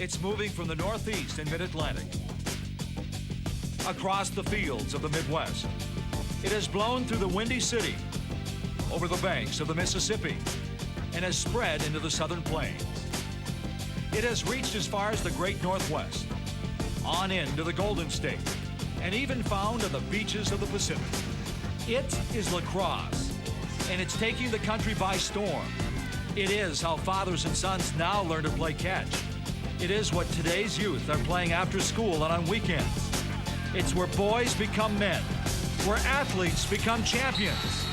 It's moving from the Northeast and Mid-Atlantic across the fields of the Midwest. It has blown through the Windy City, over the banks of the Mississippi, and has spread into the Southern Plains. It has reached as far as the Great Northwest, on into the Golden State, and even found on the beaches of the Pacific. It is lacrosse, and it's taking the country by storm. It is how fathers and sons now learn to play catch. It is what today's youth are playing after school and on weekends. It's where boys become men, where athletes become champions.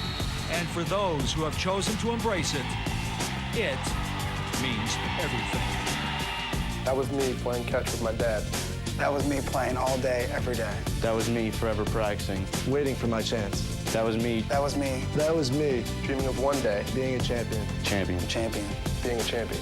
And for those who have chosen to embrace it, it means everything. That was me playing catch with my dad. That was me playing all day, every day. That was me forever practicing, Waiting for my chance. That was me. That was me. That was me dreaming of one day being a champion. Champion. Champion. Being a champion.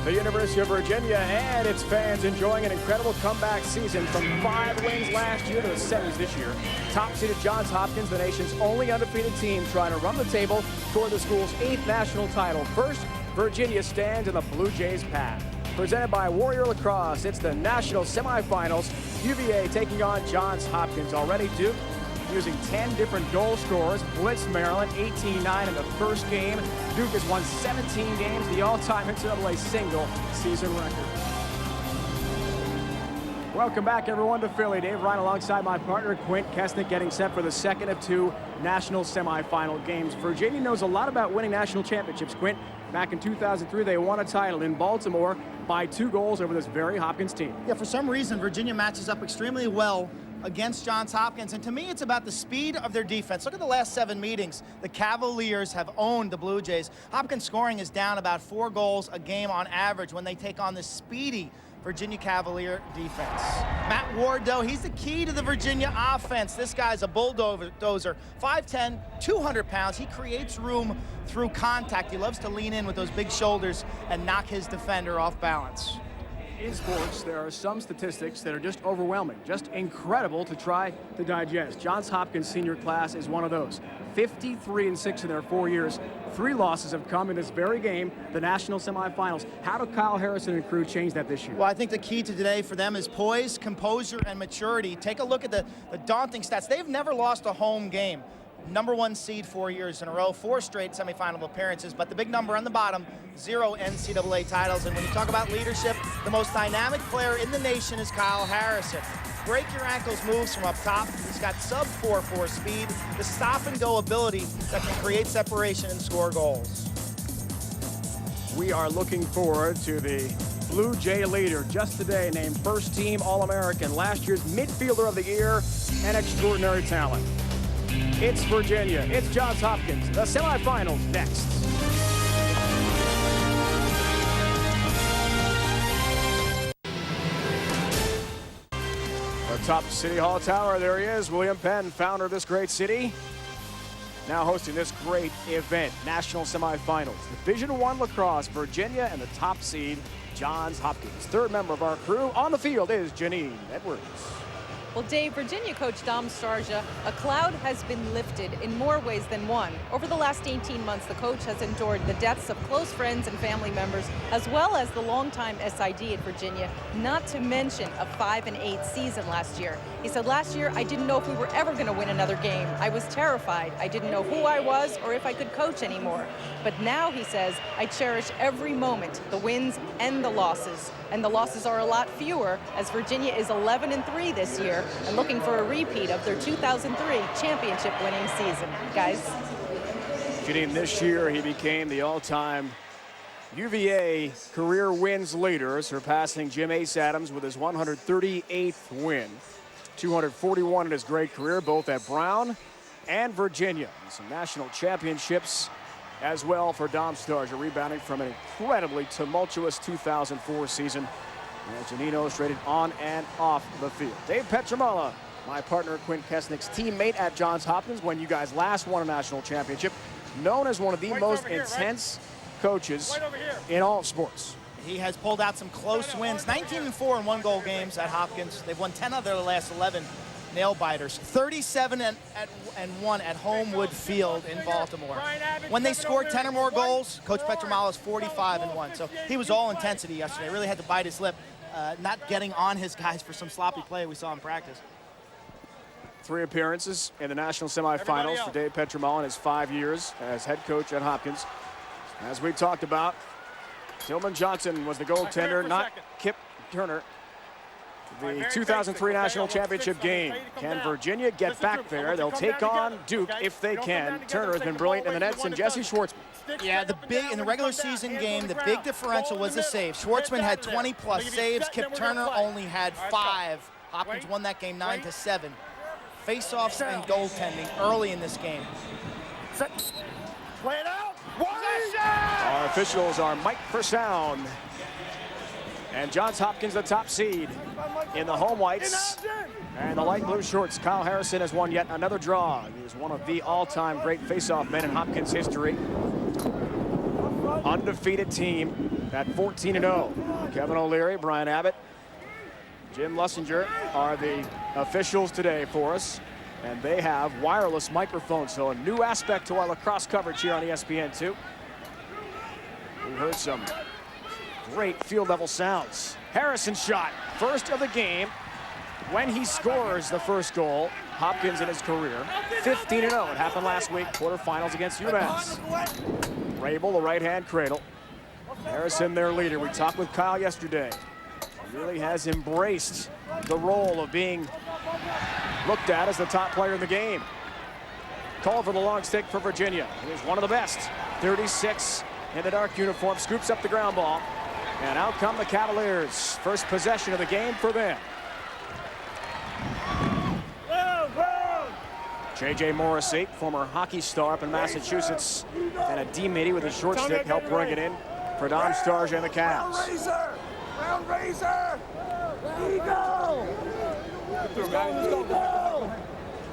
The University of Virginia and its fans enjoying an incredible comeback season from 5 wins last year to the semis this year. Top-seeded Johns Hopkins, the nation's only undefeated team, trying to run the table toward the school's 8th national title. First, Virginia stands in the Blue Jays' path. Presented by Warrior Lacrosse, it's the national semifinals. UVA taking on Johns Hopkins. Already Duke using 10 different goal scorers. Blitzed Maryland 18-9 in the first game. Duke has won 17 games, the all-time NCAA single season record. Welcome back, everyone, to Philly. Dave Ryan alongside my partner, Quint Kesnick, getting set for the second of 2 national semifinal games. Virginia knows a lot about winning national championships, Quint. Back in 2003, they won a title in Baltimore by 2 goals over this very Hopkins team. Yeah, for some reason, Virginia matches up extremely well against Johns Hopkins, and to me it's about the speed of their defense. Look at the last 7 meetings. The Cavaliers have owned the Blue Jays. Hopkins scoring is down about 4 goals a game on average when they take on the speedy Virginia Cavalier defense. Matt Ward, though, he's the key to the Virginia offense. This guy's a bulldozer, 5'10", 200 pounds. He creates room through contact. He loves to lean in with those big shoulders and knock his defender off balance. In sports, there are some statistics that are just overwhelming, just incredible to try to digest. Johns Hopkins senior class is one of those. 53-6 in their 4 years. 3 losses have come in this very game, the national semifinals. How do Kyle Harrison and crew change that this year? Well, I think the key to today for them is poise, composure, and maturity. Take a look at the daunting stats. They've never lost a home game. #1 seed 4 years in a row, 4 straight semifinal appearances, but the big number on the bottom, 0 NCAA titles. And when you talk about leadership, the most dynamic player in the nation is Kyle Harrison. Break your ankles moves from up top. He's got sub 4.4 speed, the stop and go ability that can create separation and score goals. We are looking forward to the Blue Jay leader just today, named first team All-American, last year's midfielder of the year, and extraordinary talent. It's Virginia, it's Johns Hopkins, the semifinals next. Atop City Hall Tower, there he is, William Penn, founder of this great city, now hosting this great event, national semifinals. Division I lacrosse, Virginia and the top seed, Johns Hopkins. Third member of our crew on the field is Janine Edwards. Well, Dave, Virginia coach Dom Starja, a cloud has been lifted in more ways than one. Over the last 18 months, the coach has endured the deaths of close friends and family members, as well as the longtime SID at Virginia, not to mention a 5-8 season last year. He said, last year, I didn't know if we were ever going to win another game. I was terrified. I didn't know who I was or if I could coach anymore. But now, he says, I cherish every moment, the wins and the losses. And the losses are a lot fewer, as Virginia is 11-3 this year and looking for a repeat of their 2003 championship winning season. Guys? Janine, this year he became the all-time UVA career wins leader, surpassing Jim Ace Adams with his 138th win. 241 in his great career, both at Brown and Virginia. And some national championships as well for Dom Starja, rebounding from an incredibly tumultuous 2004 season. As Janine illustrated on and off the field. Dave Petramala, my partner Quint Kesnick's teammate at Johns Hopkins when you guys last won a national championship, known as one of the most intense coaches in all sports. He has pulled out some close wins, 19-4 in 1-goal games at Hopkins. They've won 10 of their last 11. nail biters. 37-1 at Homewood Field in Baltimore. When they scored 10 or more goals, Coach Petromalo's 45-1. So he was all intensity yesterday. Really had to bite his lip, not getting on his guys for some sloppy play we saw in practice. 3 appearances in the national semifinals for Dave Petromalo in his 5 years as head coach at Hopkins. As we talked about, Tillman Johnson was the goaltender, not Kip Turner. The 2003 National Championship game. Can Virginia get back there? They'll take on Duke if they can. Turner has been brilliant in the nets, and Jesse Schwartzman. Yeah, in the regular season game, the big differential was the save. Schwartzman had 20+ saves. Kip Turner only had 5. Hopkins won that game 9-7. Face-offs and goaltending early in this game. Play it out. Our officials are Mike Persound and Johns Hopkins, the top seed in the home whites and the light blue shorts. Kyle Harrison has won yet another draw. He is one of the all-time great face-off men in Hopkins history. Undefeated team at 14-0. Kevin O'Leary, Brian Abbott, Jim Lussinger are the officials today for us, and they have wireless microphones, so a new aspect to our lacrosse coverage here on ESPN2. We heard some great field level sounds. Harrison shot, first of the game. When he scores the first goal, Hopkins in his career, 15-0. It happened last week, quarterfinals against UMass. Rabel, the right-hand cradle. Harrison, their leader. We talked with Kyle yesterday. He really has embraced the role of being looked at as the top player in the game. Call for the long stick for Virginia. He is one of the best. 36 in the dark uniform, scoops up the ground ball. And out come the Cavaliers. First possession of the game for them. J.J. Morrissey, former hockey star up in Massachusetts, and a D-Mitty with a short stick helped bring it in for Dom Starsia and the Cavs. Round razor! Eagle!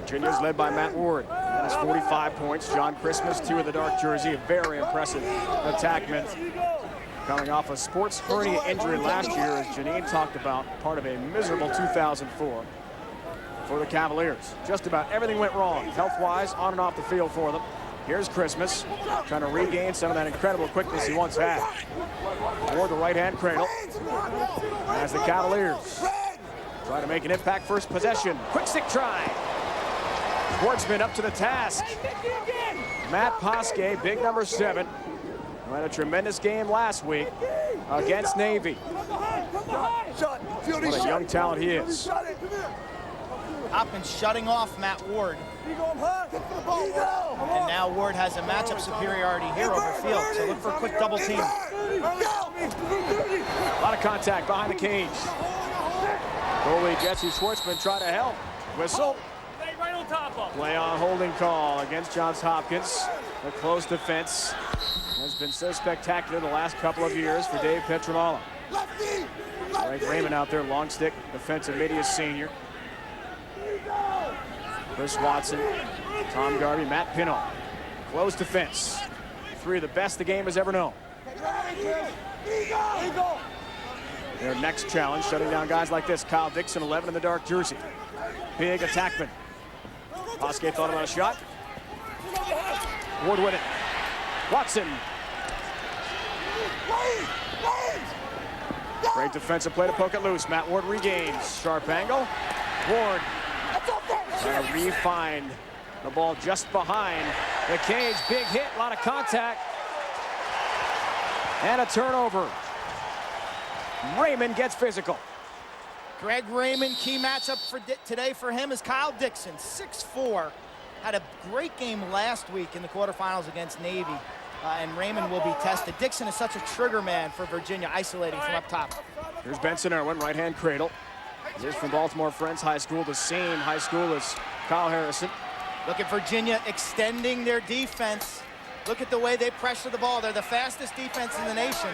Virginia's led by Matt Ward. That is 45 points. John Christmas, 2 in the dark jersey, a very impressive attackman. Coming off a sports hernia injury last year, as Janine talked about, part of a miserable 2004 for the Cavaliers. Just about everything went wrong, health-wise, on and off the field for them. Here's Christmas, trying to regain some of that incredible quickness he once had. Ward, the right-hand cradle, as the Cavaliers try to make an impact first possession. Quick stick try. Schwartzman up to the task. Matt Poske, big number 7, who had a tremendous game last week against Navy. What a young talent he is. Hopkins shutting off Matt Ward. And now Ward has a matchup superiority here over field, so look for a quick double team. A lot of contact behind the cage. Goalie Jesse Schwartzman try to help. Whistle. Play on holding call against Johns Hopkins. A close defense has been so spectacular the last couple of years for Dave Petromalo. Greg Raymond out there, long stick, defensive mid, senior. Chris Watson, Tom Garvey, Matt Pino. Close defense. 3 of the best the game has ever known. Their next challenge, shutting down guys like this. Kyle Dixon, 11 in the dark jersey. Big attackman. Poske thought about a shot. Ward with it. Watson. Great defensive play to poke it loose. Matt Ward regains. Sharp angle. Ward trying to re-find the ball just behind the cage. Big hit, a lot of contact. And a turnover. Raymond gets physical. Greg Raymond, key matchup for today for him is Kyle Dixon, 6'4". Had a great game last week in the quarterfinals against Navy, and Raymond will be tested. Dixon is such a trigger man for Virginia, isolating from up top. Here's Benson Irwin, right-hand cradle. He is from Baltimore Friends High School, the same high school as Kyle Harrison. Look at Virginia extending their defense. Look at the way they pressure the ball. They're the fastest defense in the nation.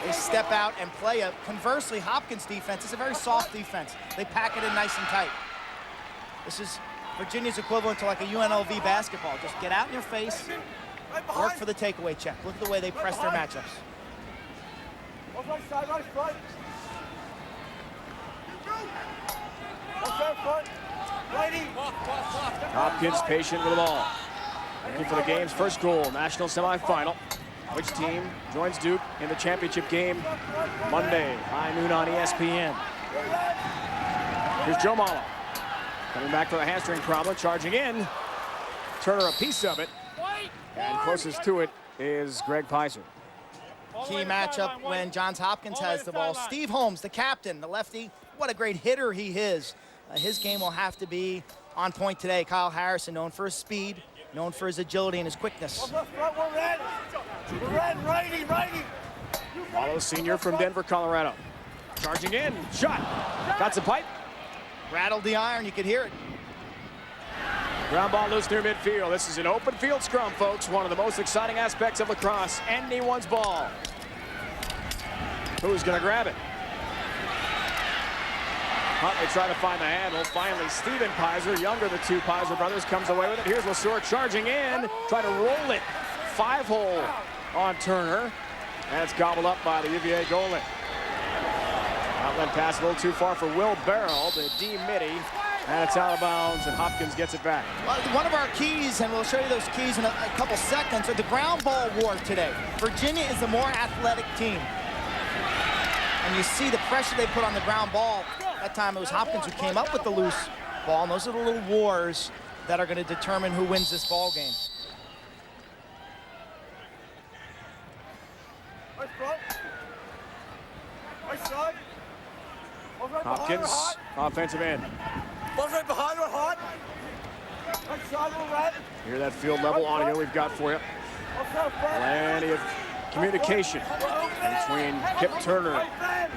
They step out and play it. Conversely, Hopkins' defense is a very soft defense. They pack it in nice and tight. This is Virginia's equivalent to like a UNLV basketball. Just get out in your face, work for the takeaway check. Look at the way they press their matchups. Hopkins patient with the ball. Looking for the game's first goal, national semifinal. Which team joins Duke in the championship game Monday, high noon on ESPN. Here's Joe Malo. Coming back for the hamstring problem, charging in. Turner a piece of it. And closest to it is Greg Pizer. Key matchup when Johns Hopkins has the ball. Steve Holmes, the captain, the lefty, what a great hitter he is. His game will have to be on point today. Kyle Harrison, known for his speed, known for his agility and his quickness. Malo, senior from Denver, Colorado. Charging in, shot, got some pipe. Rattled the iron, you could hear it. Ground ball loose near midfield. This is an open field scrum, folks. One of the most exciting aspects of lacrosse. Anyone's ball. Who's gonna grab it? Huntley trying to find the handle. Finally, Steven Pizer, younger of the two Pizer brothers, comes away with it. Here's Lesueur charging in, trying to roll it. 5-hole on Turner. And it's gobbled up by the UVA goalie. Outlet pass a little too far for Will Barrel, the D-Mitty. And it's out of bounds, and Hopkins gets it back. Well, one of our keys, and we'll show you those keys in a couple seconds, are the ground ball war today. Virginia is the more athletic team. And you see the pressure they put on the ground ball. That time it was Hopkins who came up with the loose ball, and those are the little wars that are going to determine who wins this ball game. Hopkins, offensive end. Hear that field level audio we've got for you. Plenty of communication between Kip Turner,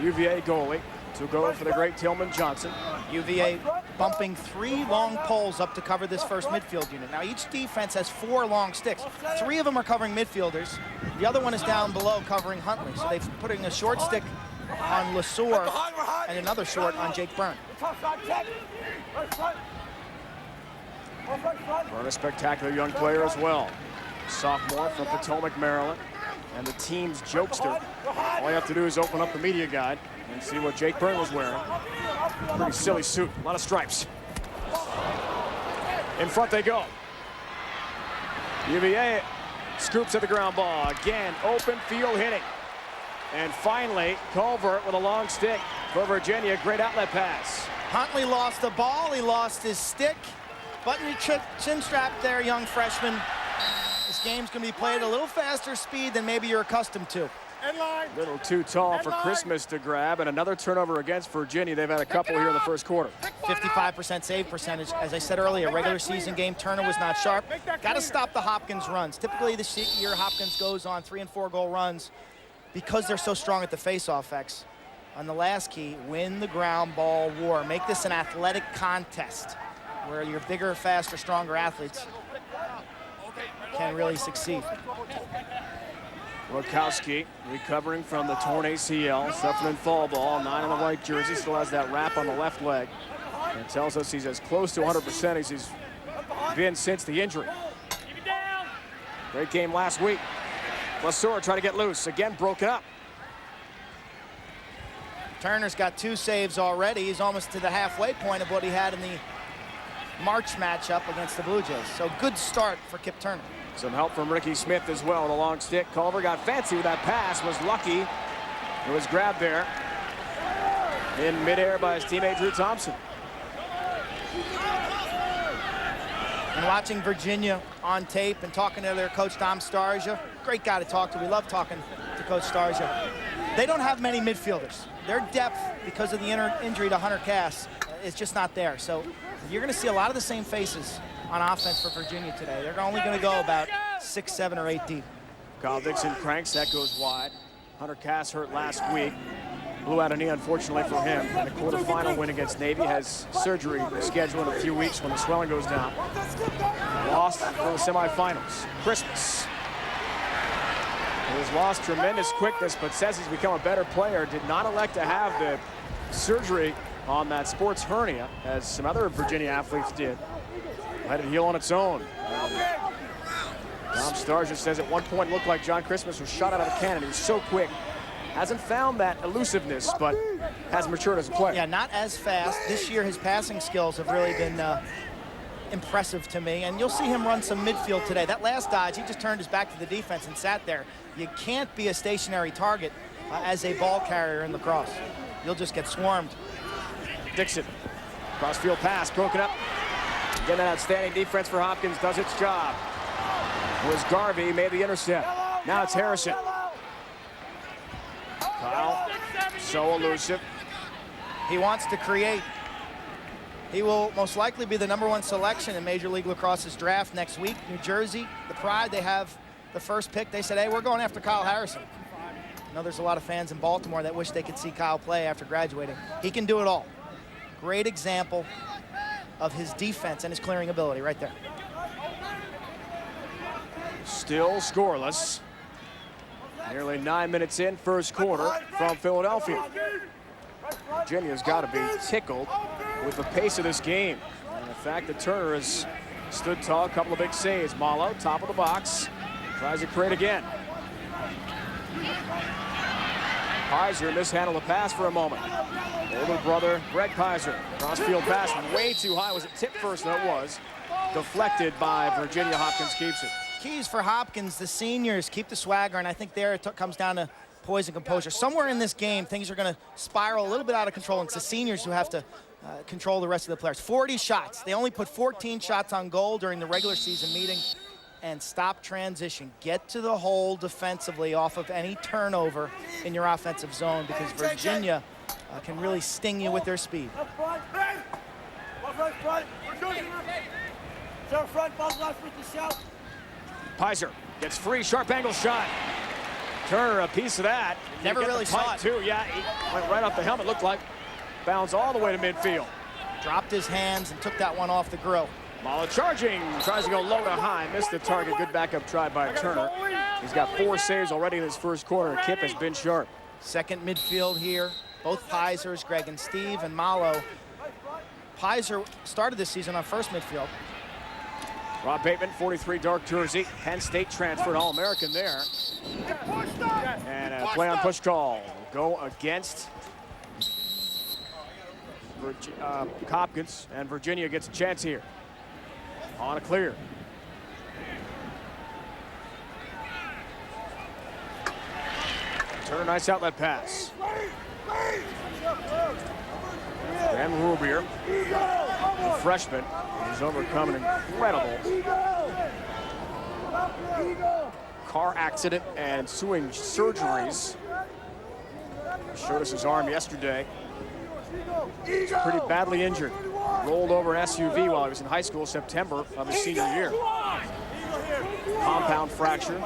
UVA goalie, to go for the great Tillman Johnson. UVA bumping 3 long poles up to cover this first midfield unit. Now each defense has 4 long sticks. 3 of them are covering midfielders. The other one is down below covering Huntley. So they've putting a short stick on Lesueur and another short on Jake Byrne. Byrne, a spectacular young player as well. Sophomore from Potomac, Maryland, and the team's jokester. All you have to do is open up the media guide and see what Jake Byrne was wearing. Pretty silly suit, a lot of stripes. In front they go. UVA scoops at the ground ball. Again, open field hitting. And finally, Culvert with a long stick for Virginia. Great outlet pass. Huntley lost the ball. He lost his stick. Button your chin strap there, young freshman. This game's going to be played at a little faster speed than maybe you're accustomed to. A little too tall for Christmas to grab, and another turnover against Virginia. They've had a couple here in the first quarter. 55% save percentage. As I said earlier, regular season game, Turner was not sharp. Got to stop the Hopkins runs. Typically this year, Hopkins goes on 3- and 4-goal runs because they're so strong at the face-off X. On the last key, win the ground ball war. Make this an athletic contest where your bigger, faster, stronger athletes can really succeed. Rokowski recovering from the torn ACL, suffering in fall ball, 9 in the white jersey, still has that wrap on the left leg. And tells us he's as close to 100% as he's been since the injury. Great game last week. Lesueur trying to get loose, again broken up. Turner's got 2 saves already. He's almost to the halfway point of what he had in the March matchup against the Blue Jays. So good start for Kip Turner. Some help from Ricky Smith as well, the long stick. Culver got fancy with that pass, was lucky. It was grabbed there in midair by his teammate Drew Thompson. And watching Virginia on tape and talking to their coach, Dom Starsia, great guy to talk to. We love talking to Coach Starsia. They don't have many midfielders. Their depth, because of the injury to Hunter Cass, is just not there. So you're going to see a lot of the same faces on offense for Virginia today. They're only going to go about 6, 7, or 8 deep. Kyle Dixon cranks, that goes wide. Hunter Cass hurt last week. Blew out a knee, unfortunately for him. And the quarterfinal win against Navy has surgery scheduled in a few weeks when the swelling goes down. Lost for the semifinals. Christmas. He's lost tremendous quickness, but says he's become a better player. Did not elect to have the surgery on that sports hernia, as some other Virginia athletes did. Let it heal on its own. Dom Starsia says at one point it looked like John Christmas was shot out of a cannon. He was so quick. Hasn't found that elusiveness, but has matured as a player. Yeah, not as fast. This year, his passing skills have really been impressive to me, and you'll see him run some midfield today. That last dodge, he just turned his back to the defense and sat there. You can't be a stationary target as a ball carrier in lacrosse. You'll just get swarmed. Dixon, crossfield pass, broken up. Again, that outstanding defense for Hopkins does its job. Was Garvey, made the intercept. Now it's Harrison. Kyle, so elusive. He wants to create. He will most likely be the #1 selection in Major League Lacrosse's draft next week. New Jersey, the Pride, they have the first pick. They said, hey, we're going after Kyle Harrison. I know there's a lot of fans in Baltimore that wish they could see Kyle play after graduating. He can do it all. Great example of his defense and his clearing ability right there. Still scoreless. Nearly 9 minutes in, first quarter from Philadelphia. Virginia's got to be tickled with the pace of this game. And the fact that Turner has stood tall, a couple of big saves. Malo, top of the box, tries to create again. Pizer mishandled the pass for a moment. Older brother, Greg Pizer. Crossfield pass way too high. Was it tipped first? No, it was. Deflected by Virginia. Hopkins keeps it. Keys for Hopkins, the seniors, keep the swagger, and I think there it comes down to poise and composure. Somewhere in this game, things are going to spiral a little bit out of control, and it's the seniors who have to control the rest of the players. 40 shots. They only put 14 shots on goal during the regular season meeting. And stop transition. Get to the hole defensively off of any turnover in your offensive zone, because Virginia can really sting you with their speed. Pizer gets free, sharp angle shot. Turner a piece of that. Never really saw it. Too. Yeah, he went right off the helmet, looked like. Bounds all the way to midfield. Dropped his hands and took that one off the grill. Malo charging, tries to go low to high, missed the target. Good backup try by Turner. He's got 4 saves already in his first quarter. Kip has been sharp. Second midfield here. Both Pizers, Greg and Steve, and Malo. Pizer started this season on first midfield. Rob Bateman, 43 dark jersey. Penn State transferred All-American there. And a play on push call. Go against Hopkins, and Virginia gets a chance here. On a clear. Turner, nice outlet pass. Graham Rubier, the freshman, has overcome an incredible car accident and ensuing surgeries. He showed us his arm yesterday. He's pretty badly injured. Rolled over an SUV while he was in high school, September of his senior year. Compound fracture.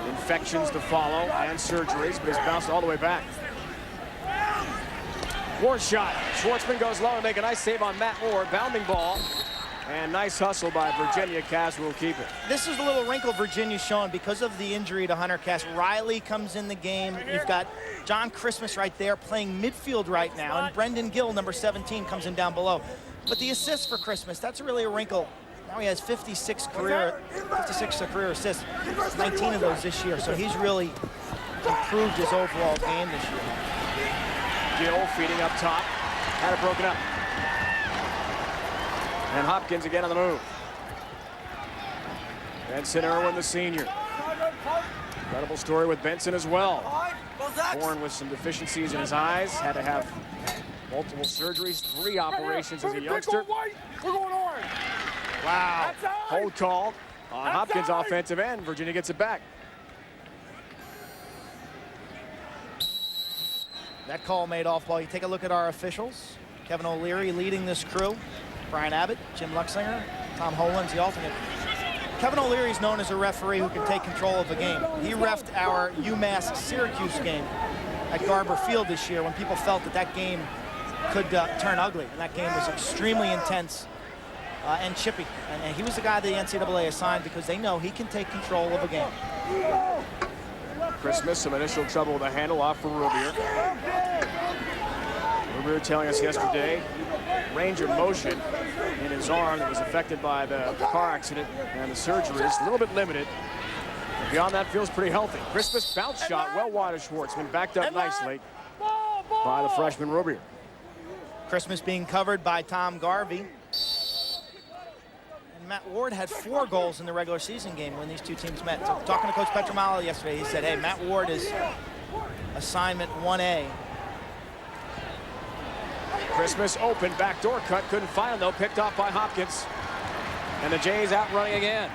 Infections to follow and surgeries, but he's bounced all the way back. Ward shot. Schwartzman goes low and make a nice save on Matt Ward. Bounding ball. And nice hustle by Virginia. Cass will keep it. This is the little wrinkle Virginia's showing because of the injury to Hunter Cass. Riley comes in the game. You've got John Christmas right there playing midfield right now, and Brendan Gill, number 17, comes in down below. But the assist for Christmas, that's really a wrinkle. Now he has 56 career assists, 19 of those this year, so he's really improved his overall game this year. Gill feeding up top, had it broken up. And Hopkins again on the move. Benson Irwin, the senior. Incredible story with Benson as well. Born with some deficiencies in his eyes, had to have multiple surgeries, 3 operations as a youngster. Wow, hold call on Hopkins' offensive end. Virginia gets it back. That call made off ball. You take a look at our officials. Kevin O'Leary leading this crew. Brian Abbott, Jim Luxinger, Tom Holand's the alternate. Kevin O'Leary is known as a referee who can take control of a game. He reffed our UMass-Syracuse game at Garber Field this year when people felt that that game could turn ugly. And that game was extremely intense and chippy. And he was the guy the NCAA assigned because they know he can take control of a game. Christmas, some initial trouble with the handle off for Rubier. Rubier telling us yesterday, range of motion in his arm that was affected by the car accident and the surgery is a little bit limited. Beyond that, feels pretty healthy. Christmas bounce shot, well wide of Schwartzman, backed up nicely by the freshman Rubier. Christmas being covered by Tom Garvey. And Matt Ward had 4 goals in the regular season game when these two teams met. So talking to Coach Petramala yesterday, he said, hey, Matt Ward is assignment 1A. Christmas open, backdoor cut, couldn't find him though, picked off by Hopkins. And the Jays out running again.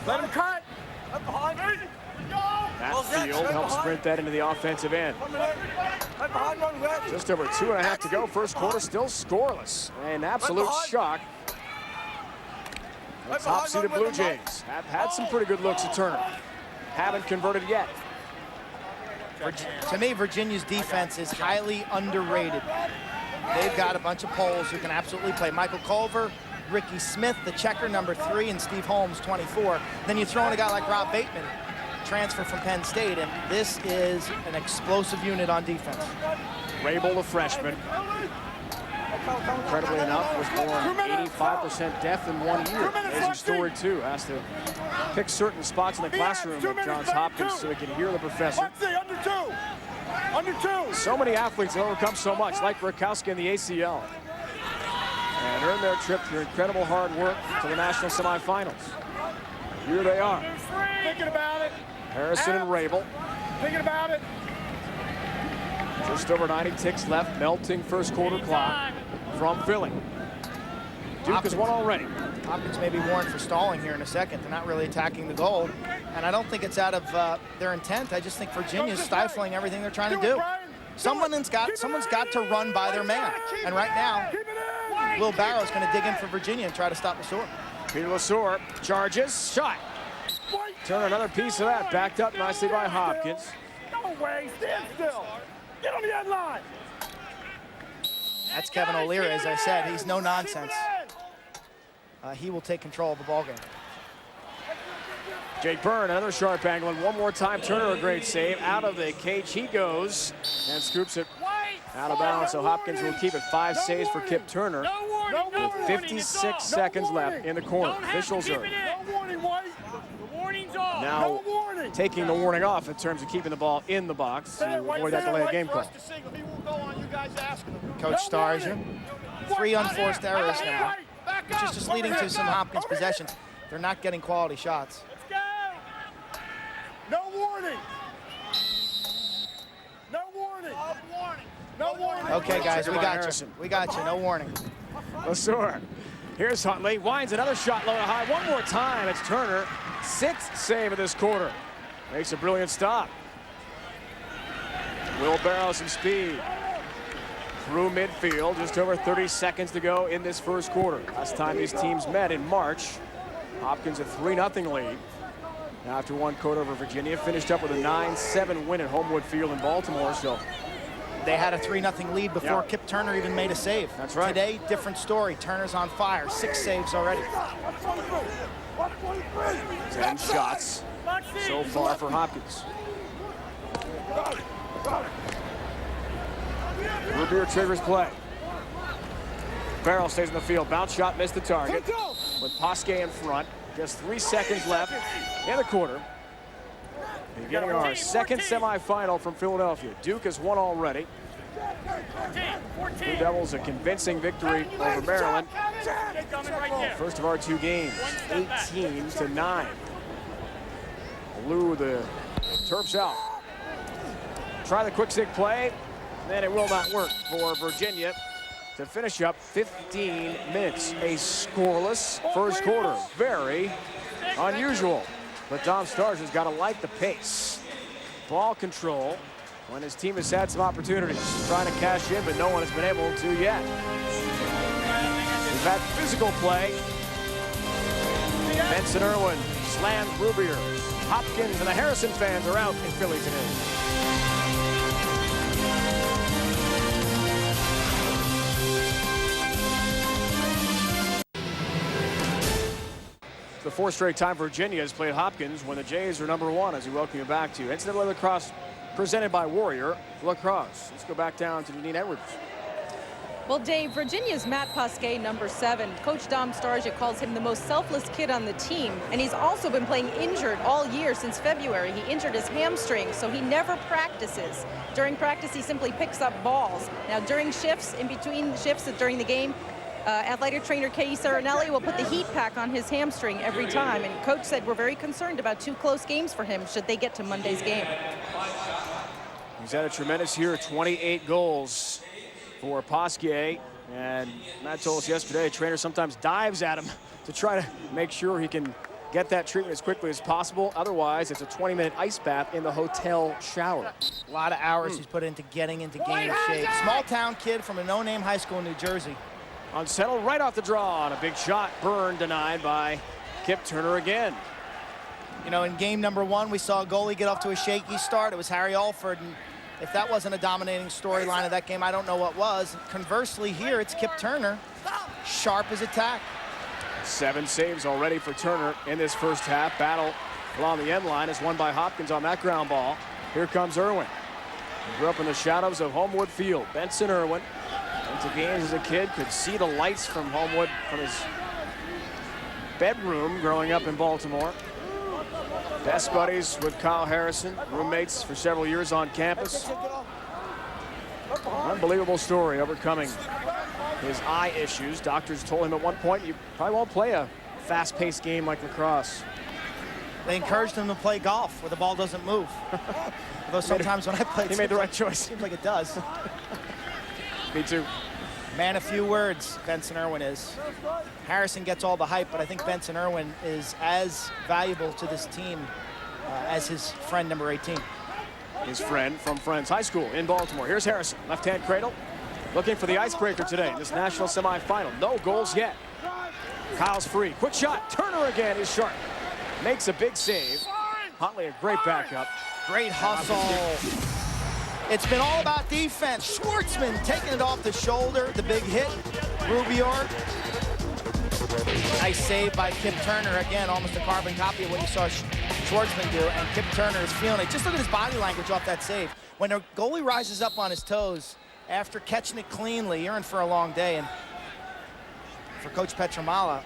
Let him cut. That field helps sprint that into the offensive end. Just over 2.5 to go. First quarter still scoreless. An absolute shock. The top-seeded Blue Jays have had some pretty good looks at Turner. Haven't converted yet. To me, Virginia's defense is highly underrated. They've got a bunch of poles who can absolutely play. Michael Culver, Ricky Smith, the checker, number 3, and Steve Holmes, 24. Then you throw in a guy like Rob Bateman, transfer from Penn State, and this is an explosive unit on defense. Rabel, the freshman, incredibly enough, was born 85% deaf in 1 year. Amazing story, too. Has to pick certain spots in the classroom at Johns Hopkins so he can hear the professor. Under two. So many athletes have overcome so much, like Rakowski in the ACL, and earned their trip through incredible hard work to the national semifinals. Here they are. Thinking about it. Harrison and Rabel. Thinking about it. Just over 90 ticks left, melting first quarter clock from Philly. Duke has won already. Hopkins may be warned for stalling here in a second. They're not really attacking the goal, and I don't think it's out of their intent. I just think Virginia's stifling everything they're trying to do. Someone's got to run by their man, and right now, Will Barrow's going to dig in for Virginia and try to stop Lesor. Peter Lesor charges, shot. Turn another piece of that, backed up nicely by Hopkins. No way, stand still. Get on the end line. That's Kevin O'Leary, as I said. He's no nonsense. He will take control of the ballgame. Jake Byrne, another sharp angle, and one more time. Turner, a great save. Out of the cage he goes and scoops it out of bounds. So Hopkins will keep it. 5 saves for Kip Turner with 56 seconds left in the corner. Officials are now taking the warning off in terms of keeping the ball in the box to avoid that delay of game call. Coach Starsia, 3 unforced errors now, which is just leading to some Hopkins possessions. They're not getting quality shots. Let's go. No warning. No warning. No warning. Okay, guys, we got you. We got you. No warning. Lesor. Here's Huntley. Winds another shot low and high. One more time. It's Turner. 6th save of this quarter. Makes a brilliant stop. Will Barrow some speed through midfield. Just over 30 seconds to go in this first quarter. Last time these teams met in March, Hopkins a 3-0 lead. Now after one quarter over Virginia, finished up with a 9-7 win at Homewood Field in Baltimore. So they had a 3-0 lead before Kip Turner even made a save. That's right. Today, different story. Turner's on fire. 6 saves already. 10 shots so far for Hopkins. Rubier triggers play. Barrel stays in the field. Bounce shot, missed the target. With Posquet in front. Just 3 seconons left in the quarter. Beginning our second semifinal from Philadelphia. Duke has won already. Blue Devils a convincing victory over Maryland. First of our 2 games, 18-9. Blew the Terps out. Try the quick stick play, then it will not work for Virginia to finish up 15 minutes. A scoreless first quarter. Very unusual. But Dom Starsia's got to like the pace. Ball control when his team has had some opportunities. Trying to cash in, but no one has been able to yet. We've had physical play. Benson Irwin slams Rubier. Hopkins and the Harrison fans are out in Philly today. The 4th straight time Virginia has played Hopkins when the Jays are #1, as we welcome you back to NCAA Lacrosse presented by Warrior Lacrosse. Let's go back down to Janine Edwards. Well, Dave, Virginia's Matt Pasquet, number 7. Coach Dom Starja calls him the most selfless kid on the team. And he's also been playing injured all year since February. He injured his hamstring, so he never practices. During practice, he simply picks up balls. Now, during shifts, in between shifts during the game, athletic trainer Katie Serenelli will put the heat pack on his hamstring every time. And Coach said we're very concerned about 2 close games for him should they get to Monday's game. He's had a tremendous year, 28 goals for Pasquet. And Matt told us yesterday, a trainer sometimes dives at him to try to make sure he can get that treatment as quickly as possible. Otherwise, it's a 20-minute ice bath in the hotel shower. A lot of hours he's put into getting into game shape. Small town kid from a no-name high school in New Jersey. Unsettled right off the draw, and a big shot. Burn denied by Kip Turner again. You know, in game number 1, we saw a goalie get off to a shaky start. It was Harry Alford, and if that wasn't a dominating storyline of that game, I don't know what was. Conversely, here it's Kip Turner, sharp as attack. 7 saves already for Turner in this first half. Battle along the end line is won by Hopkins on that ground ball. Here comes Irwin. He grew up in the shadows of Homewood Field. Benson Irwin went to games as a kid, could see the lights from Homewood from his bedroom growing up in Baltimore. Best buddies with Kyle Harrison, roommates for several years on campus. Unbelievable story, overcoming his eye issues. Doctors told him at one point, you probably won't play a fast-paced game like lacrosse. They encouraged him to play golf where the ball doesn't move. Although sometimes when I played, he made the right choice. Seems like it does. Me too. Man, a few words, Benson Irwin is. Harrison gets all the hype, but I think Benson Irwin is as valuable to this team as his friend number 18. His friend from Friends High School in Baltimore. Here's Harrison, left-hand cradle, looking for the icebreaker today in this national semifinal. No goals yet. Kyle's free. Quick shot. Turner again is sharp. Makes a big save. Huntley, a great backup. Great hustle. It's been all about defense. Schwartzman taking it off the shoulder. The big hit. Rubior. Nice save by Kip Turner. Again, almost a carbon copy of what you saw Schwartzman do. And Kip Turner is feeling it. Just look at his body language off that save. When a goalie rises up on his toes after catching it cleanly, you're in for a long day. And for Coach Petramala,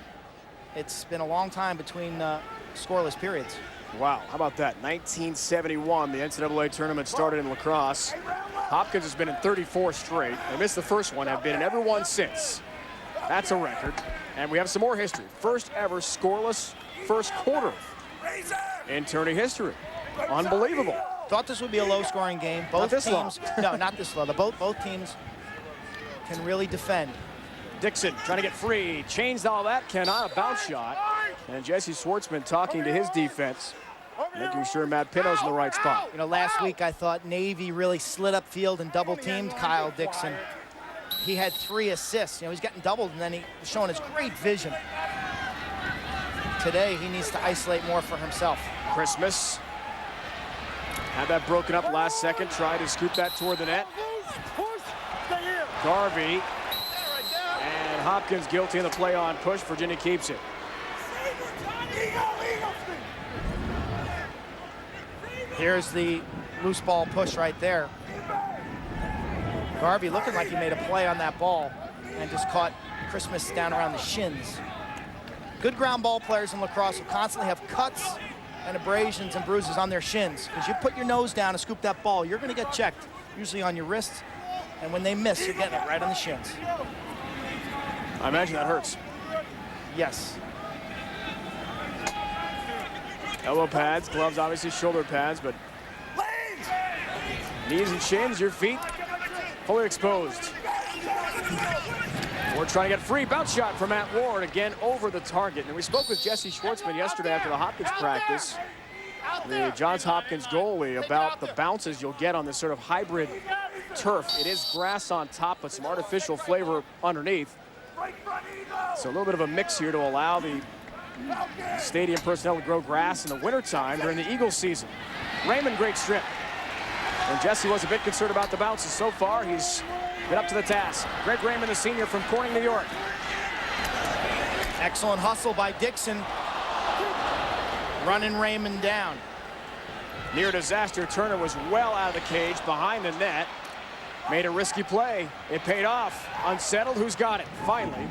it's been a long time between scoreless periods. Wow, how about that? 1971, the NCAA tournament started in lacrosse. Hopkins has been in 34 straight. They missed the first one, have been in every one since. That's a record. And we have some more history. First ever scoreless first quarter in tourney history. Unbelievable. Thought this would be a low-scoring game. Both teams, no, not this low. Both teams can really defend. Dixon trying to get free. Changed all that. Cannot. A bounce shot. And Jesse Schwartzman talking to his defense, making sure Matt Pino's in the right spot. You know, last week I thought Navy really slid upfield and double-teamed Kyle Dixon. He had 3 assists. You know, he's getting doubled, and then he's showing his great vision. Today, he needs to isolate more for himself. Christmas had that broken up last second. Tried to scoop that toward the net. Garvey and Hopkins guilty of the play on push. Virginia keeps it. Here's the loose ball push right there. Garvey looking like he made a play on that ball and just caught Christmas down around the shins. Good ground ball players in lacrosse will constantly have cuts and abrasions and bruises on their shins. Because you put your nose down and scoop that ball, you're going to get checked, usually on your wrists. And when they miss, you're getting it right on the shins. I imagine that hurts. Yes. Elbow pads, gloves, obviously shoulder pads, but knees and shins, your feet fully exposed. We're trying to get free. Bounce shot from Matt Ward, again over the target. And we spoke with Jesse Schwartzman yesterday after the Hopkins practice, the Johns Hopkins goalie, about the bounces you'll get on this sort of hybrid turf. It is grass on top, but some artificial flavor underneath. So a little bit of a mix here to allow the stadium personnel to grow grass in the wintertime during the Eagles season. Raymond, great strip. And Jesse was a bit concerned about the bounces. So far, he's been up to the task. Greg Raymond, the senior from Corning, New York. Excellent hustle by Dixon. Running Raymond down. Near disaster, Turner was well out of the cage behind the net. Made a risky play. It paid off. Unsettled. Who's got it? Finally,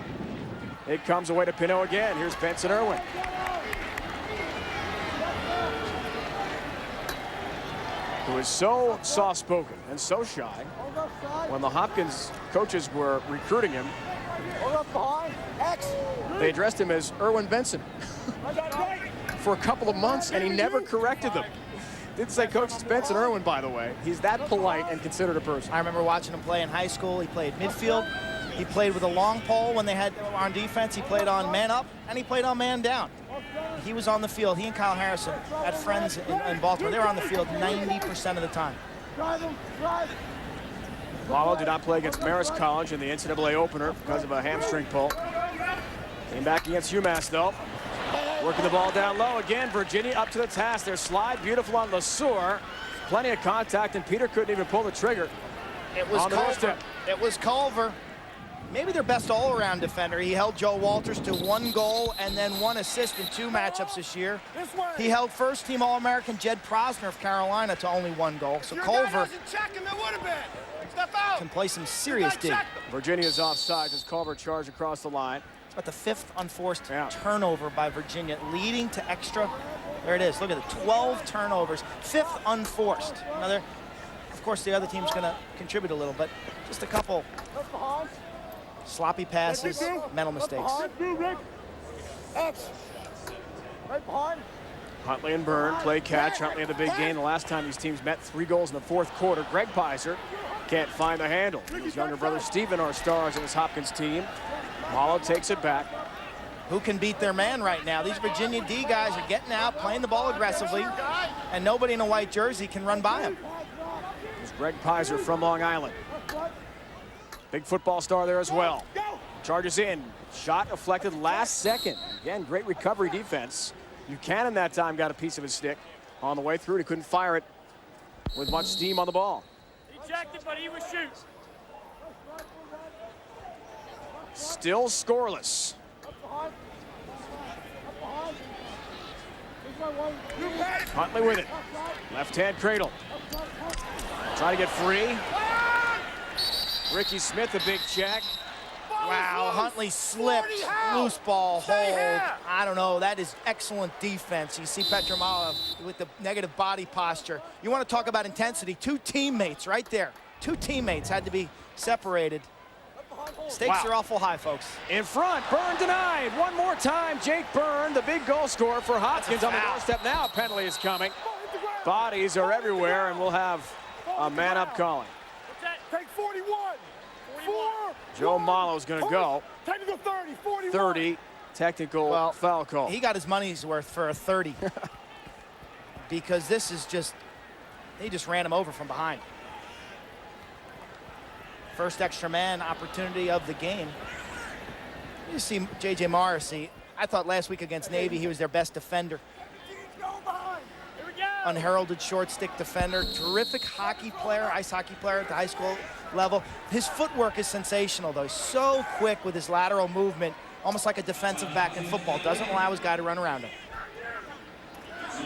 it comes away to Pinot again. Here's Benson Irwin. Who is so soft-spoken and so shy. When the Hopkins coaches were recruiting him, they addressed him as Irwin Benson for a couple of months, and he never corrected them. Didn't say Coach Benson Irwin, by the way. He's that polite and considered a person. I remember watching him play in high school. He played midfield. He played with a long pole when they had on defense. He played on man up, and he played on man down. He was on the field. He and Kyle Harrison had friends in Baltimore. They were on the field 90% of the time. Malo did not play against Marist College in the NCAA opener because of a hamstring pull. Came back against UMass, though. Working the ball down low again. Virginia up to the task. Their slide beautiful on LeSueur. Plenty of contact, and Peter couldn't even pull the trigger. It was Culver. It was Culver. Maybe their best all-around defender. He held Joe Walters to 1 goal and then 1 assist in 2 matchups this year. He held first-team All-American Jed Prosner of Carolina to only 1 goal. So Culver can play some serious D. Virginia's offside as Culver charged across the line. It's about the 5th unforced turnover by Virginia, leading to extra. There it is. Look at it. 12 turnovers. 5th unforced. Another. Of course, the other team's going to contribute a little, but just a couple sloppy passes, mental mistakes. Huntley and Byrne play catch. Huntley had a big game the last time these teams met. 3 goals in the 4th quarter. Greg Pizer can't find the handle. His younger brother Steven are stars in this Hopkins team. Malo takes it back. Who can beat their man right now? These Virginia D guys are getting out, playing the ball aggressively, and nobody in a white jersey can run by him. There's Greg Pizer from Long Island. Big football star there as well. Charges in. Shot deflected last second. Again, great recovery defense. Buchanan that time got a piece of his stick on the way through. He couldn't fire it with much steam on the ball. He jacked it, but he was shoot. Still scoreless. Huntley with it. Left-hand cradle. Trying to get free. Ricky Smith, a big check. Wow, Huntley slipped. Loose ball hold. I don't know. That is excellent defense. You see Petramala with the negative body posture. You want to talk about intensity. 2 teammates right there. 2 teammates had to be separated. Stakes are awful high, folks. In front, Byrne denied. One more time, Jake Byrne, the big goal scorer for Hopkins on the doorstep now. A penalty is coming. Bodies are everywhere, and we'll have a man-up calling. Take 41. 4. Joe Malo's going to go. Technical 30, 41. 30, technical foul call. He got his money's worth for a 30. Because this is just, he just ran him over from behind. First extra man opportunity of the game. You see J.J. Morrissey. I thought last week against Navy he was their best defender. Unheralded short stick defender. Terrific hockey player, ice hockey player at the high school level. His footwork is sensational, though. He's so quick with his lateral movement, almost like a defensive back in football. Doesn't allow his guy to run around him.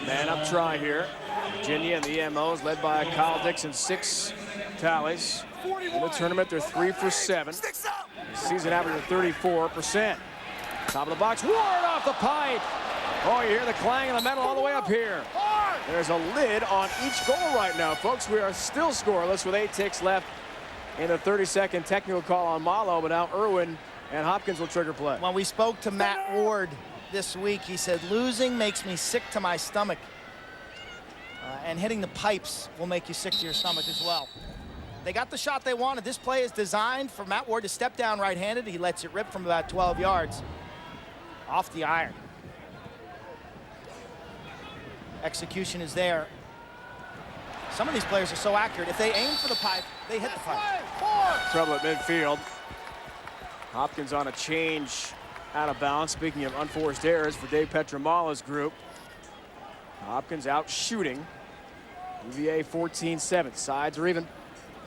Man up try here. Virginia and the MOs led by Kyle Dixon, 6 tallies. In the tournament, they're 3 for 7. Season average of 34%. Top of the box, Ward off the pipe. Oh, you hear the clang of the metal all the way up here. There's a lid on each goal right now, folks. We are still scoreless with 8 ticks left in the 30-second technical call on Malo, but now Irwin and Hopkins will trigger play. When we spoke to Matt Ward this week, he said, losing makes me sick to my stomach. And hitting the pipes will make you sick to your stomach as well. They got the shot they wanted. This play is designed for Matt Ward to step down right-handed. He lets it rip from about 12 yards off the iron. Execution is there. Some of these players are so accurate. If they aim for the pipe, they hit the pipe. Trouble at midfield. Hopkins on a change out of bounds. Speaking of unforced errors for Dave Petramala's group. Hopkins out shooting. UVA 14-7. Sides are even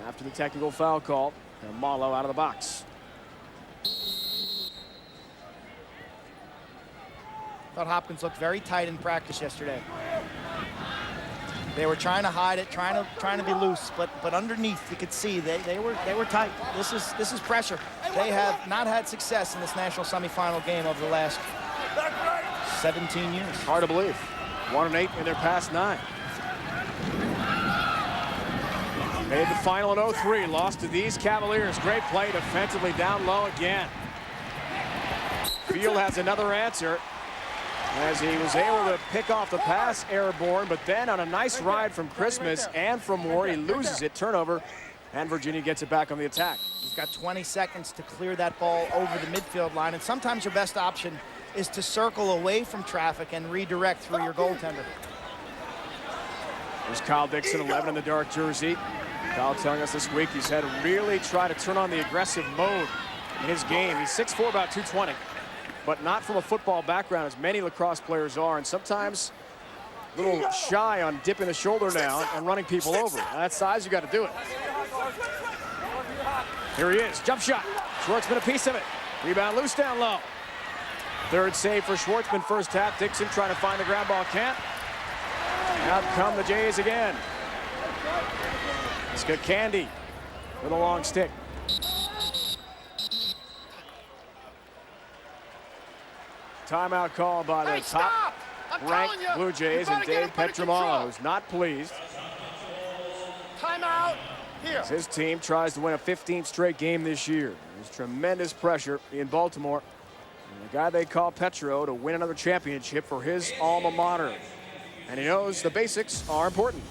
after the technical foul call. And Malo out of the box. Thought Hopkins looked very tight in practice yesterday. They were trying to hide it, trying to be loose, but underneath you could see they were tight. This is pressure. They have not had success in this national semifinal game over the last 17 years. Hard to believe. 1-8 in their past 9. Made the final in 03, lost to these Cavaliers. Great play defensively down low again. Field has another answer as he was able to pick off the pass airborne, but then on a nice ride from Christmas and from Ward, he loses it, turnover, and Virginia gets it back on the attack. He's got 20 seconds to clear that ball over the midfield line, and sometimes your best option is to circle away from traffic and redirect through your goaltender. There's Kyle Dixon, 11 in the dark jersey. Kyle telling us this week he's had to really try to turn on the aggressive mode in his game. He's 6'4", about 220, but not from a football background, as many lacrosse players are, and sometimes a little shy on dipping the shoulder down and running people over. At that size, you got to do it. Here he is, jump shot. Schwartzman a piece of it. Rebound loose down low. Third save for Schwartzman, first tap. Dixon trying to find the grab ball, can't. Out come the Jays again. It's got Candy with a long stick. Timeout call by the top-ranked Blue Jays, and Dave Petramala, who's not pleased. Timeout here. As his team tries to win a 15th straight game this year. There's tremendous pressure in Baltimore. And the guy they call Petro to win another championship for his alma mater. And he knows the basics are important.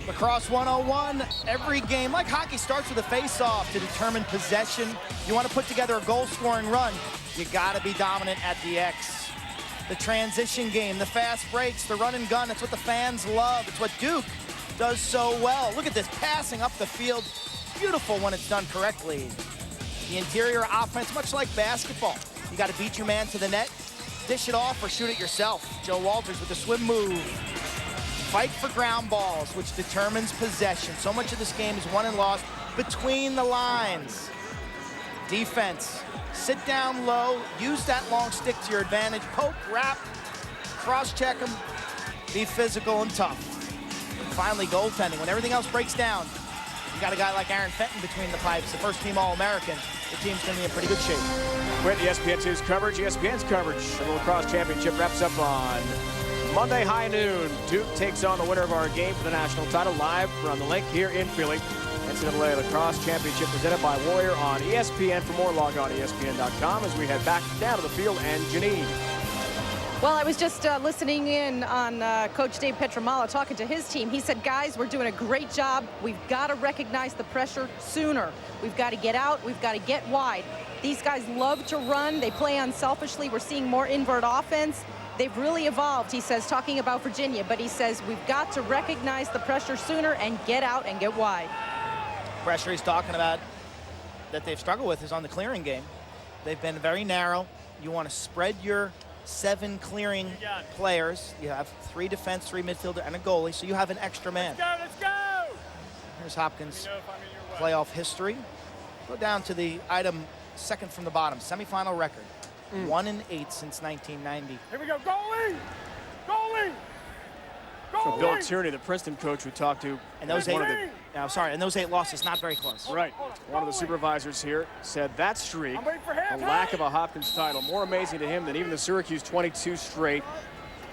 Lacrosse 101, every game, like hockey, starts with a face-off to determine possession. You want to put together a goal-scoring run, you got to be dominant at the X. The transition game, the fast breaks, the run and gun, it's what the fans love. It's what Duke does so well. Look at this passing up the field. Beautiful when it's done correctly. The interior offense, much like basketball. You got to beat your man to the net, dish it off, or shoot it yourself. Joe Walters with the swim move. Fight for ground balls, which determines possession. So much of this game is won and lost between the lines. Defense, sit down low, use that long stick to your advantage, poke, wrap, cross-check them, be physical and tough. And finally, goaltending. When everything else breaks down, you got a guy like Aaron Fenton between the pipes, the first-team All-American. The team's going to be in pretty good shape. With ESPN2's coverage, ESPN's coverage of the Lacrosse Championship wraps up on Monday, high noon. Duke takes on the winner of our game for the national title live from the link here in Philly. NCAA Lacrosse Championship presented by Warrior on ESPN. For more, log on ESPN.com as we head back down to the field and Janine. Well, I was just listening in on Coach Dave Petramala talking to his team. He said, guys, we're doing a great job. We've got to recognize the pressure sooner. We've got to get out. We've got to get wide. These guys love to run. They play unselfishly. We're seeing more invert offense. They've really evolved, he says, talking about Virginia. But he says we've got to recognize the pressure sooner and get out and get wide. Pressure he's talking about that they've struggled with is on the clearing game. They've been very narrow. You want to spread your 7 clearing players. You have 3 defense, 3 midfielder, and a goalie, so you have an extra man. Let's go! Here's Hopkins' playoff history. Go down to the item second from the bottom, semifinal record. 1-8 since 1990. Here we go, goalie! Goalie! Goalie! Bill Tierney, the Princeton coach we talked to. And those 8, and those 8 losses, not very close. Right. One of the supervisors here said that streak, the lack of a Hopkins title, more amazing to him than even the Syracuse 22 straight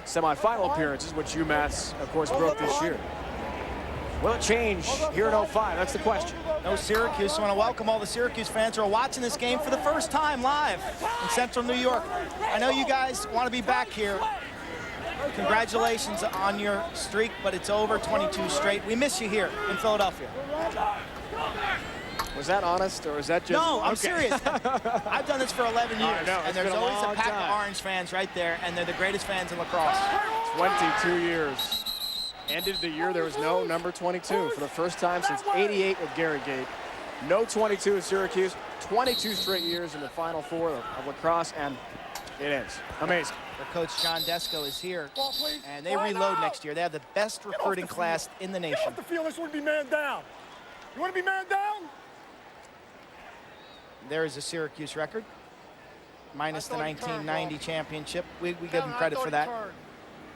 semifinal appearances, which UMass, of course, broke this year. Will it change here in 05? That's the question. No Syracuse. So I want to welcome all the Syracuse fans who are watching this game for the first time live in Central New York. I know you guys want to be back here. Congratulations on your streak, but it's over, 22 straight. We miss you here in Philadelphia. Was that honest, or is that just... No, I'm serious. I've done this for 11 years, and there's always a pack of Orange fans right there, and they're the greatest fans in lacrosse. 22 years. Ended the year there was no number 22 for the first time since '88 with Gary Gate. No 22 at Syracuse, 22 straight years in the Final Four of lacrosse, and it ends. Amazing. Their coach John Desco is here, and they reload next year. They have the best recruiting class in the nation. Get off the field. This one to be man down. You want to be man down? There is a Syracuse record, minus the 1990 championship. We give them credit for that.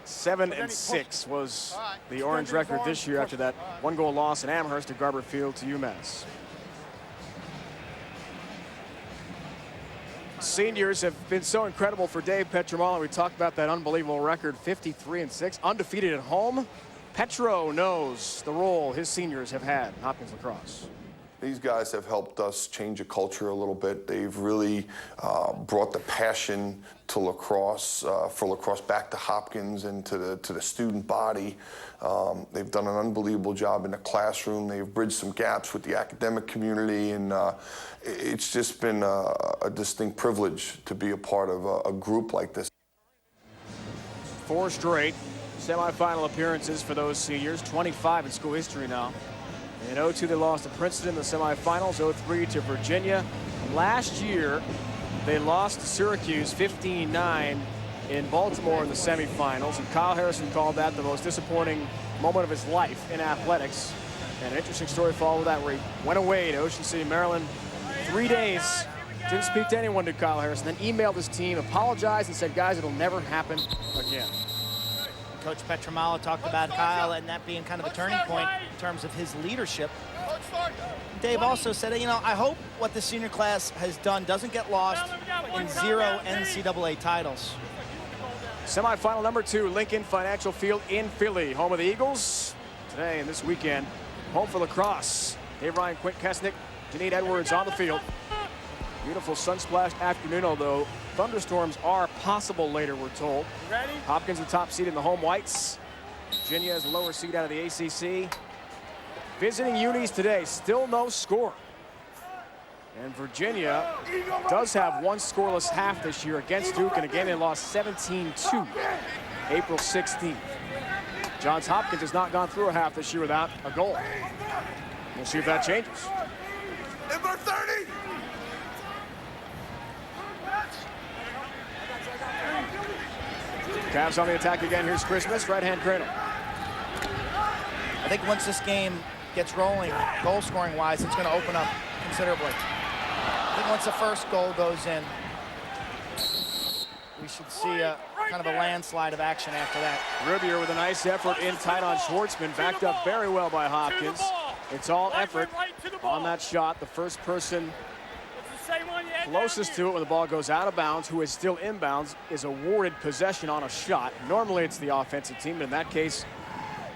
7-6 was the Orange record this year after that 1-goal loss in Amherst at Garber Field to UMass. Seniors have been so incredible for Dave Petromalo. We talked about that unbelievable record, 53-6, undefeated at home. Petro knows the role his seniors have had in Hopkins lacrosse. These guys have helped us change a culture a little bit. They've really brought the passion to lacrosse, for lacrosse back to Hopkins and to the student body. They've done an unbelievable job in the classroom. They've bridged some gaps with the academic community, and it's just been a distinct privilege to be a part of a group like this. 4 straight semifinal appearances for those seniors, 25 in school history now. In 02, they lost to Princeton in the semifinals, 03 to Virginia. Last year, they lost to Syracuse 15-9 in Baltimore in the semifinals. And Kyle Harrison called that the most disappointing moment of his life in athletics. And an interesting story followed that, where he went away to Ocean City, Maryland, 3 days. Didn't speak to anyone to Kyle Harrison, then emailed his team, apologized, and said, guys, it'll never happen again. Coach Petromalo talked about Kyle and that being kind of a turning point in terms of his leadership. Dave also said, you know, I hope what the senior class has done doesn't get lost in 0 NCAA titles. Semifinal number 2, Lincoln Financial Field in Philly, home of the Eagles. Today and this weekend, home for lacrosse. Dave Ryan, Quint Kesnick, Janine Edwards on the field. Beautiful sun-splashed afternoon, although thunderstorms are possible later, we're told. Ready? Hopkins the top seed in the home whites. Virginia is the lower seed out of the ACC. Visiting unis today, still no score. And Virginia does have 1 scoreless half this year against Duke, and again they lost 17-2 April 16th. Johns Hopkins has not gone through a half this year without a goal. We'll see if that changes. Number 30. Cavs on the attack again. Here's Christmas, right-hand cradle. I think once this game gets rolling, goal-scoring wise, it's going to open up considerably. I think once the first goal goes in, we should see a kind of a landslide of action after that. Rubier with a nice effort in tight on Schwartzman, backed up very well by Hopkins. It's all effort on that shot. The first person closest to it when the ball goes out of bounds, who is still inbounds, is awarded possession on a shot. Normally it's the offensive team, but in that case,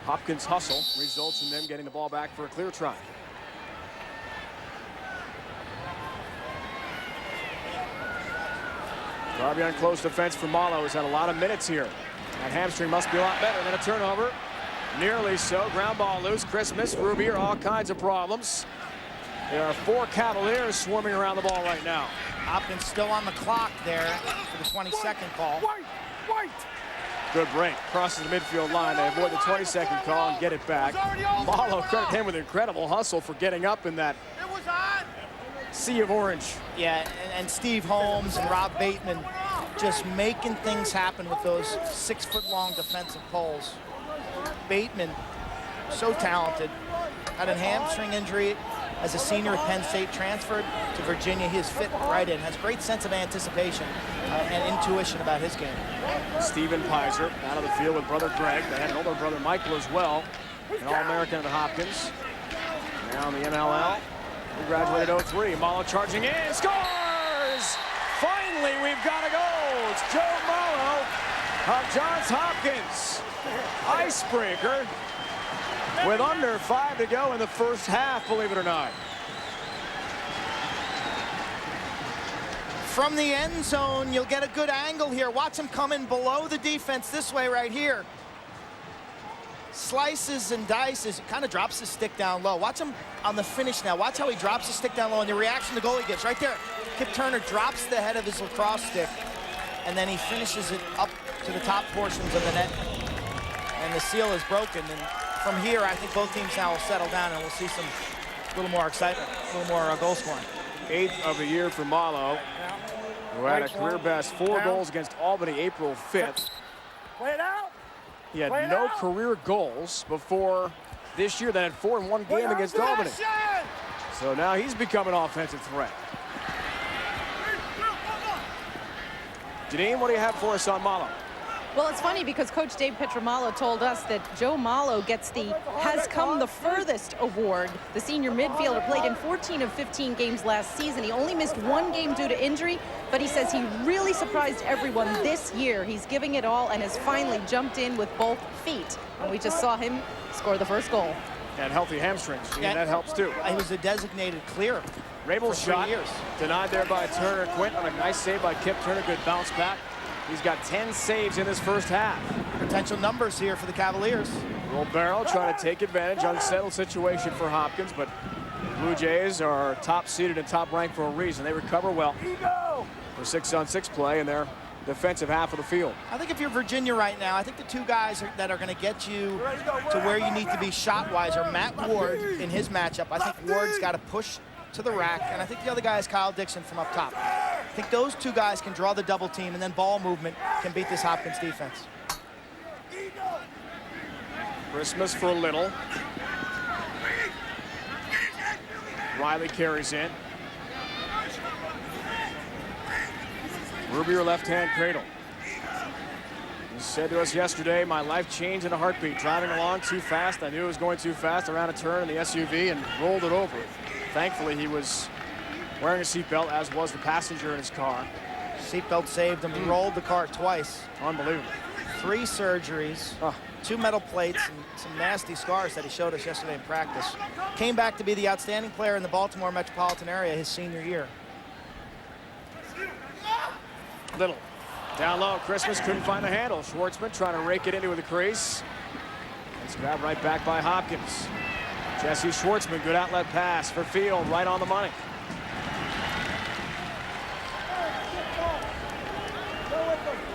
Hopkins' hustle results in them getting the ball back for a clear try. Darby on close defense for Malo, who's had a lot of minutes here. That hamstring must be a lot better than a turnover. Nearly so. Ground ball loose. Christmas, Rubier, all kinds of problems. There are 4 Cavaliers swarming around the ball right now. Hopkins still on the clock there for the 22nd call. White. Good break. Crosses the midfield line. They avoid the 22nd call and get it back. Malo, credit him with incredible hustle for getting up in that sea of orange. Yeah, and Steve Holmes and Rob Bateman just making things happen with those 6-foot-long defensive poles. Bateman, so talented, had a hamstring injury as a senior at Penn State, transferred to Virginia. He is fit right in, has great sense of anticipation and intuition about his game. Stephen Pizer out of the field with brother Greg. They had an older brother Michael as well, an All-American at Hopkins. Now in the MLL, he graduated 03. Malo charging in, scores! Finally, we've got a goal. It's Joe Malo of Johns Hopkins. Icebreaker with under 5 to go in the first half, believe it or not. From the end zone, you'll get a good angle here. Watch him come in below the defense this way right here. Slices and dices, kind of drops his stick down low. Watch him on the finish now. Watch how he drops his stick down low and the reaction the goalie gives right there. Kip Turner drops the head of his lacrosse stick, and then he finishes it up to the top portions of the net. And the seal is broken. And from here, I think both teams now will settle down and we'll see some little more excitement, a little more goal scoring. 8th of the year for Malo, who had a career best 4 goals against Albany April 5th. Play it out. He had no career goals before this year. That had 4 in 1 game against Albany. So now he's become an offensive threat. Janine, what do you have for us on Malo? Well, it's funny because Coach Dave Pietramala told us that Joe Malo gets the Has Come the Furthest award. The senior midfielder played in 14 of 15 games last season. He only missed one game due to injury, but he says he really surprised everyone this year. He's giving it all and has finally jumped in with both feet. And we just saw him score the first goal. And healthy hamstrings, and that helps too. He was a designated clear. Rabel's shot denied there by Turner. Quint on a nice save by Kip Turner. Good bounce back. He's got 10 saves in his first half. Potential numbers here for the Cavaliers. Roll trying to take advantage. Unsettled situation for Hopkins, but the Blue Jays are top seeded and top ranked for a reason. They recover well for 6-on-6 play in their defensive half of the field. I think if you're Virginia right now, I think the two guys that are going to get you to where you need to be shot-wise are Matt Ward in his matchup. I think Ward's got to push to the rack, and I think the other guy is Kyle Dixon from up top. I think those two guys can draw the double team, and then ball movement can beat this Hopkins defense. Christmas for Little. Riley carries in. Ruby, your left-hand cradle. He said to us yesterday, my life changed in a heartbeat. Driving along too fast. I knew it was going too fast around a turn in the SUV and rolled it over. Thankfully, he was wearing a seatbelt, as was the passenger in his car. Seatbelt saved him. He rolled the car twice. Unbelievable. 3 surgeries, 2 metal plates, and some nasty scars that he showed us yesterday in practice. Came back to be the outstanding player in the Baltimore metropolitan area his senior year. Little. Down low. Christmas couldn't find the handle. Schwartzman trying to rake it into the crease. It's grabbed right back by Hopkins. Jesse Schwartzman, good outlet pass for Field, right on the money.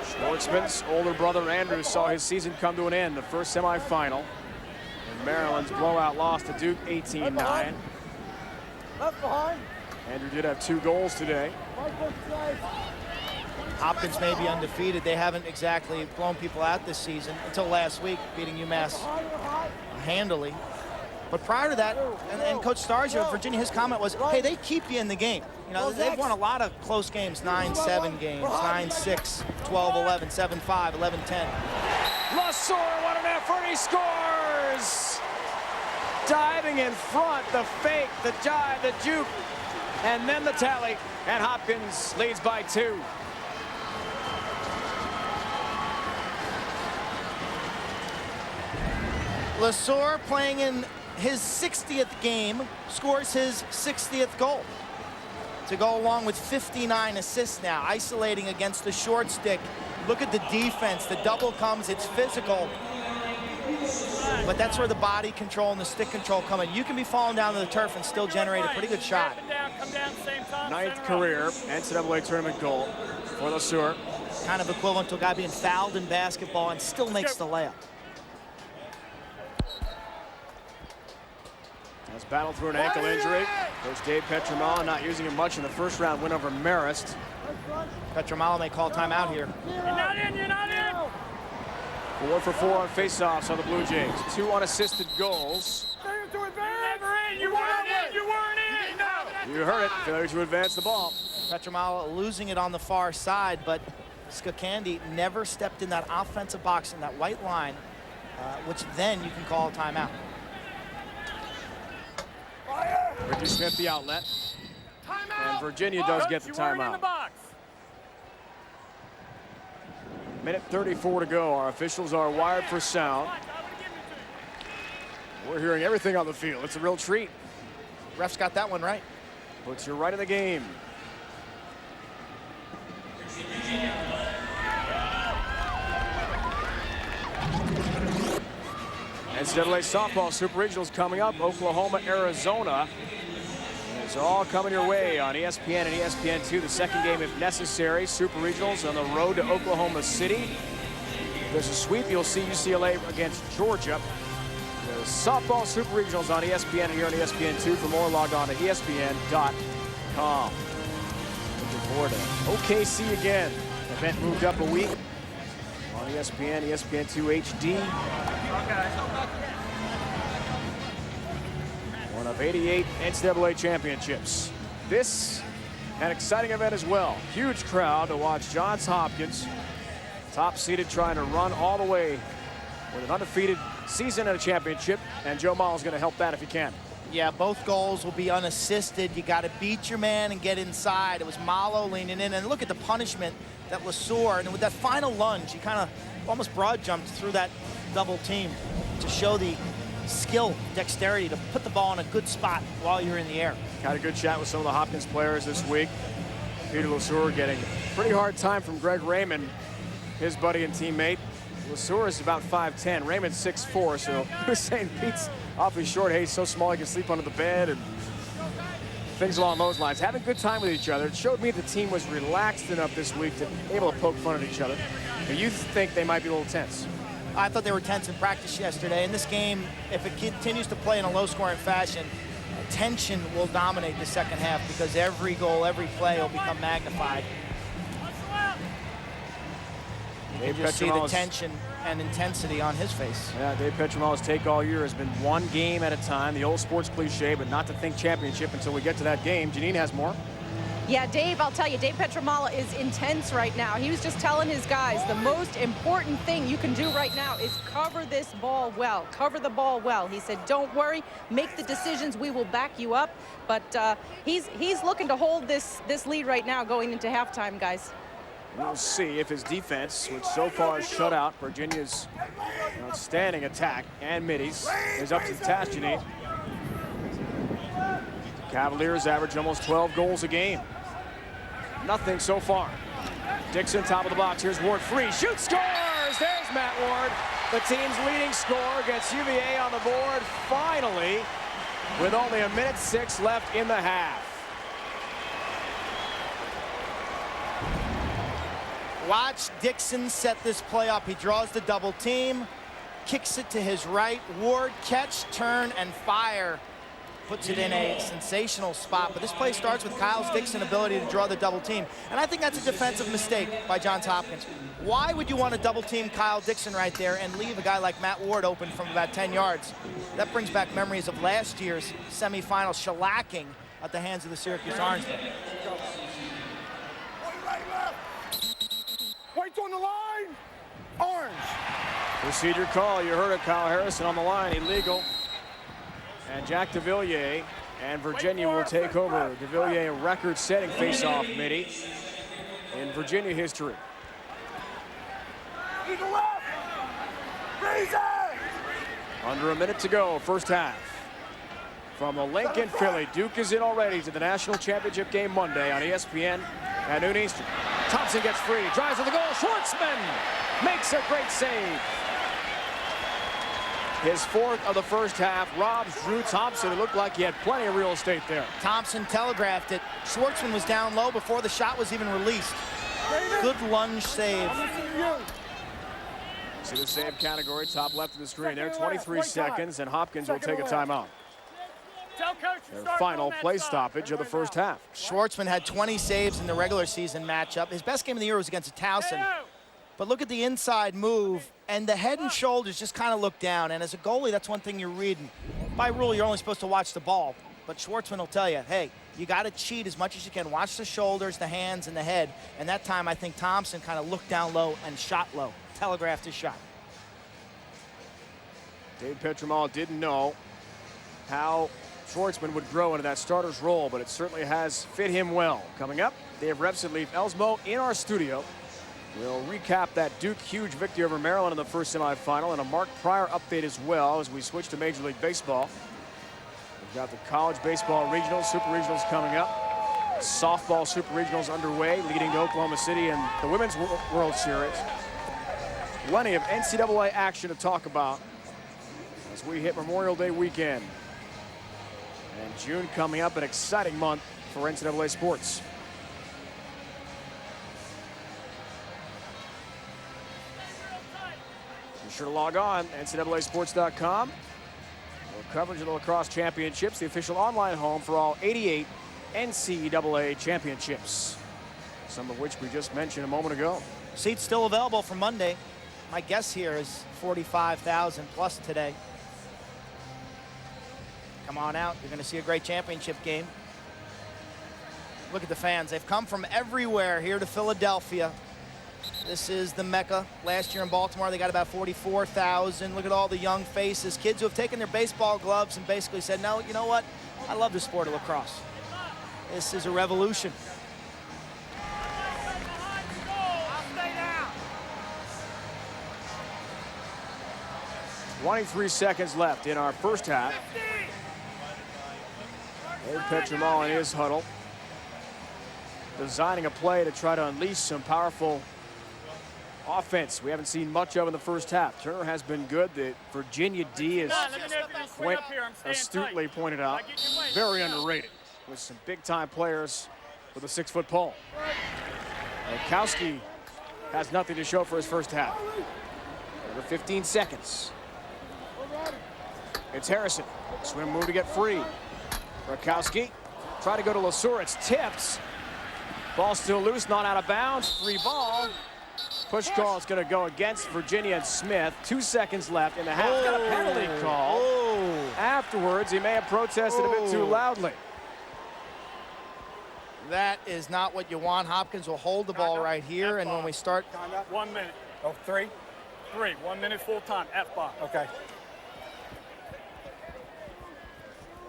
Schwartzman's older brother Andrew saw his season come to an end. The first semifinal. And Maryland's blowout loss to Duke 18-9. Left behind. Andrew did have 2 goals today. Hopkins may be undefeated. They haven't exactly blown people out this season until last week, beating UMass handily. But prior to that, and Coach Starsia of Virginia, his comment was, hey, they keep you in the game. You know, they've won a lot of close games, 9-7 games, 9-6, 12-11, 7-5, 11-10. Lasor, what an effort, he scores! Diving in front, the fake, the dive, the juke, and then the tally, and Hopkins leads by 2. Lasor, playing in his 60th game, scores his 60th goal to go along with 59 assists now, isolating against the short stick. Look at the defense. The double comes. It's physical. But that's where the body control and the stick control come in. You can be falling down to the turf and still generate a pretty good shot. Come down, same time. 9th career NCAA tournament goal for Lasor. Kind of equivalent to a guy being fouled in basketball and still makes the layup. Has battled through an ankle injury. Coach Dave Pietramala not using him much in the first round win over Marist. Pietramala may call timeout here. You're not in, you're not in. 4 for 4 on faceoffs on the Blue Jays. 2 unassisted goals. Failure to advance. Never in, you weren't in, you weren't in. No. You heard it, failure to advance the ball. Pietramala losing it on the far side, but Skakandi never stepped in that offensive box in that white line, which then you can call a timeout. Ricky Smith the outlet. And Virginia does get the timeout. Minute 34 to go. Our officials are wired for sound. We're hearing everything on the field. It's a real treat. Ref's got that one right. Puts you right in the game. NCAA softball super regionals coming up. Oklahoma, Arizona. It's all coming your way on ESPN and ESPN2. The second game, if necessary. Super regionals on the road to Oklahoma City. If there's a sweep, you'll see UCLA against Georgia. The softball super regionals on ESPN and here on ESPN2. For more, log on to ESPN.com. Looking forward to OKC again. Event moved up a week on ESPN, ESPN2 HD. One of 88 NCAA championships. This, an exciting event as well. Huge crowd to watch Johns Hopkins Top seeded, trying to run all the way with an undefeated season and a championship. And Joe Mall's going to help that if he can. Yeah, both goals will be unassisted. You got to beat your man and get inside. It was Malo leaning in, and look at the punishment that Lesueur, and with that final lunge, he kind of almost broad jumped through that double team to show the skill, dexterity to put the ball in a good spot while you're in the air. Had a good chat with some of the Hopkins players this week. Peter Lesueur getting a pretty hard time from Greg Raymond, his buddy and teammate. Lesueur is about 5'10", Raymond's 6'4", so he was saying Pete's awfully short. Hey, he's so small he can sleep under the bed and things along those lines. Having a good time with each other. It showed me the team was relaxed enough this week to be able to poke fun at each other. But you think they might be a little tense? I thought they were tense in practice yesterday. In this game, if it continues to play in a low-scoring fashion, tension will dominate the second half because every goal, every play will become magnified. You just see the tension and intensity on his face. Yeah, Dave Petramala's take all year has been one game at a time. The old sports cliche, but not to think championship until we get to that game. Janine has more. Yeah, Dave, I'll tell you, Dave Petramala is intense right now. He was just telling his guys the most important thing you can do right now is cover this ball well. Cover the ball well. He said, don't worry, make the decisions. We will back you up. But he's looking to hold this lead right now going into halftime, guys. We'll see if his defense, which so far has shut out Virginia's outstanding attack and middies, is up to the task, Janine. Cavaliers average almost 12 goals a game. Nothing so far. Dixon, top of the box. Here's Ward, free. Shoots, scores! There's Matt Ward. The team's leading scorer gets UVA on the board, finally, with only 1:06 left in the half. Watch Dixon set this play up. He draws the double team, kicks it to his right. Ward, catch, turn, and fire. Puts it in a sensational spot. But this play starts with Kyle Dixon's ability to draw the double team. And I think that's a defensive mistake by Johns Hopkins. Why would you want to double team Kyle Dixon right there and leave a guy like Matt Ward open from about 10 yards? That brings back memories of last year's semifinal shellacking at the hands of the Syracuse Orangemen. White's on the line. Orange. Procedure call. You heard it. Kyle Harrison on the line. Illegal. And Jack DeVilliers and Virginia will take over. DeVilliers, a record-setting face-off midi in Virginia history. Eagle left. Raise it. Under a minute to go, first half. From the Lincoln Philly, Duke is in already to the national championship game Monday on ESPN at noon Eastern. Thompson gets free, drives to the goal. Schwartzman makes a great save. His fourth of the first half robs Drew Thompson. It looked like he had plenty of real estate there. Thompson telegraphed it. Schwartzman was down low before the shot was even released. Good lunge save. See the save category, top left of the screen there. 23 seconds, and Hopkins will take a timeout. Their final play stoppage of the first half. Schwartzman had 20 saves in the regular season matchup. His best game of the year was against Towson. But look at the inside move, and the head and shoulders just kind of look down. And as a goalie, that's one thing you're reading. By rule, you're only supposed to watch the ball. But Schwartzman will tell you, hey, you got to cheat as much as you can. Watch the shoulders, the hands, and the head. And that time, I think Thompson kind of looked down low and shot low, telegraphed his shot. Dave Petramala didn't know how Schwartzman would grow into that starter's role, but it certainly has fit him well. Coming up, Dave Repson, Leif Elsmo in our studio. We'll recap that Duke huge victory over Maryland in the first semifinal and a Mark Pryor update as well as we switch to Major League Baseball. We've got the college baseball regionals, super regionals coming up. Softball super regionals underway, leading to Oklahoma City and the Women's World Series. Plenty of NCAA action to talk about as we hit Memorial Day weekend. And June coming up, an exciting month for NCAA sports. Be sure to log on, NCAAsports.com. For coverage of the lacrosse championships, the official online home for all 88 NCAA championships, some of which we just mentioned a moment ago. Seats still available for Monday. My guess here is 45,000 plus today. Come on out. You're going to see a great championship game. Look at the fans. They've come from everywhere here to Philadelphia This is the Mecca. Last year in Baltimore, they got about 44,000. Look at all the young faces, kids who have taken their baseball gloves and basically said, no, you know what? I love the sport of lacrosse. This is a revolution. I'll stay down. 23 seconds left in our first half. Dave Petromal in his huddle, designing a play to try to unleash some powerful offense we haven't seen much of in the first half. Turner has been good. The Virginia D, as Quint astutely pointed out, very underrated, with some big-time players with a 6-foot pole. Rakowski has nothing to show for his first half. Another 15 seconds. It's Harrison. Swim move to get free. Rakowski try to go to Lesueur. It's tipped. Ball still loose, not out of bounds. Free ball. Push call is going to go against Virginia and Smith. 2 seconds left in the half. Got a penalty call. Afterwards, he may have protested a bit too loudly. That is not what you want. Hopkins will hold the ball right here, and when we start... 1 minute. Oh, 3? 3. 1 minute full time. F-bomb. Okay.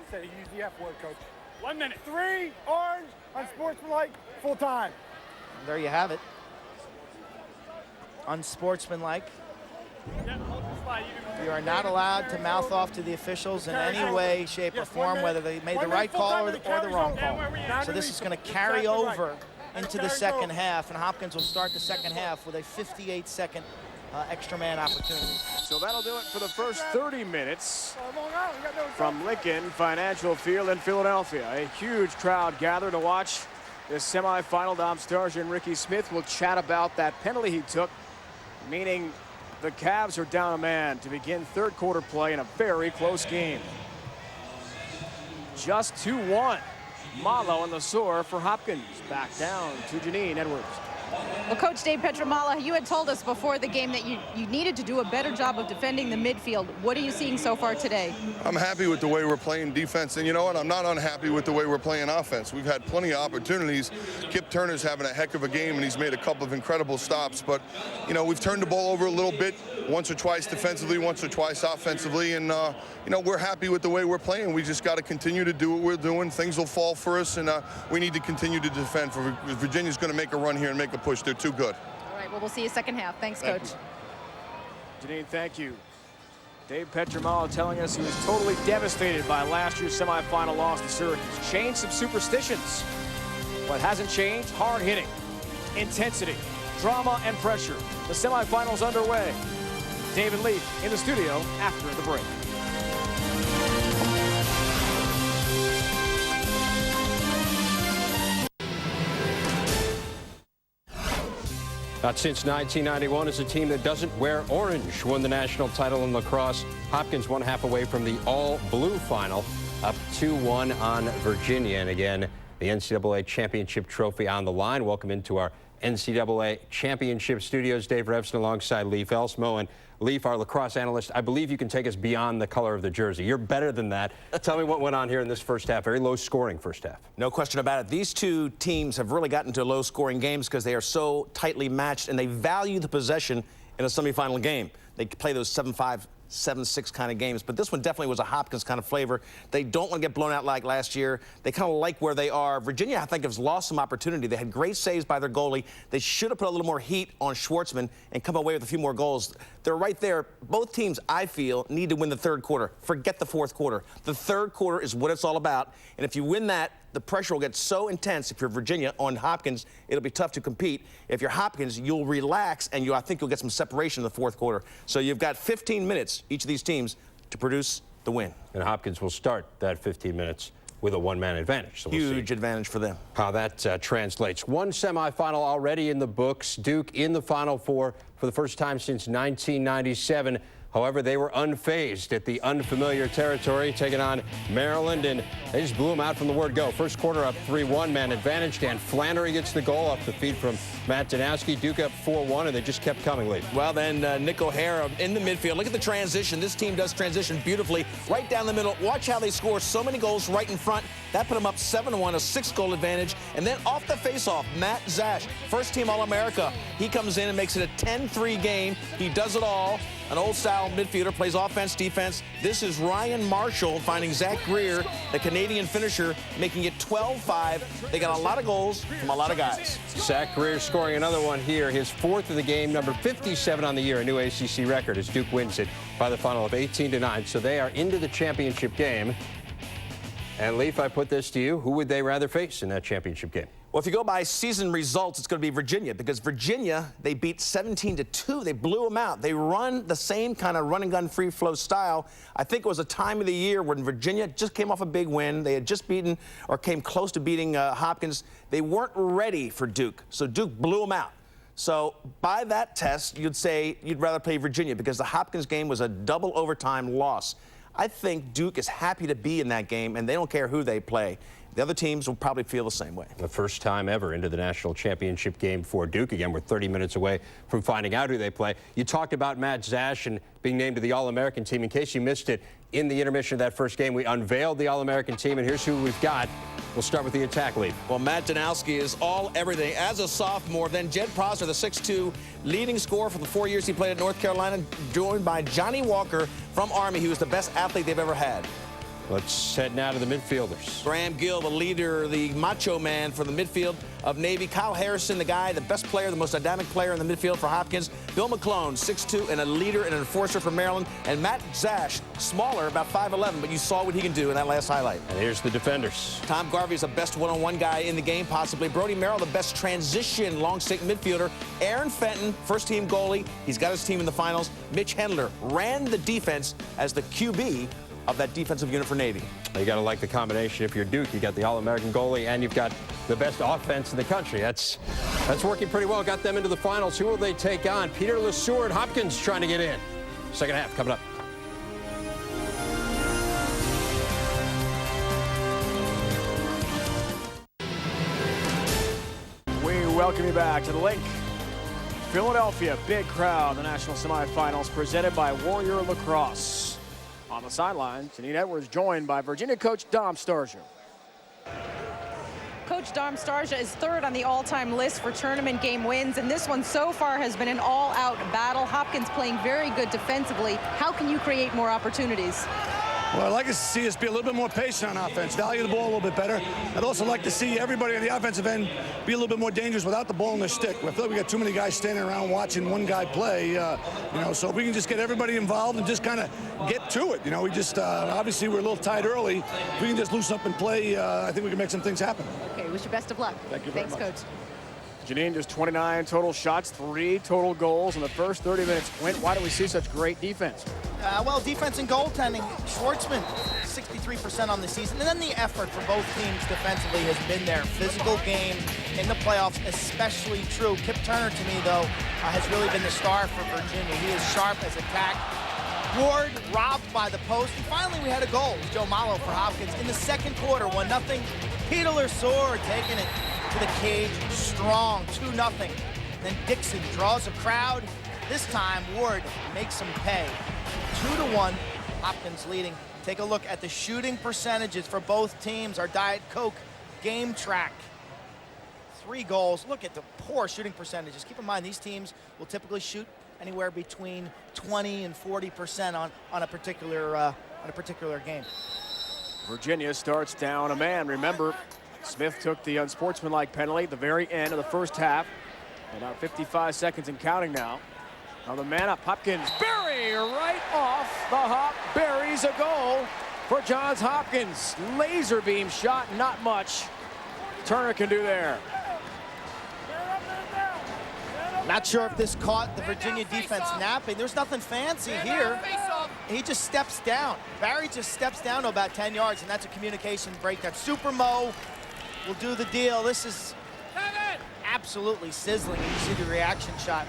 Say use the F word, coach. 1 minute. 3, orange, unsportsmanlike, full time. There you have it. Unsportsmanlike. You are not allowed to mouth off to the officials in any way, shape, or form, whether they made the right call or the wrong call. So this is going to carry over into the second half, and Hopkins will start the second half with a 58-second extra man opportunity. So that'll do it for the first 30 minutes from Lincoln Financial Field in Philadelphia. A huge crowd gathered to watch this semifinal. Dom Starsia and Ricky Smith will chat about that penalty he took, meaning the Cavs are down a man to begin third quarter play in a very close game. Just 2-1. Malo and Lesueur for Hopkins. Back down to Janine Edwards. Well, Coach Dave Petromal, you had told us before the game that you needed to do a better job of defending the midfield. What are you seeing so far today? I'm happy with the way we're playing defense, and you know what? I'm not unhappy with the way we're playing offense. We've had plenty of opportunities. Kip Turner's having a heck of a game, and he's made a couple of incredible stops, but, you know, we've turned the ball over a little bit, once or twice defensively, once or twice offensively, and, you know, we're happy with the way we're playing. We just got to continue to do what we're doing. Things will fall for us, and we need to continue to defend. Virginia's going to make a run here and make a push. They're too good. All right, well, we'll see you second half. Thanks, Coach. Janine, thank you. Dave Petromal telling us he was totally devastated by last year's semifinal loss to Syracuse. Changed some superstitions. What hasn't changed? Hard hitting, intensity, drama, and pressure. The semifinals underway. David Leaf in the studio after the break. Not since 1991 is a team that doesn't wear orange won the national title in lacrosse. Hopkins 1 half away from the all-blue final, up 2-1 on Virginia. And again, the NCAA championship trophy on the line. Welcome into our NCAA championship studios. Dave Revson alongside Leif Elsmo. And Leif, our lacrosse analyst, I believe you can take us beyond the color of the jersey. You're better than that. Tell me what went on here in this first half. Very low-scoring first half. No question about it. These two teams have really gotten to low-scoring games because they are so tightly matched, and they value the possession in a semifinal game. They play those 7-5, 7-6 kind of games, but this one definitely was a Hopkins kind of flavor. They don't want to get blown out like last year. They kind of like where they are. Virginia, I think, has lost some opportunity. They had great saves by their goalie. They should have put a little more heat on Schwartzman and come away with a few more goals. They're right there. Both teams, I feel, need to win the third quarter. Forget the fourth quarter. The third quarter is what it's all about, and if you win that, the pressure will get so intense. If you're Virginia on Hopkins, it'll be tough to compete. If you're Hopkins, you'll relax, and I think you'll get some separation in the fourth quarter. So you've got 15 minutes, each of these teams, to produce the win. And Hopkins will start that 15 minutes with a one-man advantage. So Huge advantage for them. How that translates. One semifinal already in the books. Duke in the Final Four for the first time since 1997. However, they were unfazed at the unfamiliar territory, taking on Maryland, and they just blew them out from the word go. First quarter up 3-1, man advantage. Dan Flannery gets the goal off the feed from Matt Danowski. Duke up 4-1, and they just kept coming late. Well, then Nick O'Hara in the midfield. Look at the transition. This team does transition beautifully. Right down the middle. Watch how they score so many goals right in front. That put them up 7-1, a 6-goal advantage. And then off the faceoff, Matt Zash, first-team All-America. He comes in and makes it a 10-3 game. He does it all. An old-style midfielder, plays offense, defense. This is Ryan Marshall finding Zach Greer, the Canadian finisher, making it 12-5. They got a lot of goals from a lot of guys. Zach Greer scoring another one here, his 4th of the game, number 57 on the year, a new ACC record as Duke wins it by the final of 18-9. So they are into the championship game. And Leaf, I put this to you. Who would they rather face in that championship game? Well, if you go by season results, it's going to be Virginia, because Virginia, they beat 17-2. They blew them out. They run the same kind of run-and-gun free-flow style. I think it was a time of the year when Virginia just came off a big win. They had just beaten, or came close to beating Hopkins. They weren't ready for Duke, so Duke blew them out. So by that test, you'd say you'd rather play Virginia, because the Hopkins game was a double overtime loss. I think Duke is happy to be in that game, and they don't care who they play. The other teams will probably feel the same way. The first time ever into the national championship game for Duke. Again, we're 30 minutes away from finding out who they play. You talked about Matt Zash and being named to the All-American team. In case you missed it, in the intermission of that first game, we unveiled the All-American team, and here's who we've got. We'll start with the attack lead. Well, Matt Danowski is all everything as a sophomore. Then Jed Prosser, the 6'2", leading scorer for the 4 years he played at North Carolina, joined by Johnny Walker from Army. He was the best athlete they've ever had. Let's head now to the midfielders. Graham Gill, the leader, the macho man for the midfield of Navy. Kyle Harrison, the guy, the best player, the most dynamic player in the midfield for Hopkins. Bill McClone, 6'2", and a leader and an enforcer for Maryland. And Matt Zash, smaller, about 5'11", but you saw what he can do in that last highlight. And here's the defenders. Tom Garvey is the best one-on-one guy in the game, possibly. Brody Merrill, the best transition long stick midfielder. Aaron Fenton, first-team goalie. He's got his team in the finals. Mitch Hendler ran the defense as the QB of that defensive unit for Navy. You got to like the combination. If you're Duke, you got the All-American goalie, and you've got the best offense in the country. That's working pretty well. Got them into the finals. Who will they take on? Peter LeSueur, Hopkins trying to get in. Second half coming up. We welcome you back to the link. Philadelphia, big crowd, the national semifinals presented by Warrior Lacrosse. On the sidelines, Janine Edwards joined by Virginia coach Dom Starsia. Coach Dom Starsia is 3rd on the all-time list for tournament game wins, and this one so far has been an all-out battle. Hopkins playing very good defensively. How can you create more opportunities? Well, I'd like to see us be a little bit more patient on offense, value the ball a little bit better. I'd also like to see everybody on the offensive end be a little bit more dangerous without the ball in their stick. I feel like we got too many guys standing around watching one guy play, so if we can just get everybody involved and just kind of get to it. We just, obviously we're a little tight early. If we can just loosen up and play, I think we can make some things happen. Okay, wish you best of luck. Thank you very much. Thanks, Coach. Janine, just 29 total shots, 3 total goals in the first 30 minutes. Quint, why do we see such great defense? Well, defense and goaltending. Schwartzman, 63% on the season. And then the effort for both teams defensively has been there. Physical game in the playoffs, especially true. Kip Turner, to me, though, has really been the star for Virginia. He is sharp as attack. Ward robbed by the post. And finally, we had a goal. Joe Malo for Hopkins in the second quarter, 1-0. Peter LeSueur taking it to the cage, strong, 2-0. Then Dixon draws a crowd. This time, Ward makes him pay. 2-1, Hopkins leading. Take a look at the shooting percentages for both teams. Our Diet Coke game track. 3 goals. Look at the poor shooting percentages. Keep in mind, these teams will typically shoot anywhere between 20 and 40% on a particular game. Virginia starts down a man. Remember, Smith took the unsportsmanlike penalty at the very end of the first half. About 55 seconds and counting now. Now the man up, Hopkins. Berry right off the hop. Buries a goal for Johns Hopkins. Laser beam shot, not much. Turner can do there. Not sure if this caught the Virginia defense napping. There's nothing fancy here. He just steps down. Barry just steps down to about 10 yards, and that's a communication breakdown. Super Mo will do the deal. This is absolutely sizzling. You see the reaction shot.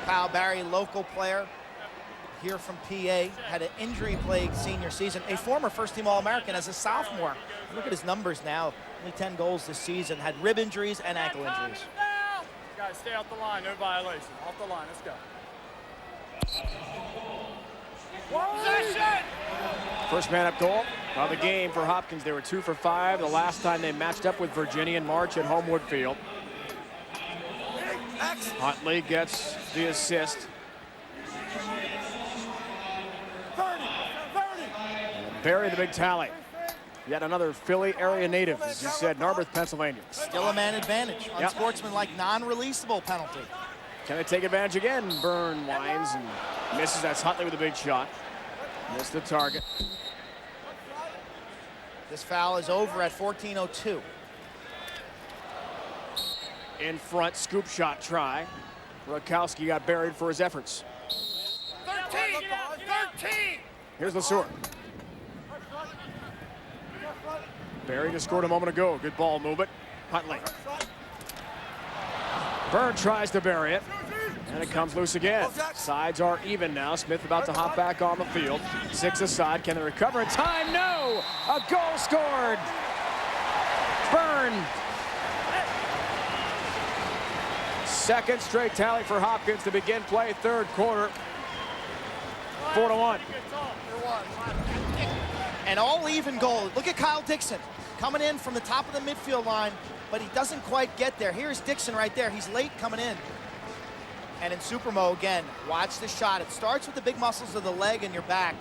Kyle Barry, local player, here from PA, had an injury-plagued senior season, a former first-team All-American as a sophomore. Look at his numbers now, only 10 goals this season, had rib injuries and ankle injuries. Guys, stay off the line, no violation. Off the line, let's go. Possession! First man up goal of the game for Hopkins. They were 2 for 5 the last time they matched up with Virginia in March at Homewood Field. Huntley gets the assist. And Barry the big tally. Yet another Philly area native, as you said, Narberth, Pennsylvania. Still a man advantage. Unsportsmanlike, non-releasable penalty. Can they take advantage again? Byrne winds and misses. That's Huntley with a big shot. Missed the target. This foul is over at 14:02. In front, scoop shot try. Rakowski got buried for his efforts. 13! 13! Here's Lesueur. Barry just scored a moment ago. Good ball movement. Huntley. Byrne tries to bury it. And it comes loose again. Sides are even now. Smith about to hop back on the field. 6 aside. Can they recover in time? No! A goal scored! Byrne. Second straight tally for Hopkins to begin play third quarter. 4-1. An all-even goal. Look at Kyle Dixon coming in from the top of the midfield line, but he doesn't quite get there. Here's Dixon right there. He's late coming in. And in Supermo again, watch the shot. It starts with the big muscles of the leg and your back.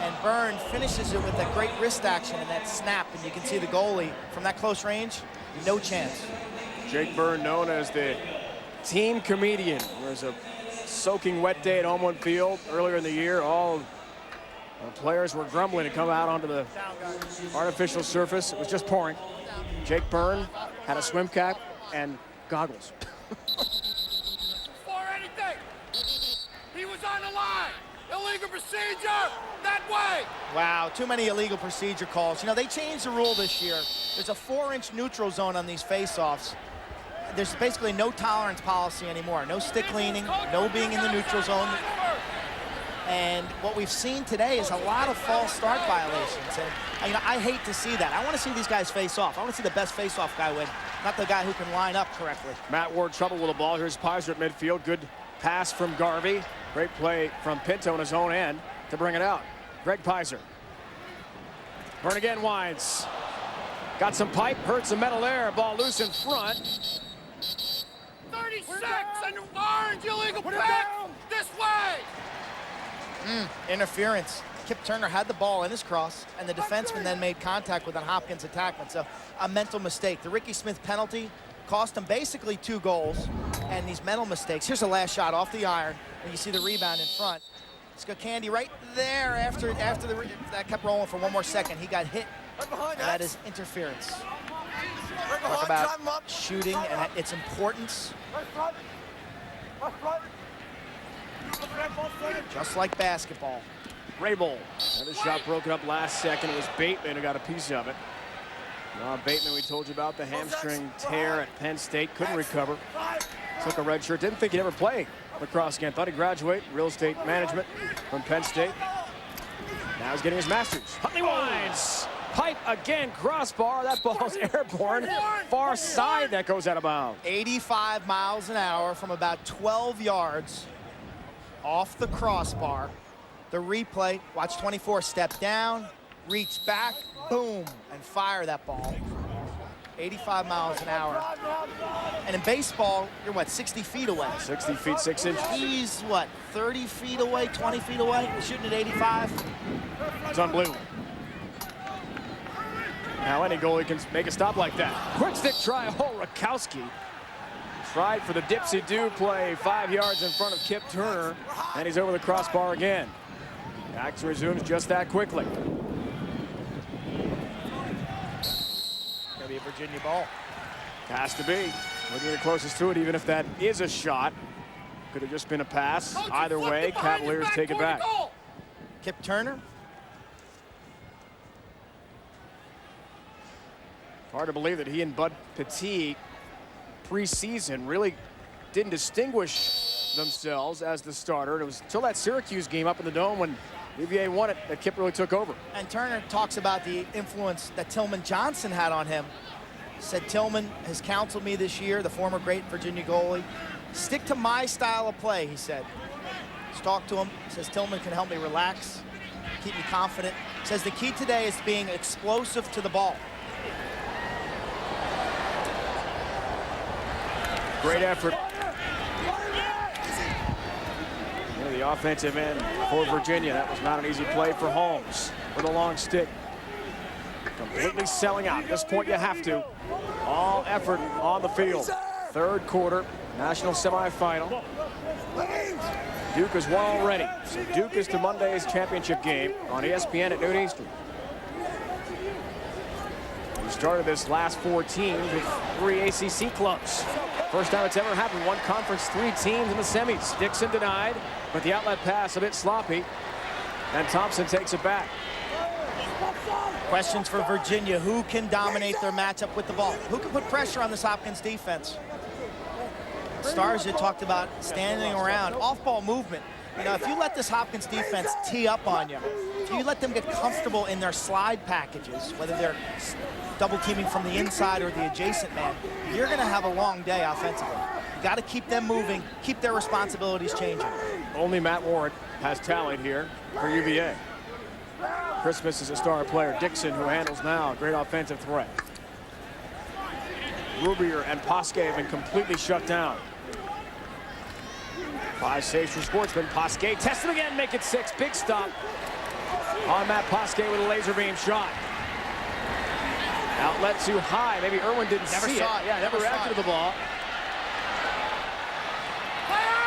And Byrne finishes it with that great wrist action and that snap. And you can see the goalie from that close range, no chance. Jake Byrne, known as the team comedian. There's a soaking wet day at Homewood Field earlier in the year. All the players were grumbling to come out onto the artificial surface. It was just pouring. Jake Byrne had a swim cap and goggles. For anything. He was on the line. Illegal procedure that way. Wow, too many illegal procedure calls. You know, they changed the rule this year. There's a 4-inch neutral zone on these face-offs. There's basically no tolerance policy anymore. No stick leaning, no being in the neutral zone. And what we've seen today is a lot of false start violations. And, you know, I hate to see that. I want to see these guys face off. I want to see the best face-off guy win, not the guy who can line up correctly. Matt Ward trouble with the ball. Here's Pizer at midfield. Good pass from Garvey. Great play from Pinto in his own end to bring it out. Greg Pizer. Byrne again winds. Got some pipe, hurt some metal there. Ball loose in front. 36 and orange illegal back this way. Interference. Kip Turner had the ball in his cross, and the defenseman then made contact with a Hopkins attackman. So a mental mistake. The Ricky Smith penalty cost him basically 2 goals, and these mental mistakes. Here's the last shot off the iron, and you see the rebound in front. It's got Candy right there after that kept rolling for one more second. He got hit. That is interference. Talk about shooting and its importance. Just like basketball. Rabel. And the shot broken up last second. It was Bateman who got a piece of it. Bateman, we told you about the hamstring tear at Penn State. Couldn't recover. Took a red shirt. Didn't think he'd ever play lacrosse again. Thought he'd graduate real estate management from Penn State. Now he's getting his master's. Huntley winds. Pipe again, crossbar. That ball's airborne. Far side, that goes out of bounds. 85 miles an hour from about 12 yards off the crossbar. The replay, watch 24, step down, reach back, boom, and fire that ball. 85 miles an hour. And in baseball, you're what, 60 feet away? 60 feet, 6 inches. He's what, 30 feet away, 20 feet away, shooting at 85? It's unbelievable. Now any goalie can make a stop like that. Quick stick try, Rakowski. Tried for the dipsy-do play 5 yards in front of Kip Turner, and he's over the crossbar again. Action resumes just that quickly. Gonna be a Virginia ball. Has to be. Virginia closest to it, even if that is a shot. Could have just been a pass. Either way, Cavaliers take it back. Kip Turner. Hard to believe that he and Bud Petit preseason really didn't distinguish themselves as the starter. And it was until that Syracuse game up in the Dome when UVA won it that Kip really took over. And Turner talks about the influence that Tillman Johnson had on him. Said Tillman has counseled me this year, the former great Virginia goalie. Stick to my style of play, he said. Just talked to him. Says Tillman can help me relax, keep me confident. Says the key today is being explosive to the ball. Great effort. The offensive end for Virginia. That was not an easy play for Holmes with a long stick. Completely selling out. At this point, you have to. All effort on the field. Third quarter, national semifinal. Duke has won already. So Duke is to Monday's championship game on ESPN at noon Eastern. We started this last 4 teams with 3 ACC clubs. First time it's ever happened. One conference, 3 teams in the semis. Dixon denied, but the outlet pass a bit sloppy. And Thompson takes it back. Questions for Virginia. Who can dominate their matchup with the ball? Who can put pressure on this Hopkins defense? Starsia talked about standing around, off-ball movement. You know, if you let this Hopkins defense tee up on you, if you let them get comfortable in their slide packages, whether they're double teaming from the inside or the adjacent man, you're going to have a long day offensively. You got to keep them moving, keep their responsibilities changing. Only Matt Warren has talent here for UVA. Christmas is a star player. Dixon, who handles now, a great offensive threat. Rubier and Posquet have been completely shut down. 5 saves for Sportsman. Posquet tested again, make it 6. Big stop on Matt Posquet with a laser beam shot. Outlet too high. Maybe Irwin didn't see it. Yeah, never reacted to the ball.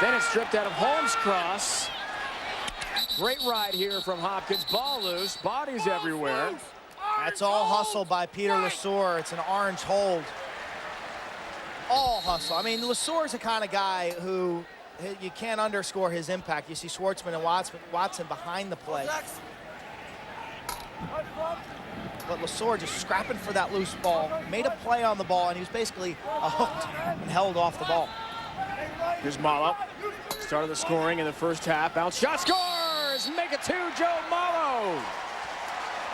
Then it's stripped out of Holmes' cross. Great ride here from Hopkins. Ball loose, bodies everywhere. That's all hustle by Peter Lesor. It's an orange hold. All hustle. I mean, Lesor is the kind of guy who you can't underscore his impact. You see Schwartzman and Watson behind the play. But Lesor just scrapping for that loose ball, made a play on the ball, and he was basically hooked and held off the ball. Here's Malo. Started the scoring in the first half. Bounce shot, scores! Make it 2, Joe Malo.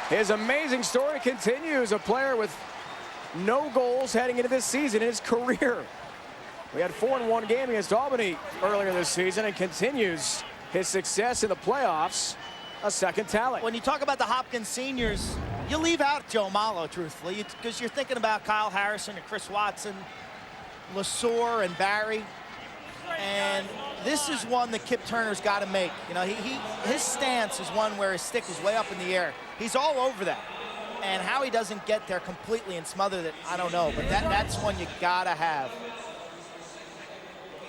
His amazing story continues. A player with no goals heading into this season in his career. We had 4 in 1 game against Albany earlier this season and continues his success in the playoffs. A second talent. When you talk about the Hopkins seniors, you leave out Joe Malo, truthfully, because you're thinking about Kyle Harrison and Chris Watson, Lesor and Barry. And this is one that Kip Turner's got to make. You know, his stance is one where his stick is way up in the air. He's all over that. And how he doesn't get there completely and smother it, I don't know. But that's one you got to have.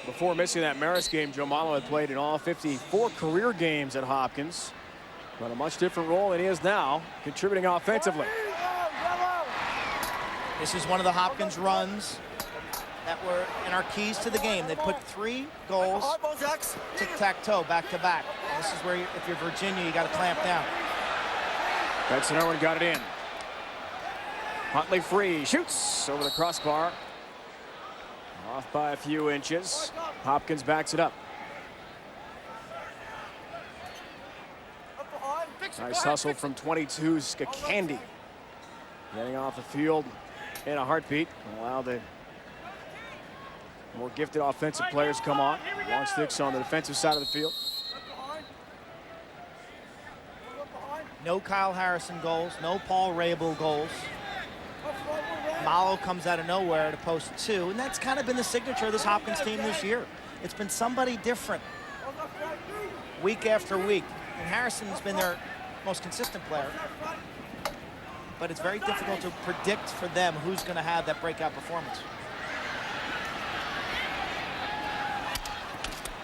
Before missing that Marist game, Joe Malo had played in all 54 career games at Hopkins. But a much different role than he is now, contributing offensively. This is one of the Hopkins runs that were in our keys to the game. They put 3 goals, tic-tac-toe, back-to-back. This is where, if you're Virginia, you got to clamp down. Benson Irwin got it in. Huntley free, shoots over the crossbar. Off by a few inches. Hopkins backs it up. Nice hustle from 22 Skakandi. Getting off the field in a heartbeat. Allow the more gifted offensive players come on. Long sticks on the defensive side of the field. No Kyle Harrison goals, no Paul Rabel goals. Malo comes out of nowhere to post 2, and that's kind of been the signature of this Hopkins team this year. It's been somebody different week after week. And Harrison's been their most consistent player. But it's very difficult to predict for them who's going to have that breakout performance.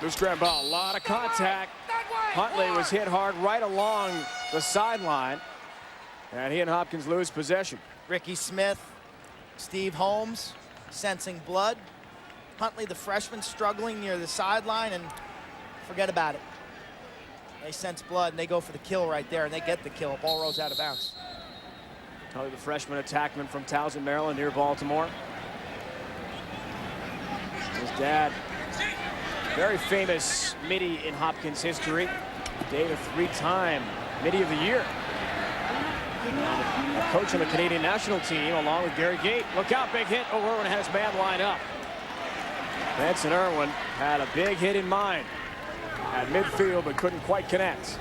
Loose grab ball, a lot of contact. Huntley was hit hard right along the sideline. And he and Hopkins lose possession. Ricky Smith, Steve Holmes sensing blood. Huntley, the freshman, struggling near the sideline, and forget about it. They sense blood, and they go for the kill right there, and they get the kill. Ball rolls out of bounds. Huntley, the freshman attackman from Towson, Maryland, near Baltimore. His dad Very famous midi in Hopkins history. Dave, a three-time midi of the year. A coach on the Canadian national team along with Gary Gate. Look out, big hit. Oh, Irwin had his man line up. Benson Irwin had a big hit in mind at midfield, but couldn't quite connect.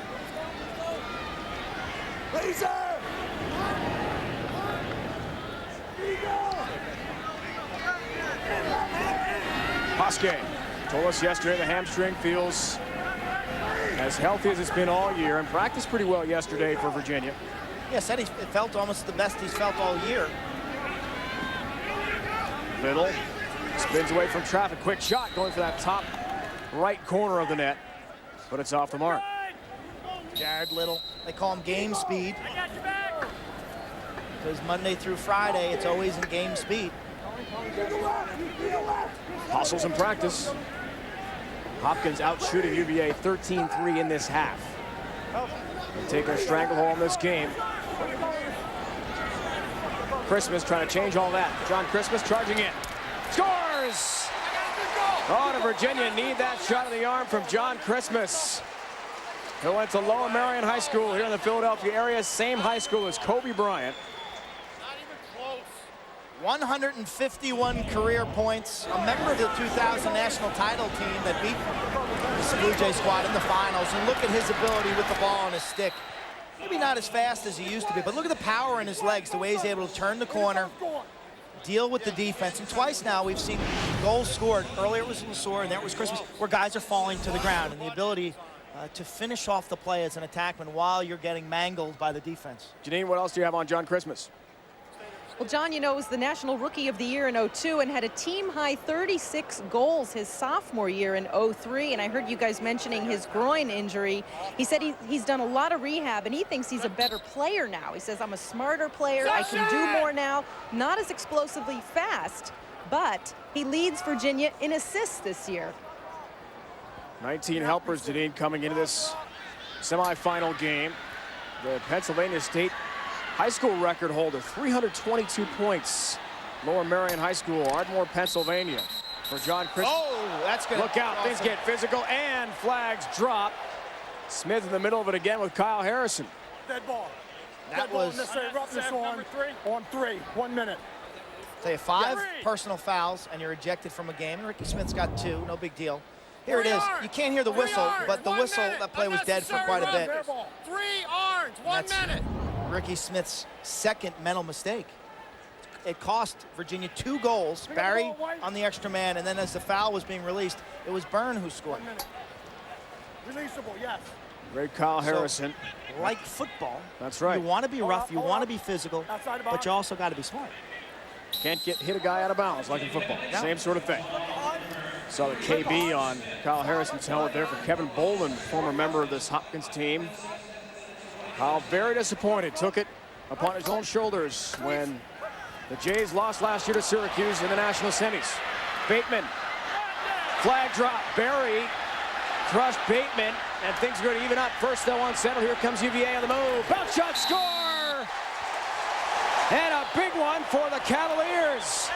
Hoske told us yesterday the hamstring feels as healthy as it's been all year and practiced pretty well yesterday for Virginia. Yeah, said it felt almost the best he's felt all year. Little spins away from traffic. Quick shot going for that top right corner of the net, but it's off the mark. Jared Little, they call him game speed. Because Monday through Friday, it's always in game speed. Hustles in practice. Hopkins out shooting UVA 13-3 in this half. They take their stranglehold in this game. Christmas trying to change all that. John Christmas charging in. Scores! Oh, and Virginia need that shot in the arm from John Christmas, who went to Lower Merion High School here in the Philadelphia area. Same high school as Kobe Bryant. 151 career points, a member of the 2000 national title team that beat the Blue Jay squad in the finals. And look at his ability with the ball on his stick. Maybe not as fast as he used to be, but look at the power in his legs, the way he's able to turn the corner, deal with the defense. And twice now we've seen goals scored. Earlier it was Lesor, and there was Christmas, where guys are falling to the ground. And the ability to finish off the play as an attackman while you're getting mangled by the defense. Janine, what else do you have on John Christmas? Well, John, you know, was the National Rookie of the Year in '02 and had a team-high 36 goals his sophomore year in '03. And I heard you guys mentioning his groin injury. He said he's done a lot of rehab, and he thinks he's a better player now. He says, I'm a smarter player. I can do more now. Not as explosively fast, but he leads Virginia in assists this year. 19 helpers, Janine, coming into this semifinal game. The Pennsylvania State high school record holder, 322 points. Lower Merion High School, Ardmore, Pennsylvania. For John Christmas. Oh, that's good. Look out, things get physical, and flags drop. Smith in the middle of it again with Kyle Harrison. Dead ball. That was roughness on 3, 1 minute. Say 5 personal fouls, and you're ejected from a game. Ricky Smith's got 2, no big deal. Here it is. You can't hear the whistle, but the whistle, that play was dead for quite a bit. 3 orange, 1 minute. Ricky Smith's second mental mistake. It cost Virginia 2 goals. Barry on the extra man, and then as the foul was being released, it was Byrne who scored. Releasable, yes. Great Kyle Harrison. So, like football, that's right. You want to be rough, you want to be physical, but you also got to be smart. Can't hit a guy out of bounds like in football. No. Same sort of thing. Saw the KB on Kyle Harrison's helmet there for Kevin Bolden, former member of this Hopkins team. Kyle very disappointed, took it upon his own shoulders when the Jays lost last year to Syracuse in the national semis. Bateman, flag drop, Barry crushed Bateman, and things are going to even up. First though on center, here comes UVA on the move. Bounce shot, score! And a big one for the Cavaliers.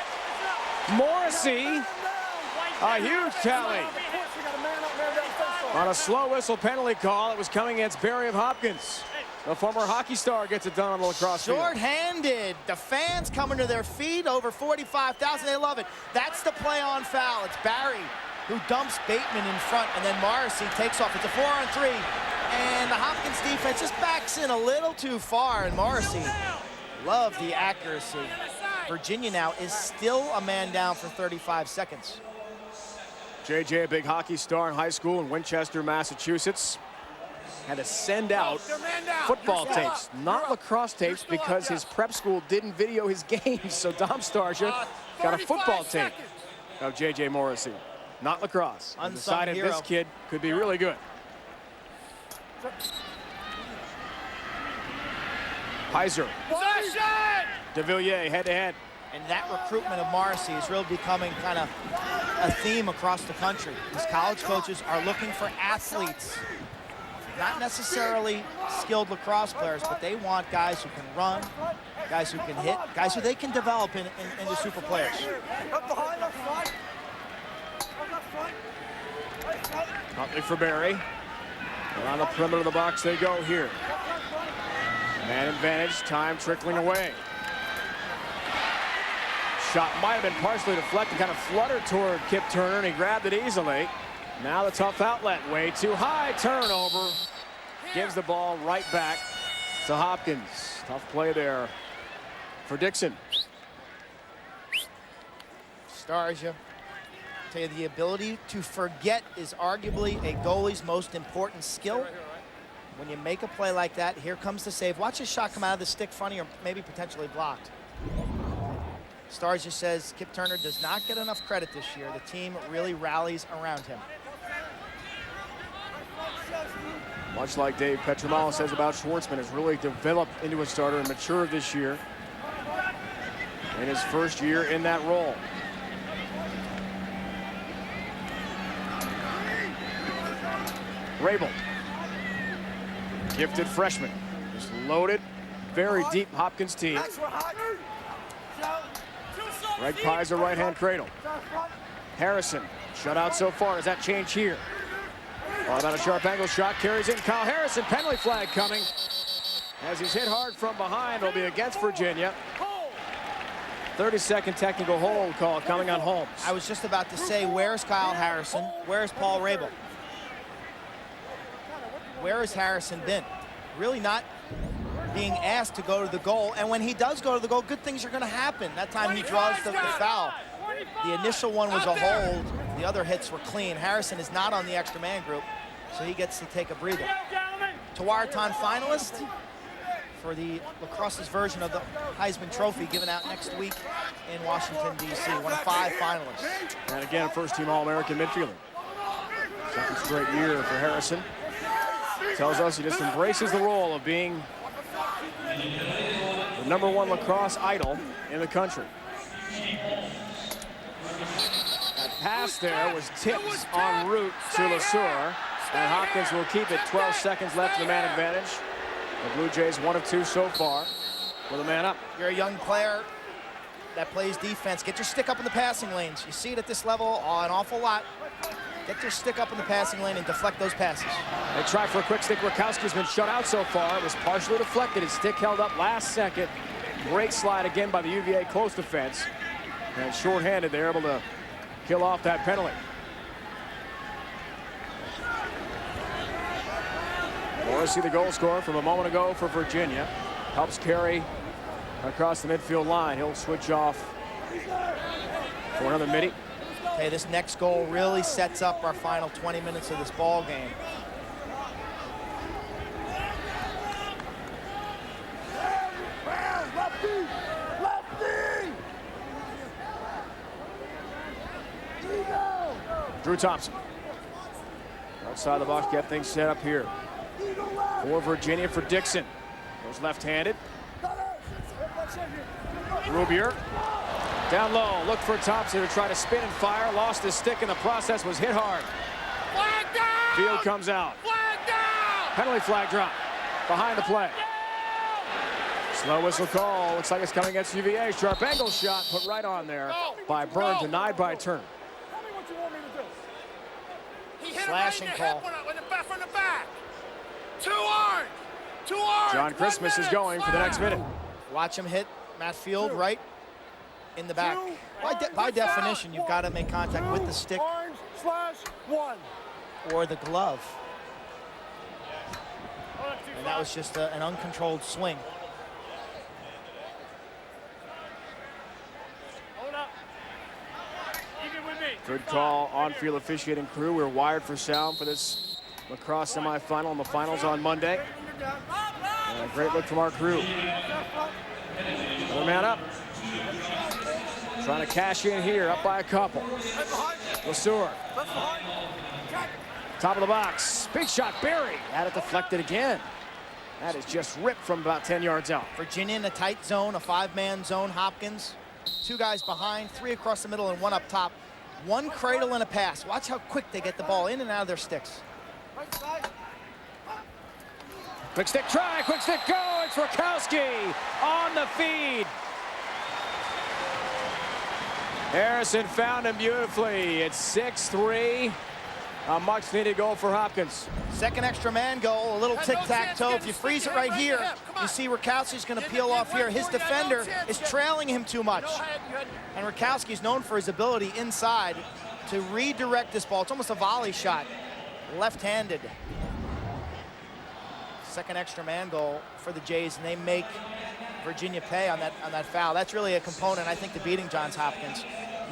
Morrissey, a huge tally. On a slow whistle penalty call, it was coming against Barry of Hopkins. The former hockey star gets it done on the lacrosse field. Short-handed. The fans coming to their feet, over 45,000. They love it. That's the play on foul. It's Barry who dumps Bateman in front, and then Morrissey takes off. It's a 4-on-3, and the Hopkins defense just backs in a little too far, and Morrissey loved the accuracy. Virginia now is still a man down for 35 seconds. JJ, a big hockey star in high school in Winchester, Massachusetts, had to send out football tapes, not lacrosse tapes, because his prep school didn't video his games. So Dom Starsia got a football tape of JJ Morrissey, not lacrosse. And decided this kid could be really good. Heiser, De Villiers head-to-head. And that recruitment of Morrissey is really becoming kind of a theme across the country. These college coaches are looking for athletes, not necessarily skilled lacrosse players, but they want guys who can run, guys who can hit, guys who they can develop into super players. Huntley for Barry. Around the perimeter of the box they go here. Man advantage, time trickling away. Shot might have been partially deflected, kind of fluttered toward Kip Turner, and he grabbed it easily. Now the tough outlet, way too high, turnover. Gives the ball right back to Hopkins. Tough play there for Dixon. Starja, tell you, the ability to forget is arguably a goalie's most important skill. When you make a play like that, here comes the save. Watch his shot come out of the stick funny or maybe potentially blocked. Starja says Kip Turner does not get enough credit this year. The team really rallies around him. Much like Dave Petromalo says about Schwartzman, has really developed into a starter and matured this year in his first year in that role. Rabel, gifted freshman, just loaded, very deep Hopkins team. Greg Pizer, right-hand cradle. Harrison, shutout so far. Does that change here? All about a sharp angle shot, carries in Kyle Harrison. Penalty flag coming. As he's hit hard from behind, it'll be against Virginia. 30-second technical hold call coming on Holmes. I was just about to say, where's Kyle Harrison? Where's Paul Rabel? Where has Harrison been? Really not being asked to go to the goal. And when he does go to the goal, good things are going to happen. That time he draws the foul. The initial one was a hold. The other hits were clean. Harrison is not on the extra man group, so he gets to take a breather. Tewaaraton finalist for the lacrosse's version of the Heisman Trophy given out next week in Washington, D.C. One of 5 finalists. And again, first-team All-American midfielder. Second straight year for Harrison. Tells us he just embraces the role of being the #1 lacrosse idol in the country. That pass there was tipped en route to LeSueur, and Hopkins will keep it. 12 seconds left in the man advantage. The Blue Jays 1 of 2 so far with a man up. You're a young player that plays defense. Get your stick up in the passing lanes. You see it at this level an awful lot. Get your stick up in the passing lane and deflect those passes. They try for a quick stick. Rakowski's been shut out so far. It was partially deflected. His stick held up last second. Great slide again by the UVA close defense. And shorthanded, they're able to kill off that penalty. Morrissey, the goal scorer from a moment ago for Virginia, helps carry across the midfield line. He'll switch off for another midi. Okay, this next goal really sets up our final 20 minutes of this ball game. Drew Thompson. Outside the box, get things set up here. For Virginia, for Dixon. Goes left-handed. Rubier. Down low, look for Thompson to try to spin and fire. Lost his stick in the process, was hit hard. Flag down! Field comes out. Flag down! Penalty flag drop. Behind the play. Slow whistle call. Looks like it's coming against UVA. Sharp angle shot put right on there by Byrne, denied by Turner. Tell me what you want me to do. He hit Slashing him right in call. the hip from the back. 2 orange. 2 orange. John Christmas is going for the next minute. Watch him hit Matt Field right in the back. By definition, you've got to make contact with the stick Orange/1. or the glove. And that was just an uncontrolled swing. Hold up. Even with me. Good call, on-field officiating crew. We're wired for sound for this lacrosse semifinal and the finals on Monday. And a great look from our crew. Another man up. Trying to cash in here, up by a couple. LeSueur. Top of the box. Big shot, Barry. Had it deflected again. That is just ripped from about 10 yards out. Virginia in a tight zone, a 5-man zone. Hopkins, 2 guys behind, 3 across the middle and 1 up top. 1 cradle and a pass. Watch how quick they get the ball in and out of their sticks. Quick stick try, quick stick go. It's Rakowski on the feed. Harrison found him beautifully. It's 6-3. A much-needed goal for Hopkins. Second extra man goal, a little tic-tac-toe. If you freeze it right here, you see Rakowski's going to peel off here. His defender is trailing him too much. And Rakowski's known for his ability inside to redirect this ball. It's almost a volley shot, left-handed. Second extra man goal for the Jays, and they make Virginia pay on that foul. That's really a component, I think, to beating Johns Hopkins.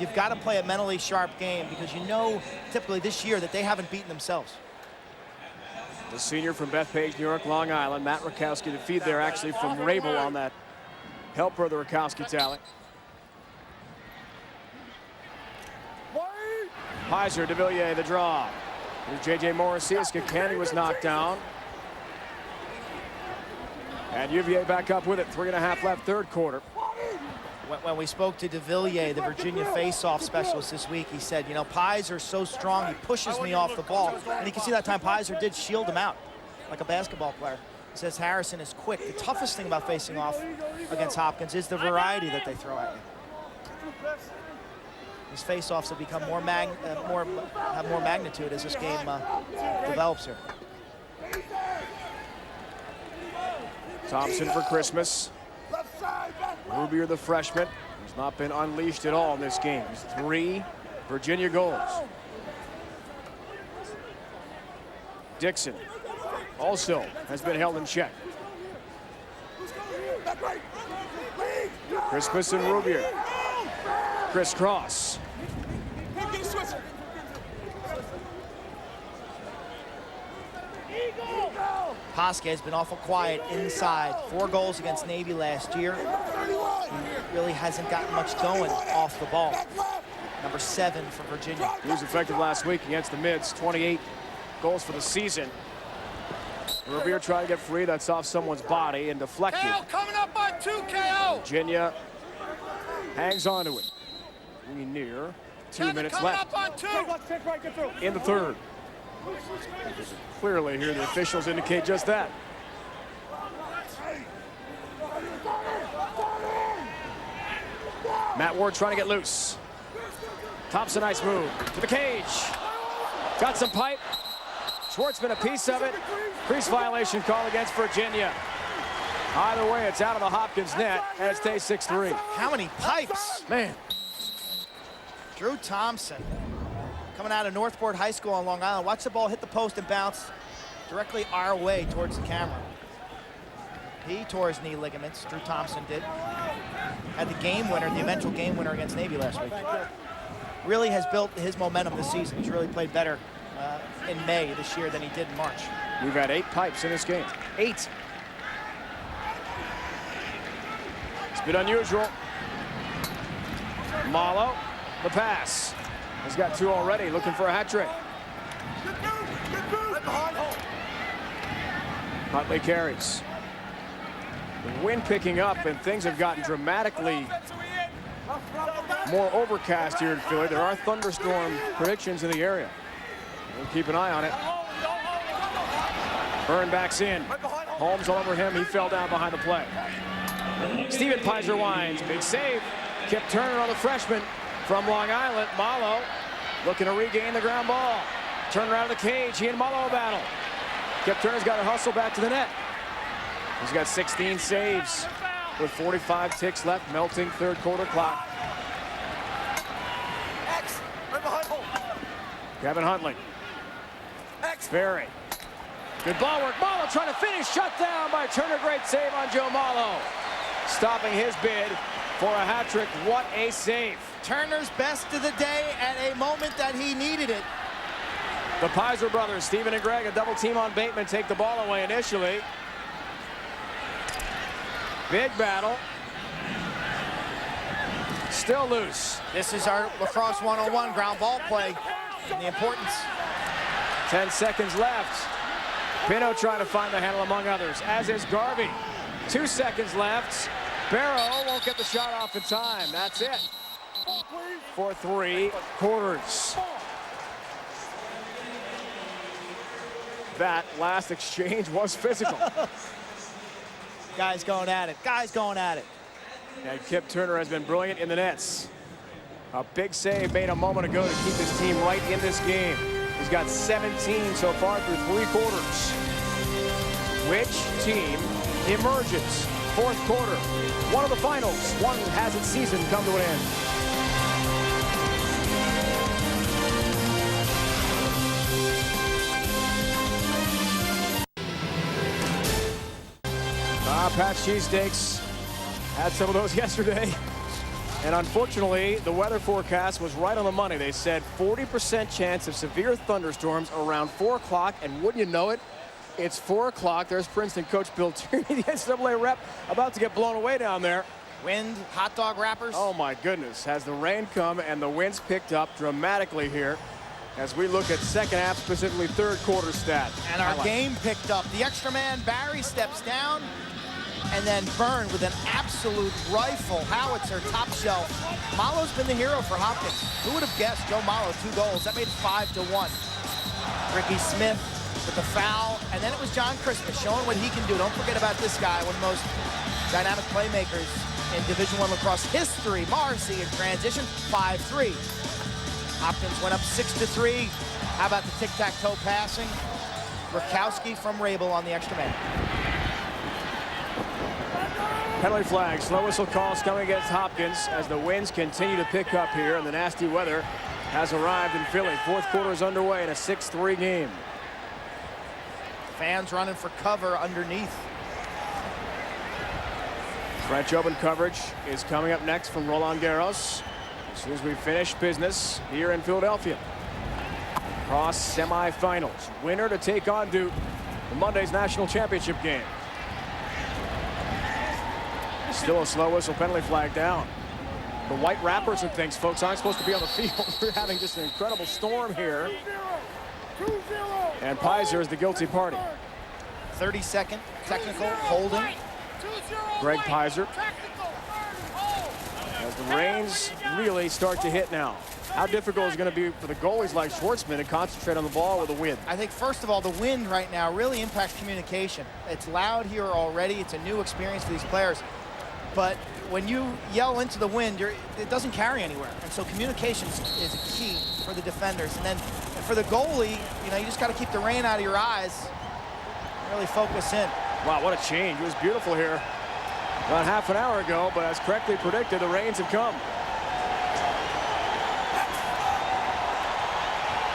You've got to play a mentally sharp game because you know typically this year that they haven't beaten themselves. The senior from Bethpage, New York, Long Island, Matt Rakowski, the feed there actually from Rabel on that helper of the Rakowski talent. Heiser, de Villiers, the draw. Here's J.J. Morrissey. Kenny was knocked down. And UVA back up with it. 3.5 left, third quarter. When we spoke to de Villiers, the Virginia face-off specialist this week, he said, you know, Piser's so strong, he pushes me off the ball. And you can see that time Piser did shield him out like a basketball player. He says Harrison is quick. The toughest thing about facing off against Hopkins is the variety that they throw at you. These face-offs have become have more magnitude as this game develops here. Thompson for Christmas. Rubier, the freshman, has not been unleashed at all in this game. He's 3 Virginia goals. Dixon also has been held in check. Christmas and Rubier. Crisscross. Pasque has been awful quiet inside. 4 goals against Navy last year. He really hasn't gotten much going off the ball. Number 7 for Virginia. He was effective last week against the Mids. 28 goals for the season. Rubier trying to get free. That's off someone's body and deflected. KO coming up on 2 KO. Virginia hangs on to it. We near 2 minutes left in the third. Clearly here the officials indicate just that. Matt Ward trying to get loose. Thompson, nice move to the cage. Got some pipe. Schwartzman a piece of it. Crease violation call against Virginia. Either way, it's out of the Hopkins net, and it stays 6-3. How many pipes? Man. Drew Thompson, coming out of Northport High School on Long Island. Watch the ball hit the post and bounce directly our way towards the camera. He tore his knee ligaments, Drew Thompson did. Had the game winner, the eventual game winner against Navy last week. Really has built his momentum this season. He's really played better in May this year than he did in March. We've had 8 pipes in this game. 8. It's been unusual. Malo, the pass. He's got 2 already, looking for a hat trick. Huntley carries. The wind picking up, and things have gotten dramatically more overcast here in Philly. There are thunderstorm predictions in the area. We'll keep an eye on it. Byrne backs in. Holmes all over him. He fell down behind the play. Steven Piser winds. Big save. Kip Turner on the freshman from Long Island. Malo looking to regain the ground ball. Turner out of the cage. He and Malo battle. Kip Turner's got to hustle back to the net. He's got 16 saves with 45 ticks left, melting third quarter clock. Kevin Huntley. Ferry. Good ball work. Malo trying to finish. Shut down by Turner. Great save on Joe Malo. Stopping his bid for a hat trick. What a save. Turner's best of the day at a moment that he needed it. The Piser brothers, Stephen and Greg, a double team on Bateman, take the ball away initially. Big battle. Still loose. This is our lacrosse 101 ground ball play and the importance. 10 seconds left. Pino trying to find the handle among others, as is Garvey. 2 seconds left. Barrow won't get the shot off in time. That's it for 3 quarters. That last exchange was physical. Guys going at it. Guys going at it. And Kip Turner has been brilliant in the nets. A big save made a moment ago to keep his team right in this game. He's got 17 so far through 3 quarters. Which team emerges? 4th quarter. One of the finals. One has its season come to an end. Pat's cheesesteaks. Had some of those yesterday. And unfortunately, the weather forecast was right on the money. They said 40% chance of severe thunderstorms around 4 o'clock. And wouldn't you know it, it's 4 o'clock. There's Princeton coach Bill Tierney, the NCAA rep, about to get blown away down there. Wind, hot dog wrappers. Oh, my goodness. Has the rain come and the winds picked up dramatically here as we look at second half, specifically 3rd quarter stat. And our game picked up. The extra man, Barry, steps down. And then Byrne with an absolute rifle howitzer, top shelf. Malo's been the hero for Hopkins. Who would have guessed Joe Malo, 2 goals? That made it 5-1. Ricky Smith with the foul. And then it was John Christmas showing what he can do. Don't forget about this guy, one of the most dynamic playmakers in Division I lacrosse history. Morrissey in transition, 5-3. Hopkins went up 6-3. How about the tic-tac-toe passing? Rakowski from Rabel on the extra man. Penalty flag, slow whistle calls coming against Hopkins as the winds continue to pick up here and the nasty weather has arrived in Philly. 4th quarter is underway in a 6-3 game. Fans running for cover underneath. French Open coverage is coming up next from Roland Garros as soon as we finish business here in Philadelphia. Cross semifinals. Winner to take on Duke for Monday's national championship game. Still a slow whistle, penalty flag down. The white wrappers and things, folks, aren't supposed to be on the field. We're having just an incredible storm here. And Pizer is the guilty party. 30-second technical holding. Greg Pizer. As the rains really start to hit now. How difficult is it going to be for the goalies like Schwartzman to concentrate on the ball with the wind? I think, first of all, the wind right now really impacts communication. It's loud here already. It's a new experience for these players. But when you yell into the wind, it doesn't carry anywhere. And so communication is key for the defenders. And then for the goalie, you just got to keep the rain out of your eyes and really focus in. Wow, what a change. It was beautiful here about half an hour ago, but as correctly predicted, the rains have come.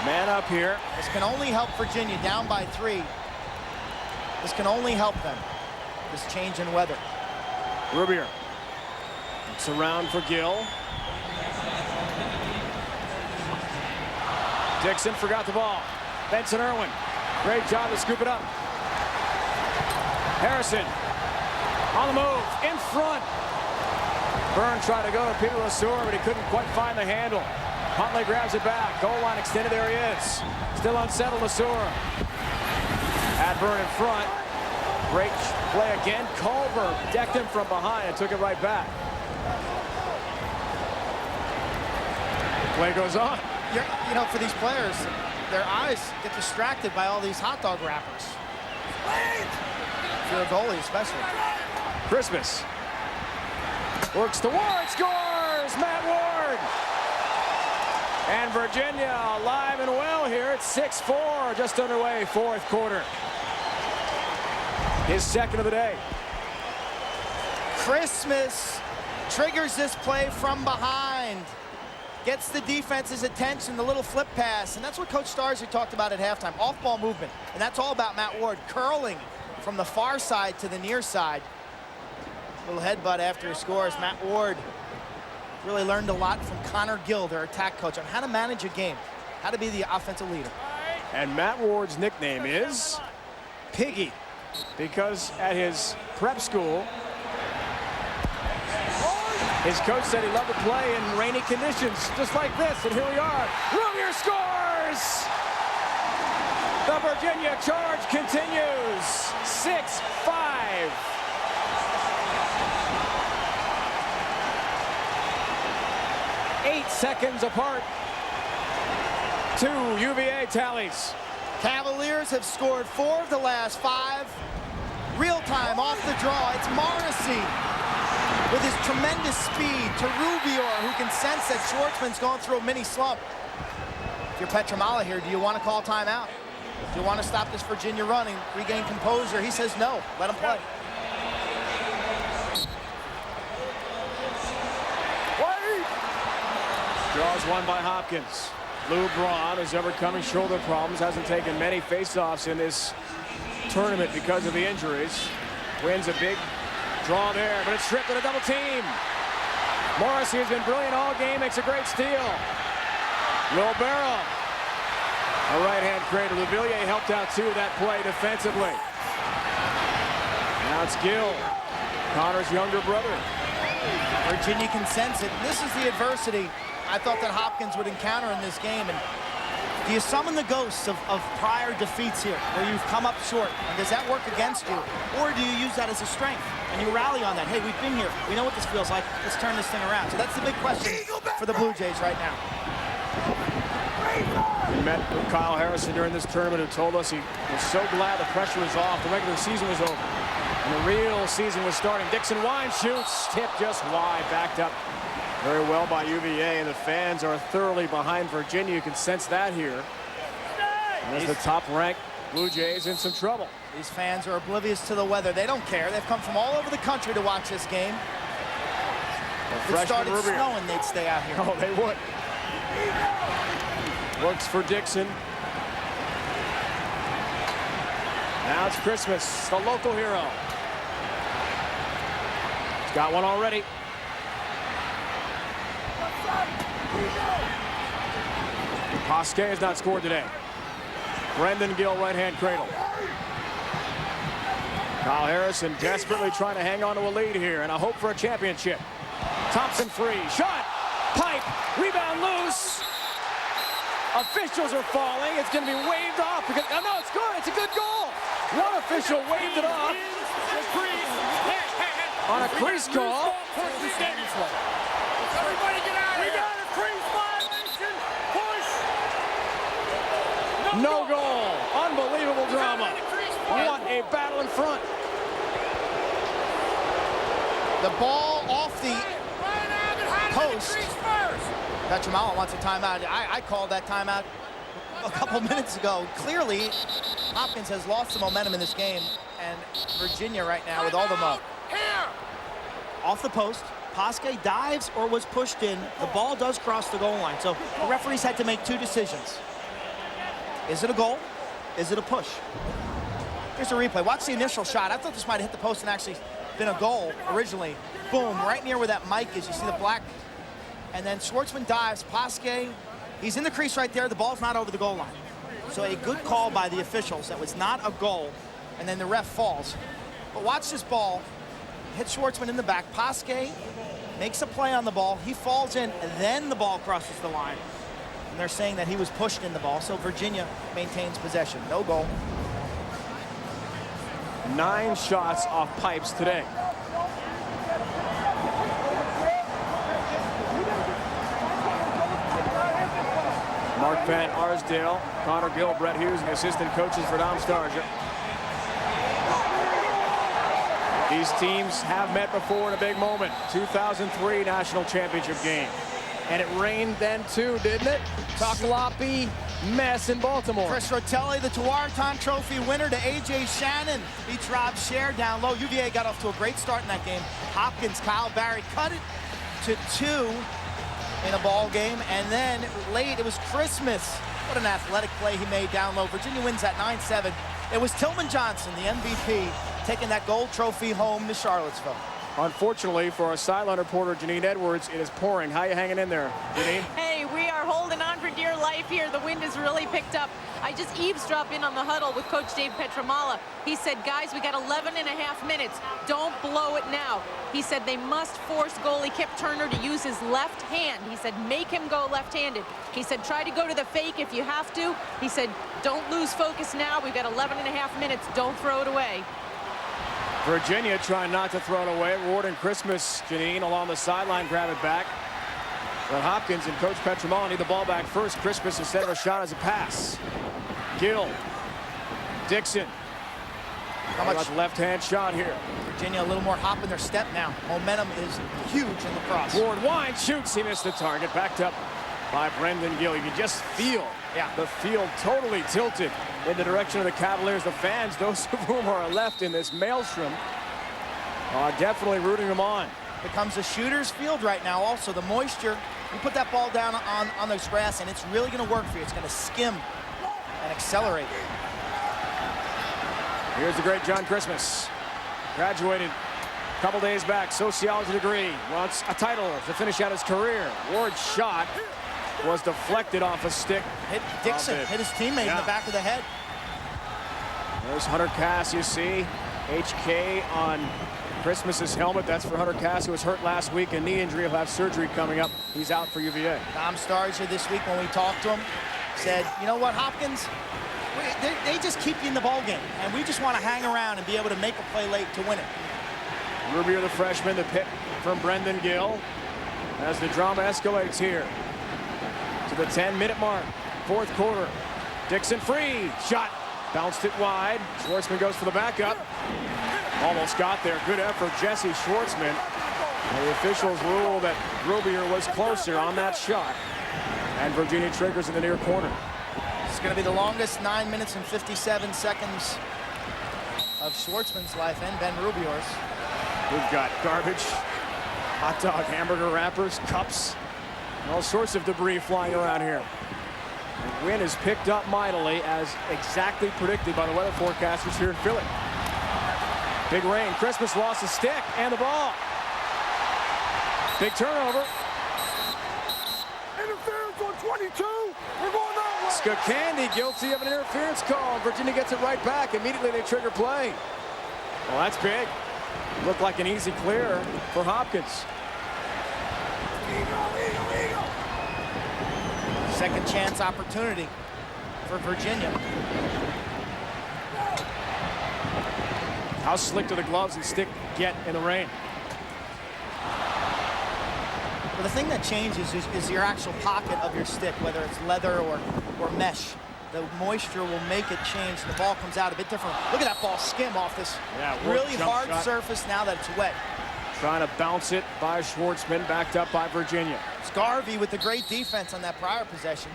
Man up here. This can only help Virginia, down by 3. This can only help them, this change in weather. Rubier. It's around for Gill. Dixon forgot the ball. Benson Irwin. Great job to scoop it up. Harrison on the move, in front. Byrne tried to go to Peter Lesueur, but he couldn't quite find the handle. Huntley grabs it back. Goal line extended. There he is. Still unsettled. Lesueur. Had Byrne in front. Great play again. Culver decked him from behind and took it right back. The play goes on. For these players, their eyes get distracted by all these hot dog wrappers. If you're a goalie, especially. Christmas works to Ward, scores! Matt Ward! And Virginia alive and well here at 6-4, just underway, 4th quarter. His second of the day. Christmas triggers this play from behind. Gets the defense's attention, the little flip pass. And that's what Coach Starzer talked about at halftime, off-ball movement. And that's all about Matt Ward, curling from the far side to the near side. Little headbutt after he scores. Matt Ward really learned a lot from Connor Gill, their attack coach, on how to manage a game, how to be the offensive leader. And Matt Ward's nickname is Piggy, because at his prep school, his coach said he loved to play in rainy conditions, just like this, and here we are. Rubier scores! The Virginia charge continues, 6-5. Eight seconds apart. 2 UVA tallies. Cavaliers have scored 4 of the last 5. Real time off the draw. It's Morrissey with his tremendous speed to Rubier, who can sense that Schwartzman's going through a mini slump. If you're Petramala here, do you want to call timeout? Do you want to stop this Virginia run and regain composure? He says no. Let him play. Draws one by Hopkins. Lou Braun, who's overcoming shoulder problems, hasn't taken many faceoffs in this tournament because of the injuries. Wins a big draw there, but it's stripped in a double team. Morrissey has been brilliant all game, makes a great steal. Will Barrow. A right-hand cradle. Villiers helped out too that play defensively. Now it's Gill, Connor's younger brother. Virginia can sense it. This is the adversity I thought that Hopkins would encounter in this game. And do you summon the ghosts of prior defeats here, where you've come up short? And does that work against you? Or do you use that as a strength and you rally on that? Hey, we've been here. We know what this feels like. Let's turn this thing around. So that's the big question for the Blue Jays right now. We met with Kyle Harrison during this tournament, who told us he was so glad the pressure was off, the regular season was over, and the real season was starting. Dixon Wine shoots, tipped just wide, backed up very well by UVA, and the fans are thoroughly behind Virginia. You can sense that here. And as the top-ranked Blue Jays in some trouble. These fans are oblivious to the weather. They don't care. They've come from all over the country to watch this game. If it started snowing, they'd stay out here. Oh, they would. Works for Dixon. Now it's Christmas, the local hero. He's got one already. Pasquet has not scored today. Brendan Gill, right-hand cradle. Kyle Harrison desperately trying to hang on to a lead here and a hope for a championship. Thompson free, shot, pipe, rebound loose. Officials are falling. It's going to be waved off because, oh no, it's good. It's a good goal. One official waved it off on a crease call. Everybody get out of here. We got a crease violation. Push. No goal. Unbelievable drama. What a battle in front. The ball off the post. Petramala wants a timeout. I called that timeout a couple minutes ago. Clearly, Hopkins has lost the momentum in this game, and Virginia right now with all the mo. Off the post, Pasquet dives or was pushed in. The ball does cross the goal line, so the referees had to make two decisions. Is it a goal? Is it a push? Here's a replay. Watch the initial shot. I thought this might have hit the post and actually been a goal originally. Boom, right near where that mic is. You see the black. And then Schwartzman dives. Pasquet, he's in the crease right there. The ball's not over the goal line. So a good call by the officials. That was not a goal. And then the ref falls. But watch this ball. Hit Schwartzman in the back. Pasquet makes a play on the ball. He falls in, and then the ball crosses the line. And they're saying that he was pushed in the ball. So Virginia maintains possession. No goal. 9 shots off pipes today. Mark Van Arsdale, Connor Gill, Brett Hughes, the assistant coaches for Dom Starja. These teams have met before in a big moment. 2003 national championship game. And it rained then too, didn't it? Sloppy mess in Baltimore. Chris Rotelli, the Tewaaraton Trophy winner, to A.J. Shannon. Beats Rob Scher down low. UVA got off to a great start in that game. Hopkins, Kyle Barry cut it to 2 in a ball game. And then late, it was Christmas. What an athletic play he made down low. Virginia wins at 9-7. It was Tillman Johnson, the MVP, taking that gold trophy home to Charlottesville. Unfortunately for our sideline reporter, Janine Edwards, it is pouring. How are you hanging in there, Janine? Hey, we are holding on for dear life here. The wind has really picked up. I just eavesdropped in on the huddle with Coach Dave Petramala. He said, guys, we got 11 and a half minutes. Don't blow it now. He said they must force goalie Kip Turner to use his left hand. He said, make him go left-handed. He said, try to go to the fake if you have to. He said, don't lose focus now. We've got 11 and a half minutes. Don't throw it away. Virginia trying not to throw it away. Ward and Christmas, Janine, along the sideline, grab it back. But Hopkins and Coach Petramala need the ball back first. Christmas instead of a shot as a pass. Gill. Dixon. How much left-hand shot here? Virginia a little more hop in their step now. Momentum is huge in the cross. Ward Wine shoots. He missed the target. Backed up by Brendan Gill. You can just feel the field totally tilted in the direction of the Cavaliers. The fans, those of whom are left in this maelstrom, are definitely rooting them on. Becomes a shooter's field right now. Also, the moisture, you put that ball down on this grass, and it's really going to work for you. It's going to skim and accelerate. Here's the great John Christmas. Graduated a couple days back, sociology degree. Wants a title to finish out his career. Ward's shot was deflected off a stick. Hit Dixon, hit his teammate in the back of the head. There's Hunter Cass, you see. HK on Christmas's helmet. That's for Hunter Cass, who was hurt last week. A knee injury. He'll have surgery coming up. He's out for UVA. Dom Starsia this week, when we talked to him, said, you know what, Hopkins? They just keep you in the ball game, and we just want to hang around and be able to make a play late to win it. Rubio, the freshman, the pick from Brendan Gill as the drama escalates here to the 10-minute mark. Fourth quarter. Dixon free. Shot. Bounced it wide. Schwartzman goes for the backup. Almost got there. Good effort, Jesse Schwartzman. And the officials rule that Rubio was closer on that shot. And Virginia triggers in the near corner. It's going to be the longest 9 minutes and 57 seconds of Schwartzman's life and Ben Rubio's. We've got garbage, hot dog, hamburger wrappers, cups, all sorts of debris flying around here. The wind is picked up mightily, as exactly predicted by the weather forecasters here in Philly. Big rain. Christmas lost a stick and the ball. Big turnover. Interference on 22. We're going that way. Skacandy guilty of an interference call. Virginia gets it right back. Immediately they trigger play. Well, that's big. Looked like an easy clear for Hopkins. Second chance opportunity for Virginia. How slick do the gloves and stick get in the rain? Well, the thing that changes is your actual pocket of your stick, whether it's leather or mesh. The moisture will make it change. The ball comes out a bit different. Look at that ball skim off this really hard surface now that it's wet. Trying to bounce it by Schwartzman, backed up by Virginia. Scarvey with the great defense on that prior possession.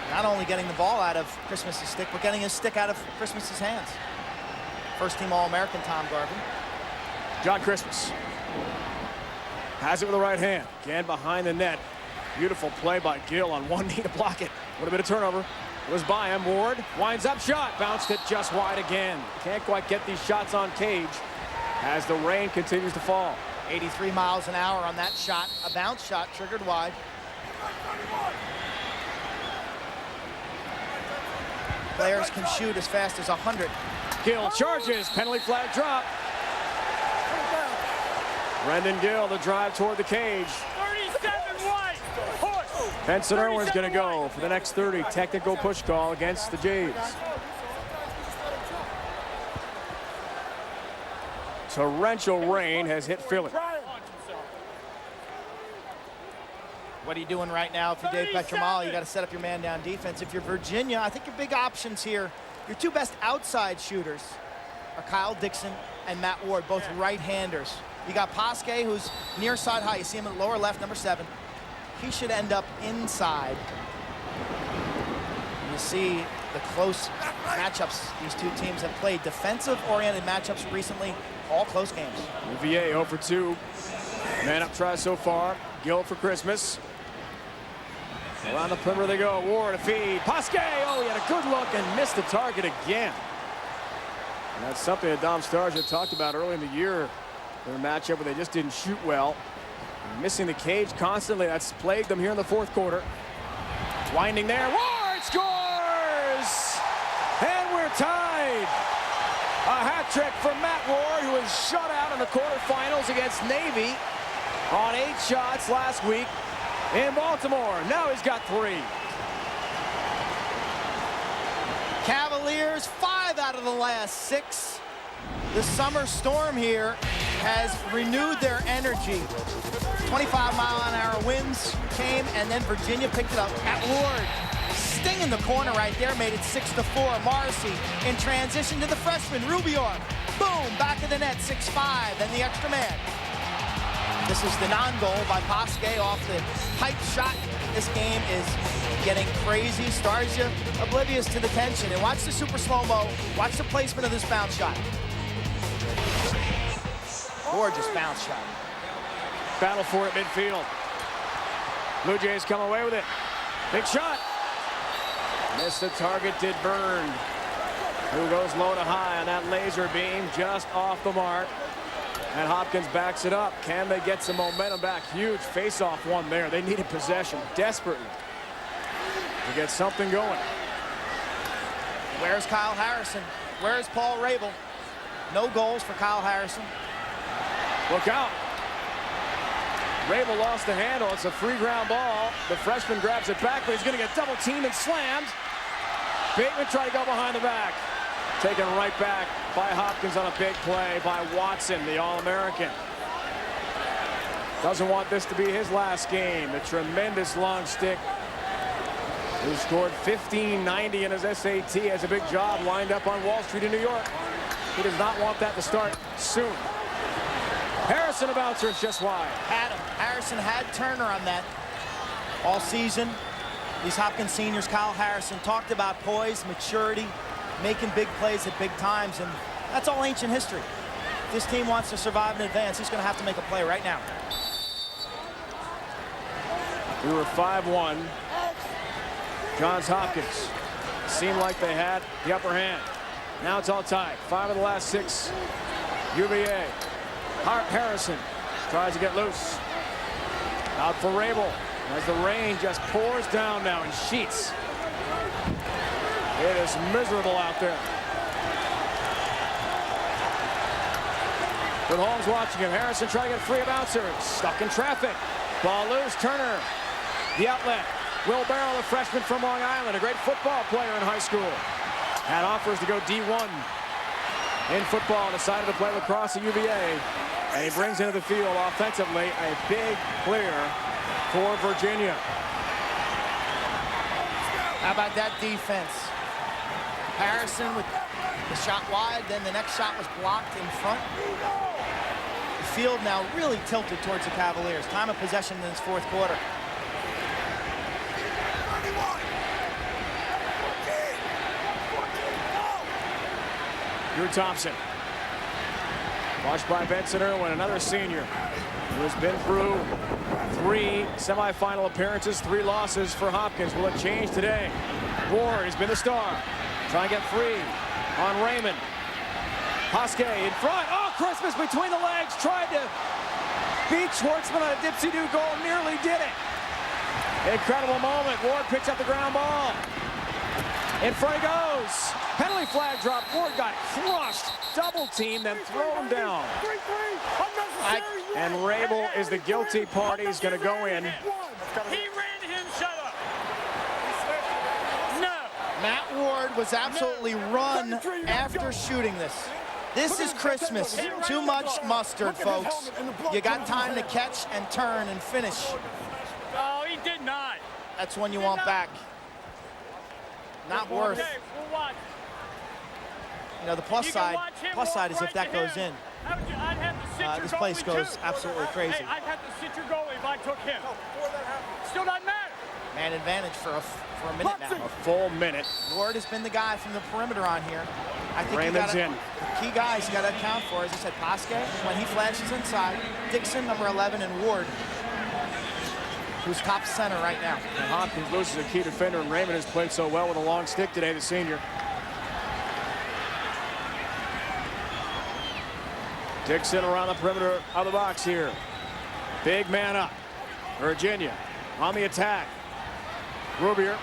Not only getting the ball out of Christmas's stick, but getting his stick out of Christmas's hands. First team All-American Tom Garvey. John Christmas has it with the right hand. Again behind the net. Beautiful play by Gill on one knee to block it. Would have been a turnover. It was by him. Ward winds up shot. Bounced it just wide again. Can't quite get these shots on cage as the rain continues to fall. 83 miles an hour on that shot. A bounce shot triggered wide. Players can shoot as fast as 100. Gill charges. Penalty flag drop. Brendan Gill, the drive toward the cage. 37 white. Push. Benson Irwin's going to go for the next 30. Technical push call against the Jays. Torrential rain has hit Philly. What are you doing right now if you're Dave Petramala? You got to set up your man down defense. If you're Virginia, I think your big options here, your two best outside shooters are Kyle Dixon and Matt Ward, both right-handers. You got Pasquet, who's near side high. You see him at lower left, number 7. He should end up inside. You see the close matchups these two teams have played. Defensive-oriented matchups recently, all close games. UVA 0 for 2. Man up try so far. Gill for Christmas. Around the perimeter they go. Ward, a feed. Pasquet, oh, he had a good look and missed the target again. And that's something that Dom Starsia talked about early in the year. Their matchup where they just didn't shoot well. Missing the cage constantly. That's plagued them here in the fourth quarter. Winding there. Ward scores! And we're tied. A hat trick from Matt Ward, who was shut out in the quarterfinals against Navy on 8 shots last week in Baltimore. Now he's got 3. Cavaliers 5 out of the last 6. The summer storm here has renewed their energy. 25-mile-an-hour winds came, and then Virginia picked it up. At Ward, sting in the corner right there, made it 6-4. Morrissey in transition to the freshman, Rubio. Boom, back of the net, 6-5, then the extra man. This is the non-goal by Pasquet off the pipe shot. This game is getting crazy. Starsia oblivious to the tension. And watch the super slow-mo. Watch the placement of this bounce shot. Gorgeous bounce shot. Battle for it midfield. Blue Jays come away with it. Big shot. Missed the target, did Burn. Who goes low to high on that laser beam, just off the mark. And Hopkins backs it up. Can they get some momentum back? Huge face-off one there. They needed possession desperately to get something going. Where's Kyle Harrison? Where's Paul Rabel? No goals for Kyle Harrison. Look out. Rabel lost the handle. It's a free ground ball. The freshman grabs it back, but he's going to get double teamed and slammed. Bateman tried to go behind the back. Taken right back by Hopkins on a big play by Watson, the All-American. Doesn't want this to be his last game. The tremendous long stick, who scored 1590 in his SAT, has a big job lined up on Wall Street in New York. He does not want that to start soon. Harrison, a bouncer, is just wide. Had him. Harrison had Turner on that all season. These Hopkins seniors, Kyle Harrison, talked about poise, maturity, making big plays at big times, and that's all ancient history. If this team wants to survive and advance, he's going to have to make a play right now. We were 5-1. Johns Hopkins seemed like they had the upper hand. Now it's all tied. 5 of the last 6 UVA. Harrison tries to get loose. Out for Rabel as the rain just pours down now in sheets. It is miserable out there. With Holmes watching him, Harrison trying to get free of bouncers. Stuck in traffic. Ball loose. Turner, the outlet. Will Barrow, the freshman from Long Island, a great football player in high school. Had offers to go D1 in football. Decided to play lacrosse at UVA. And he brings into the field offensively a big clear for Virginia. How about that defense? Harrison with the shot wide, then the next shot was blocked in front. The field now really tilted towards the Cavaliers. Time of possession in this fourth quarter. Drew Thompson. Watched by Benson Irwin, another senior who has been through 3 semifinal appearances, 3 losses for Hopkins. Will it change today? Ward has been the star. Trying to get free on Raymond. Pasquet in front. Oh, Christmas between the legs. Tried to beat Schwartzman on a dipsy-do goal. Nearly did it. Incredible moment. Ward picks up the ground ball. In front he goes. Penalty flag drop. Ward got crushed. Double team, then thrown down. And Rabel is the guilty party. He's going to go in. He ran him, shut up. No. Matt Ward was absolutely run after shooting this. This is Christmas. Too much mustard, folks. You got time to catch and turn and finish. No, he did not. That's one you want back. Not worth. Okay, we'll watch. You know, the plus side is if that goes in. This place goes absolutely crazy. Hey, I'd have to sit your goalie if I took him. Still doesn't matter. Man advantage for a minute now. A full minute. Ward has been the guy from the perimeter on here. I think Raymond's in. The key guys you got to account for, as I said, Pasquet, when he flashes inside, Dixon, number 11, and Ward, who's top center right now. And Hopkins loses a key defender, and Raymond has played so well with a long stick today, the senior. Dixon around the perimeter of the box here. Big man up. Virginia on the attack. Rubier.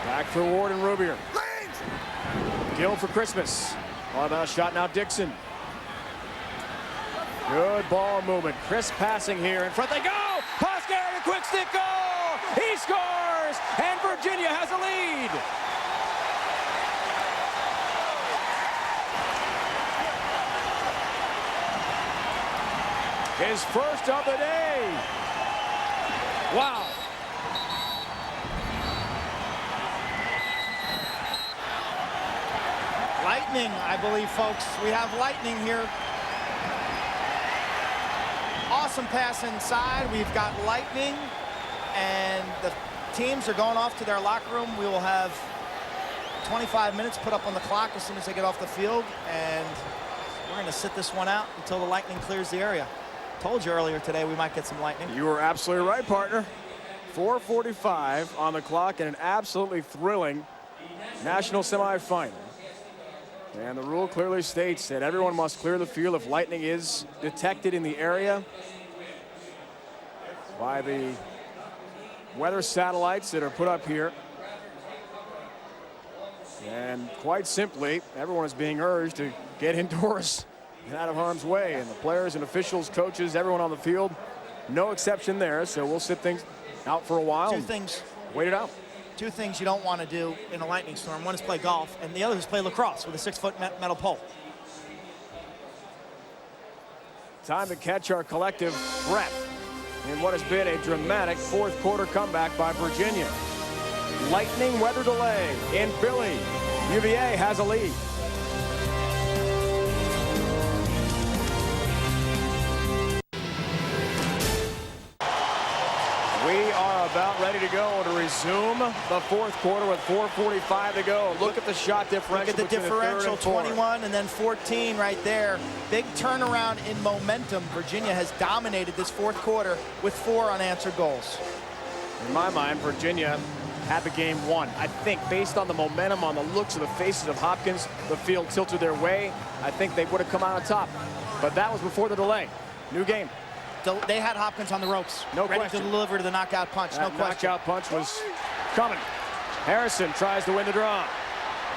Back for Ward and Rubier. Gill for Christmas. All about a shot now, Dixon. Good ball movement. Crisp passing here. In front they go. Pasquet, a quick stick goal. He scores, and Virginia has a lead. His first of the day. Wow. Lightning, I believe, folks. We have lightning here. some pass inside. We've got lightning, and the teams are going off to their locker room. We will have 25 minutes put up on the clock as soon as they get off the field, and we're going to sit this one out until the lightning clears the area. Told you earlier today we might get some lightning. You were absolutely right, partner. 4:45 on the clock in an absolutely thrilling national semifinal. And the rule clearly states that everyone must clear the field if lightning is detected in the area by the weather satellites that are put up here. And quite simply, everyone is being urged to get indoors and out of harm's way. And the players and officials, coaches, everyone on the field, no exception there. So we'll sit things out for a while. Two things. Wait it out. Two things you don't want to do in a lightning storm. One is play golf, and the other is play lacrosse with a 6-foot metal pole. Time to catch our collective breath in what has been a dramatic fourth quarter comeback by Virginia. Lightning weather delay in Philly. UVA has a lead. We are about ready to go to resume the fourth quarter with 4:45 to go. Look at the shot differential. Look at the differential, 21 and then 14 right there. Big turnaround in momentum. Virginia has dominated this fourth quarter with 4 unanswered goals. In my mind, Virginia had the game won. I think based on the momentum, on the looks of the faces of Hopkins, the field tilted their way. I think they would have come out on top. But that was before the delay. New game. They had Hopkins on the ropes, ready to deliver to the knockout punch. That knockout punch was coming. Harrison tries to win the draw.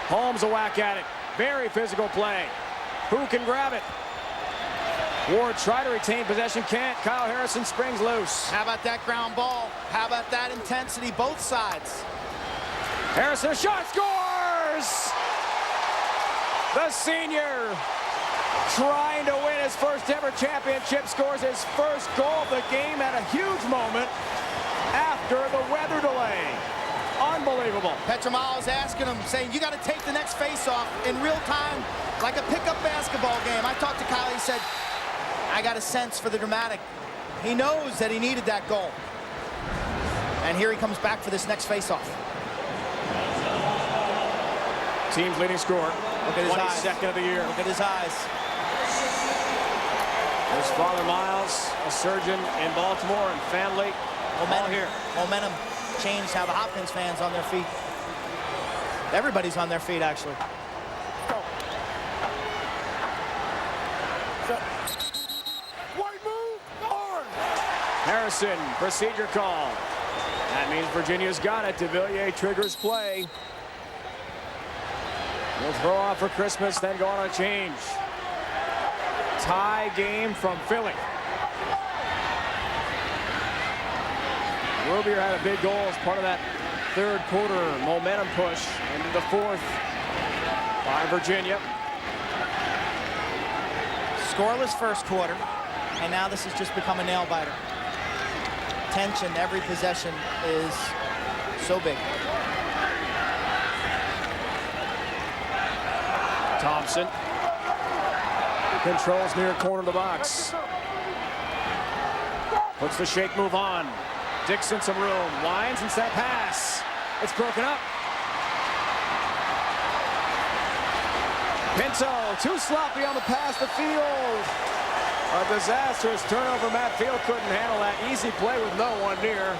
Holmes a whack at it. Very physical play. Who can grab it? Ward tried to retain possession, can't. Kyle Harrison springs loose. How about that ground ball? How about that intensity, both sides? Harrison, a shot, scores! The senior, trying to win his first ever championship, scores his first goal of the game at a huge moment after the weather delay. Unbelievable. Petromalo's asking him, saying, you got to take the next face-off in real time, like a pickup basketball game. I talked to Kyle, he said, I got a sense for the dramatic. He knows that he needed that goal. And here he comes back for this next face-off. Team's leading scorer. Look at his eyes. 22nd of the year. Look at his eyes. There's Father Miles, a surgeon in Baltimore, and family all here. Momentum changed how the Hopkins fans on their feet. Everybody's on their feet, actually. Harrison, procedure call. That means Virginia's got it. De Villiers triggers play. We'll throw off for Christmas, then go on a change. Tie game from Philly. Rubier had a big goal as part of that third quarter momentum push into the fourth by Virginia. Scoreless first quarter, and now this has just become a nail-biter. Tension, every possession is so big. Thompson controls near corner of the box. Puts the shake move on. Dixon some room. Winds and set pass. It's broken up. Pinto too sloppy on the pass to Field. A disastrous turnover. Matt Field couldn't handle that easy play with no one near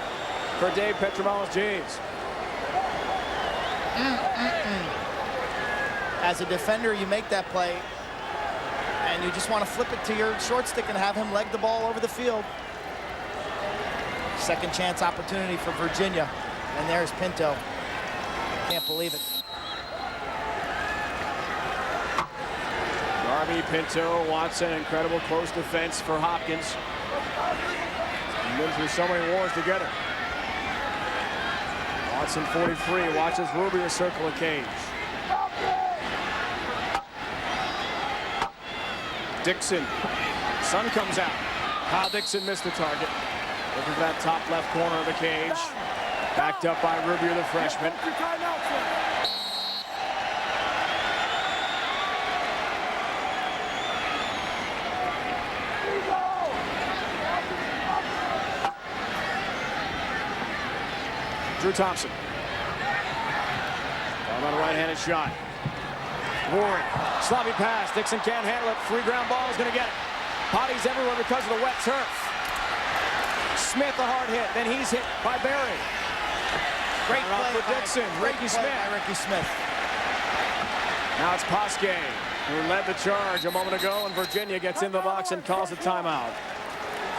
for Dave Petromalo's Jays. As a defender, you make that play, and you just want to flip it to your short stick and have him leg the ball over the field. Second chance opportunity for Virginia, and there's Pinto. Can't believe it. Darby, Pinto, Watson, incredible close defense for Hopkins. Been through so many wars together. Watson, 43, watches Rubier circle a cage. Dixon, sun comes out. Kyle Dixon missed the target. Looking for that top left corner of the cage. Backed up by Rubier, the freshman. Drew Thompson. On a right-handed shot. Ward, sloppy pass. Dixon can't handle it. Free ground ball is going to get it. Bodies everywhere because of the wet turf. Smith a hard hit. Then he's hit by Barry. Great play for Dixon. Ricky Smith. Ricky Smith. Now it's Pasquet, who led the charge a moment ago, and Virginia gets in the box and calls a timeout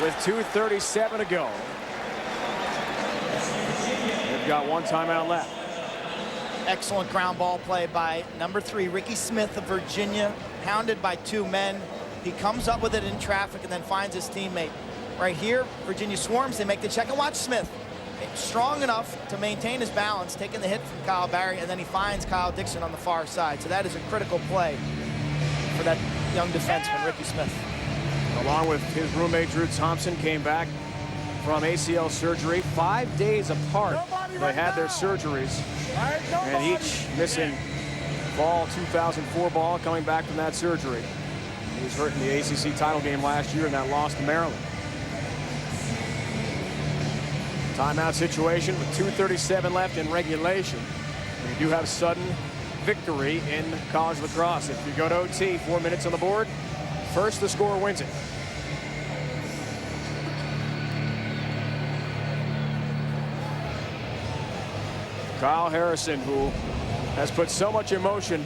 with 2:37 to go. They've got one timeout left. Excellent ground ball play by number 3, Ricky Smith of Virginia, hounded by 2 men. He comes up with it in traffic and then finds his teammate. Right here, Virginia swarms. They make the check, and watch Smith. Strong enough to maintain his balance, taking the hit from Kyle Barry, and then he finds Kyle Dixon on the far side. So that is a critical play for that young defenseman, Ricky Smith. Along with his roommate, Drew Thompson, came back from ACL surgery 5 days apart. They had their surgeries, and each missing fall 2004 ball coming back from that surgery. He was hurt in the ACC title game last year in that loss to Maryland. Timeout situation with 2:37 left in regulation. We do have sudden victory in college lacrosse. If you go to OT, 4 minutes on the board. First, the scorer wins it. Kyle Harrison, who has put so much emotion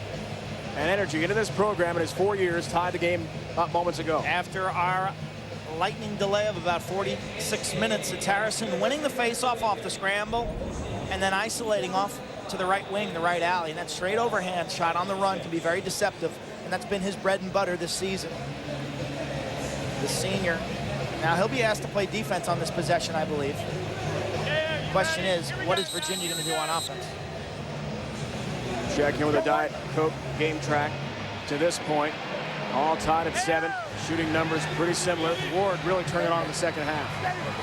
and energy into this program in his 4 years, tied the game up moments ago. After our lightning delay of about 46 minutes, it's Harrison winning the faceoff off the scramble and then isolating off to the right wing, the right alley. And that straight overhand shot on the run can be very deceptive, and that's been his bread and butter this season. The senior. Now he'll be asked to play defense on this possession, I believe. The question is, what is Virginia going to do on offense? Checking with a Diet Coke game track to this point. All tied at 7. Shooting numbers pretty similar. Ward really turning it on in the second half.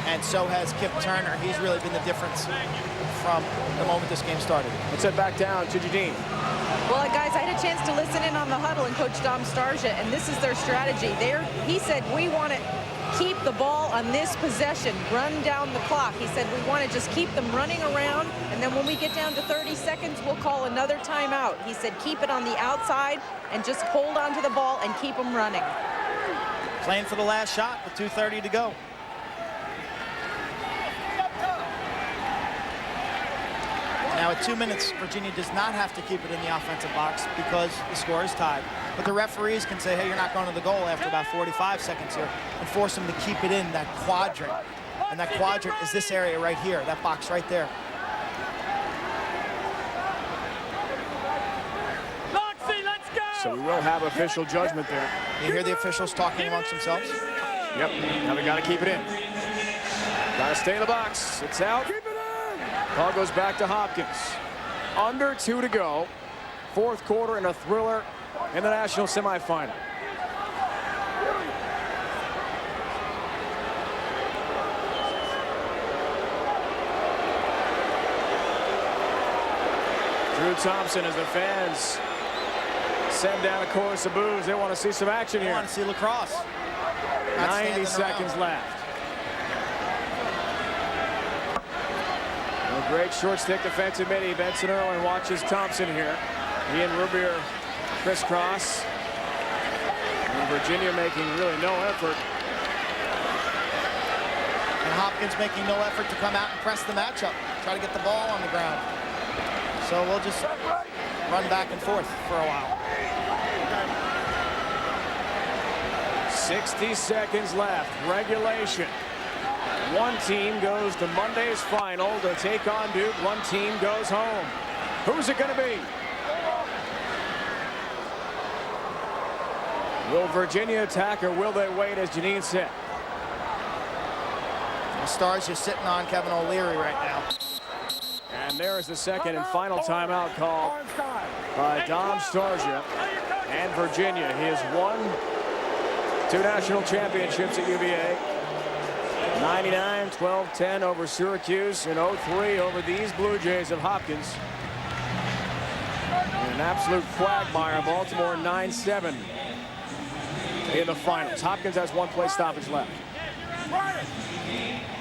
And so has Kip Turner. He's really been the difference from the moment this game started. Let's head back down to Jadine. Well, guys, I had a chance to listen in on the huddle and Coach Dom Starsia, and this is their strategy. He said, we want to keep the ball on this possession, run down the clock. He said, we want to just keep them running around, and then when we get down to 30 seconds, we'll call another timeout. He said, keep it on the outside and just hold on to the ball and keep them running. Playing for the last shot with 2:30 to go. Now at 2 minutes, Virginia does not have to keep it in the offensive box because the score is tied. But the referees can say, hey, you're not going to the goal after about 45 seconds here, and force them to keep it in that quadrant. And that quadrant is this area right here, that box right there. So we will have official judgment there. You hear the officials talking amongst themselves? Yep, now we got to keep it in. Got to stay in the box. It's out. Ball goes back to Hopkins. Under 2 to go. Fourth quarter and a thriller in the national semifinal. Drew Thompson as the fans send down a chorus of boos. They want to see some action here. They want to see lacrosse. 90 seconds left. A great short stick defensive mid. Benson Irwin watches Thompson here. He and Rubier crisscross. And Virginia making really no effort. And Hopkins making no effort to come out and press the matchup. Try to get the ball on the ground. So we'll just run back and forth for a while. 60 seconds left. Regulation. One team goes to Monday's final to take on Duke. One team goes home. Who's it going to be? Will Virginia attack or will they wait, as Janine said? The Stars are sitting on Kevin O'Leary right now. And there's the second and final timeout called by Dom Starsia and Virginia. He has won 2 national championships at UVA. 99, 12-10 over Syracuse, and 0-3 over these Blue Jays of Hopkins. And an absolute quagmire, Baltimore 9-7 in the finals. Hopkins has 1 play stoppage left.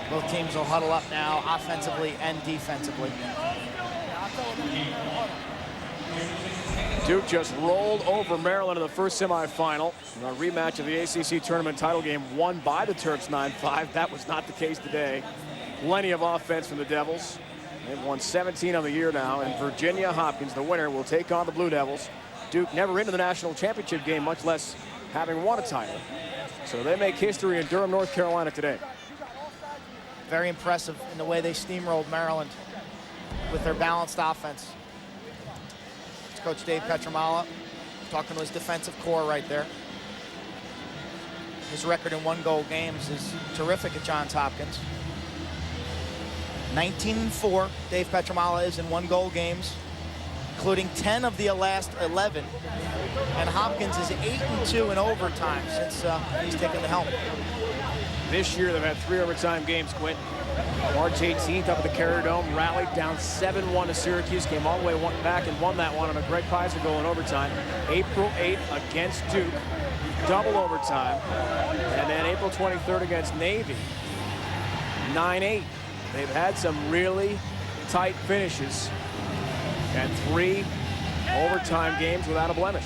Both teams will huddle up now, offensively and defensively. Duke just rolled over Maryland in the first semifinal. A rematch of the ACC tournament title game won by the Terps 9-5. That was not the case today. Plenty of offense from the Devils. They've won 17 on the year now, and Virginia Hopkins, the winner, will take on the Blue Devils. Duke never into the national championship game, much less having won a title. So they make history in Durham, North Carolina today. Very impressive in the way they steamrolled Maryland with their balanced offense. It's Coach Dave Petramala talking to his defensive core right there. His record in 1-goal games is terrific at Johns Hopkins. 19-4, Dave Petramala is in 1-goal games, including 10 of the last 11. And Hopkins is 8-2 in overtime since he's taken the helm. This year they've had 3 overtime games, Quint. March 18th up at the Carrier Dome, rallied down 7-1 to Syracuse, came all the way back and won that one on a Greg Peiser goal in overtime. April 8th against Duke, double overtime. And then April 23rd against Navy, 9-8. They've had some really tight finishes and 3 overtime games without a blemish.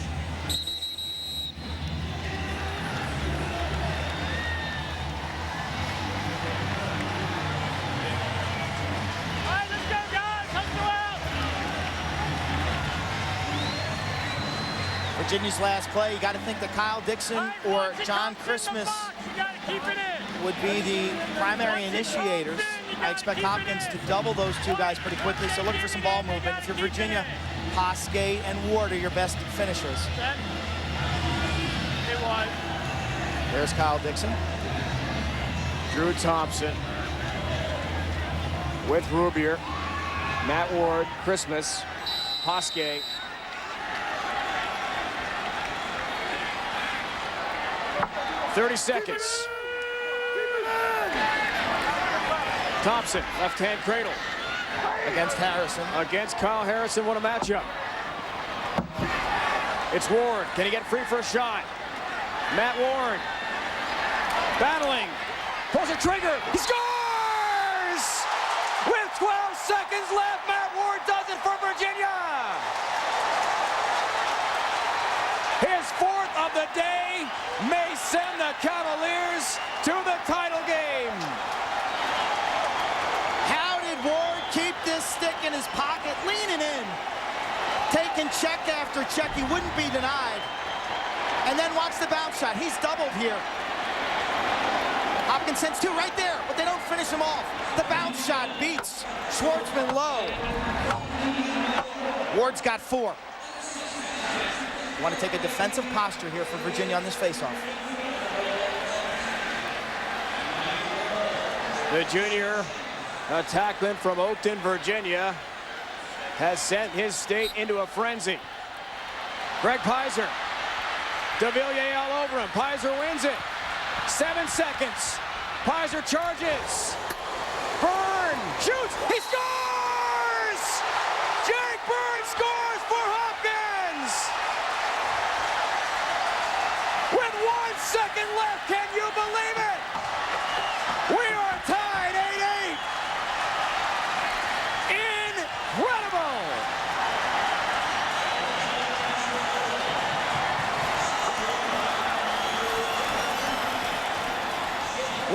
Virginia's last play, you got to think that Kyle Dixon or John Christmas would be the primary initiators. I expect Hopkins to double those 2 guys pretty quickly, so look for some ball movement. If you're Virginia, Hoskey and Ward are your best finishers. There's Kyle Dixon. Drew Thompson with Rubier, Matt Ward, Christmas, Hoskey. "30 seconds. Thompson, left-hand cradle. Against Harrison. Against Kyle Harrison, what a matchup. It's Ward. Can he get free for a shot? Matt Ward. Battling. Pulls a trigger. He scores! With 12 seconds left, Matt Ward does it for Virginia. His 4th of the day may send the Cavaliers to the title game. How did Ward keep this stick in his pocket, leaning in, taking check after check? He wouldn't be denied. And then watch the bounce shot. He's doubled here. Hopkins sends 2 right there, but they don't finish him off. The bounce shot beats Schwartzman low. Ward's got 4. Want to take a defensive posture here for Virginia on this faceoff. The junior attackman from Oakton, Virginia, has sent his state into a frenzy. Greg Peiser. De Villiers all over him. Peiser wins it. 7 seconds. Peiser charges. Byrne shoots. He scores! Jake Byrne scores for Hopkins! With 1 second left, can you believe it? We are tied 8-8. Incredible!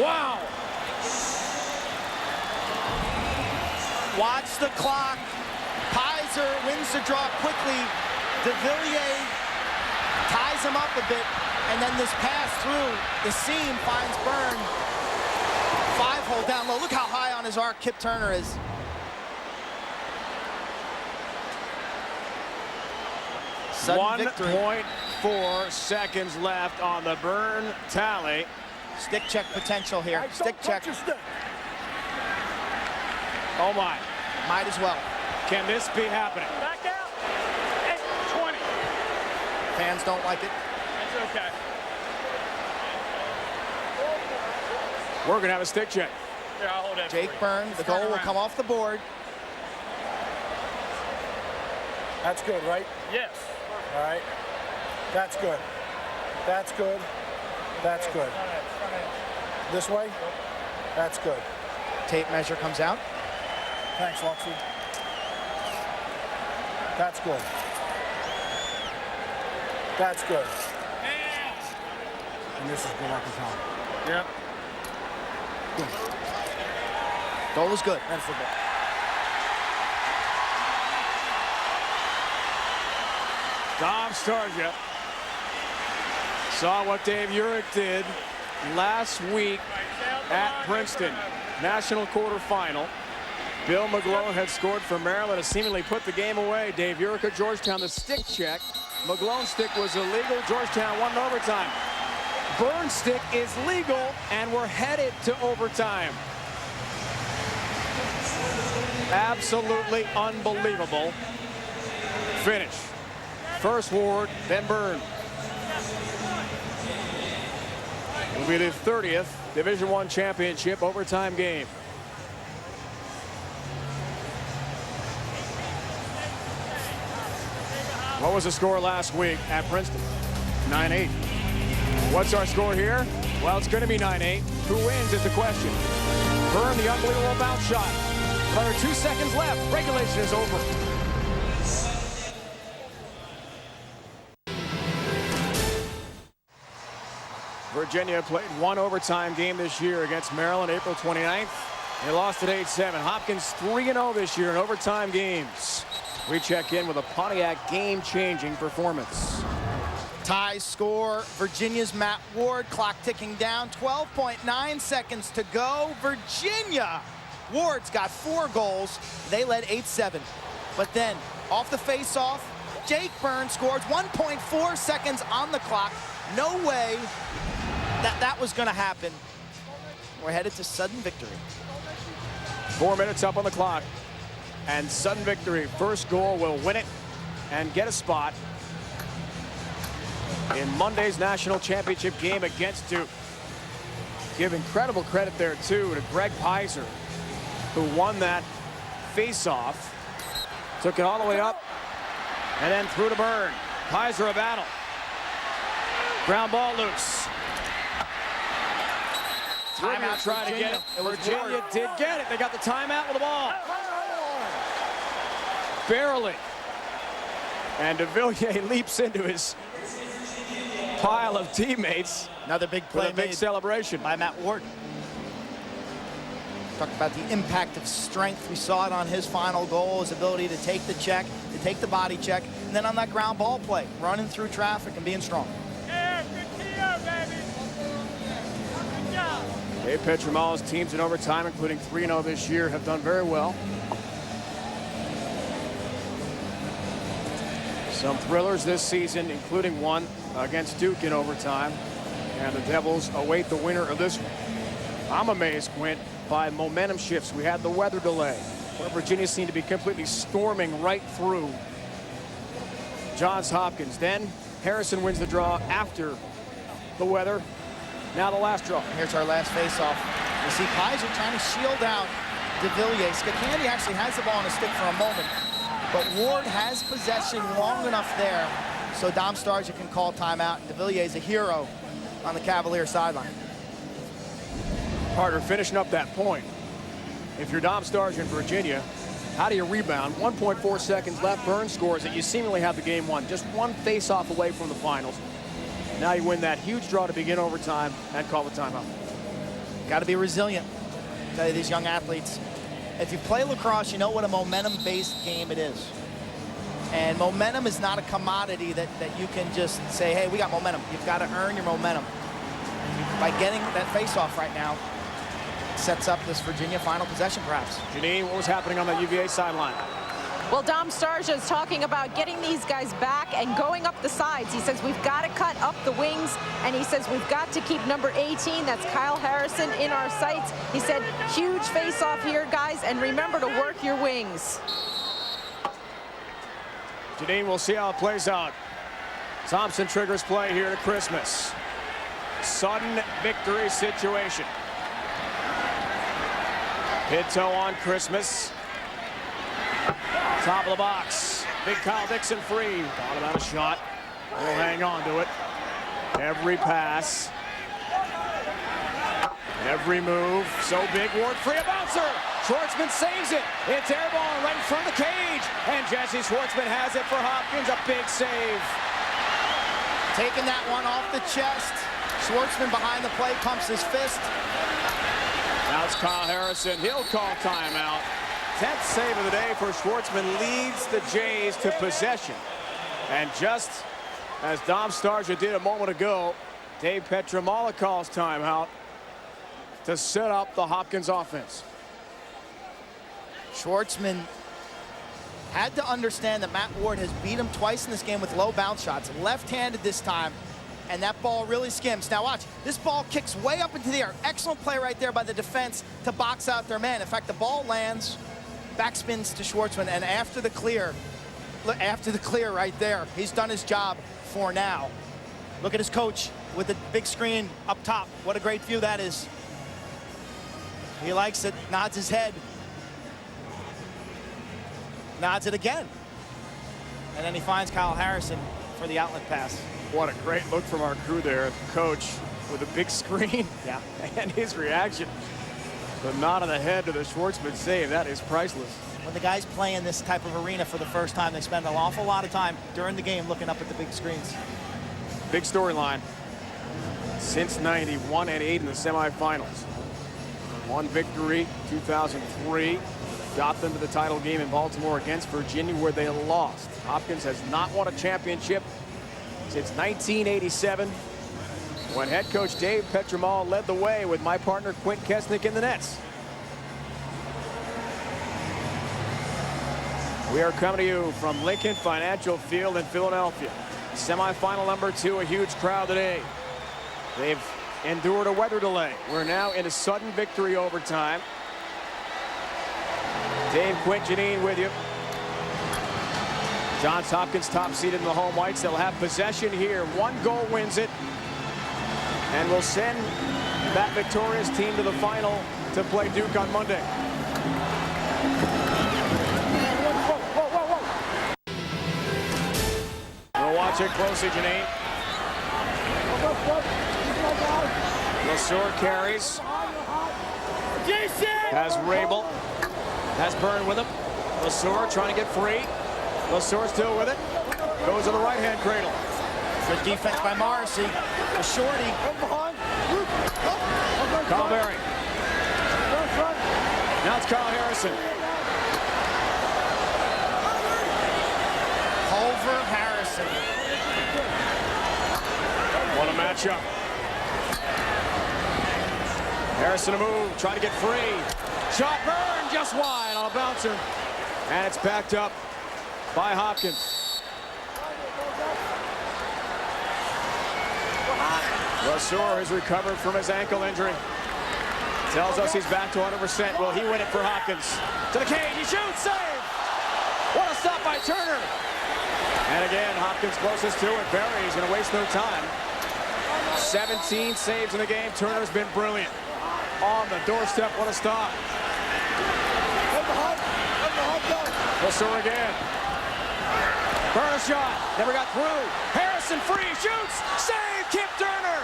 Wow! Watch the clock. Peiser wins the draw quickly. De Villiers ties him up a bit, and then this pass through the seam finds Byrne. 5-hole down low. Look how high on his arc Kip Turner is. Sudden victory. 1.4 seconds left on the Byrne tally. Stick check potential here. Stick check. Oh my. Might as well. Can this be happening? Back out. 20. Fans don't like it. That's okay. We're going to have a stick check. Here, I'll hold it. Jake Byrne, the goal will come off the board. That's good, right? Yes. All right. That's good. That's good. That's good. This way? That's good. Tape measure comes out. Thanks, Luxie. That's good. That's good. And this is good off the top. Yep. Good. Goal is good. That's the goal. Dom Starja saw what Dave Urich did last week at Princeton. National quarterfinal. Bill McGlone had scored for Maryland to seemingly put the game away. Dave Urich at Georgetown, the stick check. McGlone's stick was illegal. Georgetown won in overtime. Burns' stick is legal, and we're headed to overtime. Absolutely unbelievable finish. First Ward, then Byrne. It will be the 30th Division I championship overtime game. What was the score last week at Princeton? 9-8. What's our score here? Well, it's going to be 9-8. Who wins is the question. Byrne, the unbelievable bounce shot. Another 2 seconds left. Regulation is over. Virginia played one overtime game this year against Maryland, April 29th. They lost at 8-7. Hopkins 3-0 this year in overtime games. We check in with a Pontiac game-changing performance. Tie score, Virginia's Matt Ward, clock ticking down, 12.9 seconds to go. Virginia, Ward's got 4 goals. They led 8-7. But then, off the face-off, Jake Byrne scores 1.4 seconds on the clock. No way that was going to happen. We're headed to sudden victory. 4 minutes up on the clock. And sudden victory. First goal will win it and get a spot in Monday's national championship game against Duke. Give incredible credit there, too, to Greg Pizer, who won that face-off. Took it all the way up and then through to Byrne. Pizer a battle. Ground ball loose. Timeout, try to get it. Virginia did get it. They got the timeout with the ball. Barely. And de Villiers leaps into his pile of teammates. Another big play, with a big celebration by Matt Ward. Talk about the impact of strength. We saw it on his final goal, his ability to take the check, to take the body check, and then on that ground ball play, running through traffic and being strong. Yeah, good TO, baby. Good job. Dave Petromala's teams in overtime, including 3-0 this year, have done very well. Some thrillers this season, including one against Duke in overtime. And the Devils await the winner of this one. I'm amazed, Quint, by momentum shifts. We had the weather delay, where Virginia seemed to be completely storming right through Johns Hopkins. Then Harrison wins the draw after the weather. Now the last draw. Here's our last face-off. You see Pizer trying to shield out de Villiers. Scacandi actually has the ball on his stick for a moment, but Ward has possession long enough there so Dom Starja can call timeout. And de Villiers, a hero on the Cavalier sideline. Carter finishing up that point. If you're Dom Starja in Virginia, how do you rebound? 1.4 seconds left. Byrne scores it. You seemingly have the game won. Just one face-off away from the finals. Now you win that huge draw to begin overtime and call the timeout. Got to be resilient. I tell you, these young athletes, if you play lacrosse, you know what a momentum-based game it is. And momentum is not a commodity that you can just say, hey, we got momentum. You've got to earn your momentum. By getting that face-off right now, sets up this Virginia final possession, perhaps. Janine, what was happening on the UVA sideline? Well, Dom Starja is talking about getting these guys back and going up the sides. He says we've got to cut up the wings, and he says we've got to keep number 18, that's Kyle Harrison, in our sights. He said, huge face-off here, guys, and remember to work your wings. Janine, we'll see how it plays out. Thompson triggers play here to Christmas. Sudden victory situation. Pinto on Christmas. Top of the box. Big Kyle Dixon free. Thought about a shot. He'll hang on to it. Every pass. Every move so big. Ward free, a bouncer. Schwartzman saves it. It's airball right in front of the cage. And Jesse Schwartzman has it for Hopkins. A big save. Taking that one off the chest. Schwartzman behind the plate pumps his fist. Now it's Kyle Harrison. He'll call timeout. 10th save of the day for Schwartzman, leads the Jays to possession. And just as Dom Starsia did a moment ago, Dave Petramala calls timeout to set up the Hopkins offense. Schwartzman had to understand that Matt Ward has beat him twice in this game with low bounce shots. Left-handed this time, and that ball really skims. Now watch, this ball kicks way up into the air. Excellent play right there by the defense to box out their man. In fact, the ball lands, backspins to Schwartzman, and after the clear right there, he's done his job for now. Look at his coach with the big screen up top. What a great view that is. He likes it, nods his head. Nods it again. And then he finds Kyle Harrison for the outlet pass. What a great look from our crew there. Coach with a big screen. Yeah. And his reaction. The nod of the head to the Schwartzman save. That is priceless. When the guys play in this type of arena for the first time, they spend an awful lot of time during the game looking up at the big screens. Big storyline. Since '90, 1-8 in the semifinals. One victory, 2003. Got them to the title game in Baltimore against Virginia, where they lost. Hopkins has not won a championship since 1987, when head coach Dave Petramala led the way with my partner Quint Kesnick in the nets. We are coming to you from Lincoln Financial Field in Philadelphia. Semifinal number 2, a huge crowd today. They've endured a weather delay. We're now in a sudden victory overtime. Dave, Quint, Janine with you. Johns Hopkins top seeded in the home whites. They'll have possession here. 1 goal wins it. And will send that victorious team to the final to play Duke on Monday. We'll watch it closely, Janine. Lesueur carries. Has Rabel. Has Byrne with him. Lesueur trying to get free. Lesueur still with it. Goes to the right-hand cradle. Good defense by Morrissey. A shorty. Calberry. Now it's Kyle Harrison. Culver Harrison. What a matchup. Harrison a move, trying to get free. Shot Byrne just wide on a bouncer. And it's backed up by Hopkins. Lesueur has recovered from his ankle injury. Tells us he's back to 100%. Will he win it for Hopkins? To the cage, he shoots, save! What a stop by Turner! And again, Hopkins closest to it. Barry is going to waste no time. 17 saves in the game. Turner's been brilliant. On the doorstep, what a stop. Lesueur again. Burner shot, never got through. Harrison free, shoots, save, Kip Turner.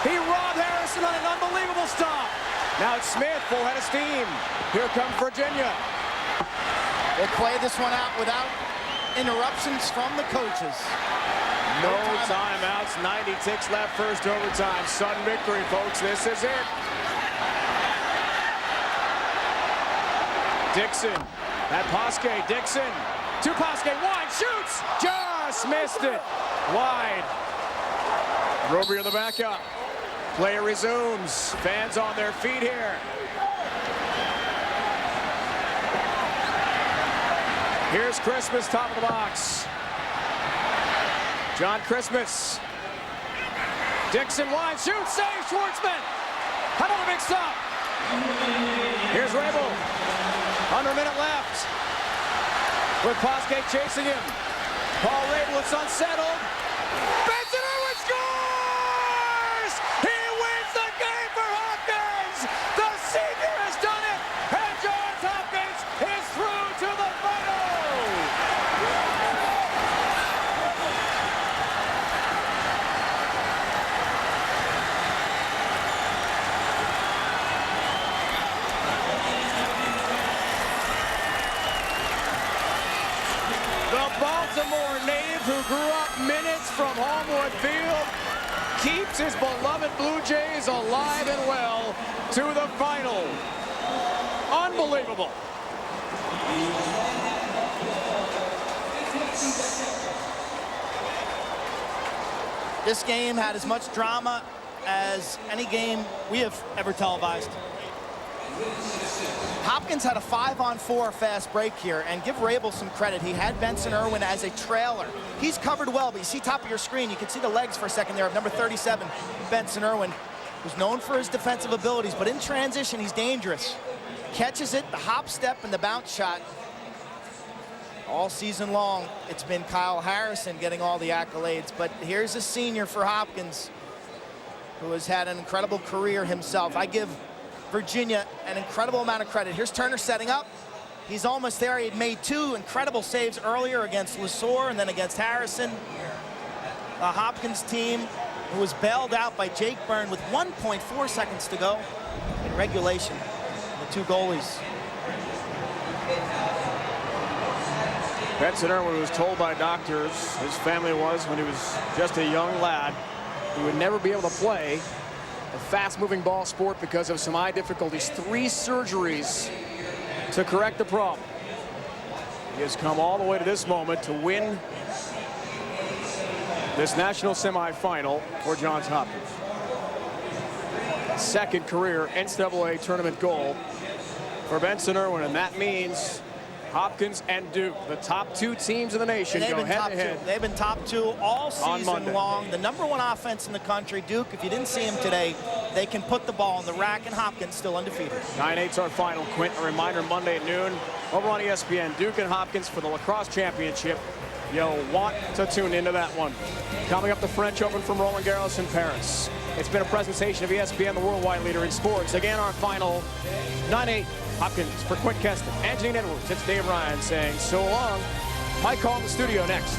He robbed Harrison on an unbelievable stop. Now it's Smith, full head of steam. Here comes Virginia. They play this one out without interruptions from the coaches. No timeouts, 90 ticks left, first overtime. Sudden victory, folks, this is it. Dixon, at Pasque, Dixon, to Pasque, wide, shoots, just missed it, wide. Robier the backup, play resumes, fans on their feet here. Here's Christmas, top of the box. John Christmas. Dixon wide, shoots, save, Schwartzman. Another big stop. Here's Rabel. Under a minute left. With Pasque chasing him. Paul Rabel, it's unsettled. Benson Irwin scores! He wins the game for Hopkins! The senior has done it! And Johns Hopkins is through to the final! Baltimore native who grew up minutes from Homewood Field keeps his beloved Blue Jays alive and well to the final. Unbelievable. This game had as much drama as any game we have ever televised. Hopkins had a 5-on-4 fast break here, and give Rabel some credit. He had Benson Irwin as a trailer. He's covered well, but you see top of your screen, you can see the legs for a second there of number 37, Benson Irwin, who's known for his defensive abilities, but in transition, he's dangerous. Catches it, the hop step and the bounce shot. All season long, it's been Kyle Harrison getting all the accolades, but here's a senior for Hopkins who has had an incredible career himself. I give Virginia an incredible amount of credit. Here's Turner setting up. He's almost there. He had made 2 incredible saves earlier against Lesore and then against Harrison. The Hopkins team who was bailed out by Jake Byrne with 1.4 seconds to go in regulation. The 2 goalies. Benson Irwin was told by doctors, his family was, when he was just a young lad, he would never be able to play a fast-moving ball sport because of some eye difficulties. 3 surgeries to correct the problem. He has come all the way to this moment to win this national semifinal for Johns Hopkins. Second career NCAA tournament goal for Benson Irwin, and that means Hopkins and Duke, the top 2 teams in the nation, go head-to-head. They've been top 2 all season long. The #1 offense in the country. Duke, if you didn't see him today, they can put the ball in the rack, and Hopkins still undefeated. 9-8's our final. Quint, a reminder, Monday at noon over on ESPN. Duke and Hopkins for the lacrosse championship. You'll want to tune into that one. Coming up, the French Open from Roland Garros in Paris. It's been a presentation of ESPN, the worldwide leader in sports. Again, our final 9-8. Hopkins for Quint Keston and Janine Edwards. It's Dave Ryan saying so long. Mike Call in the studio next.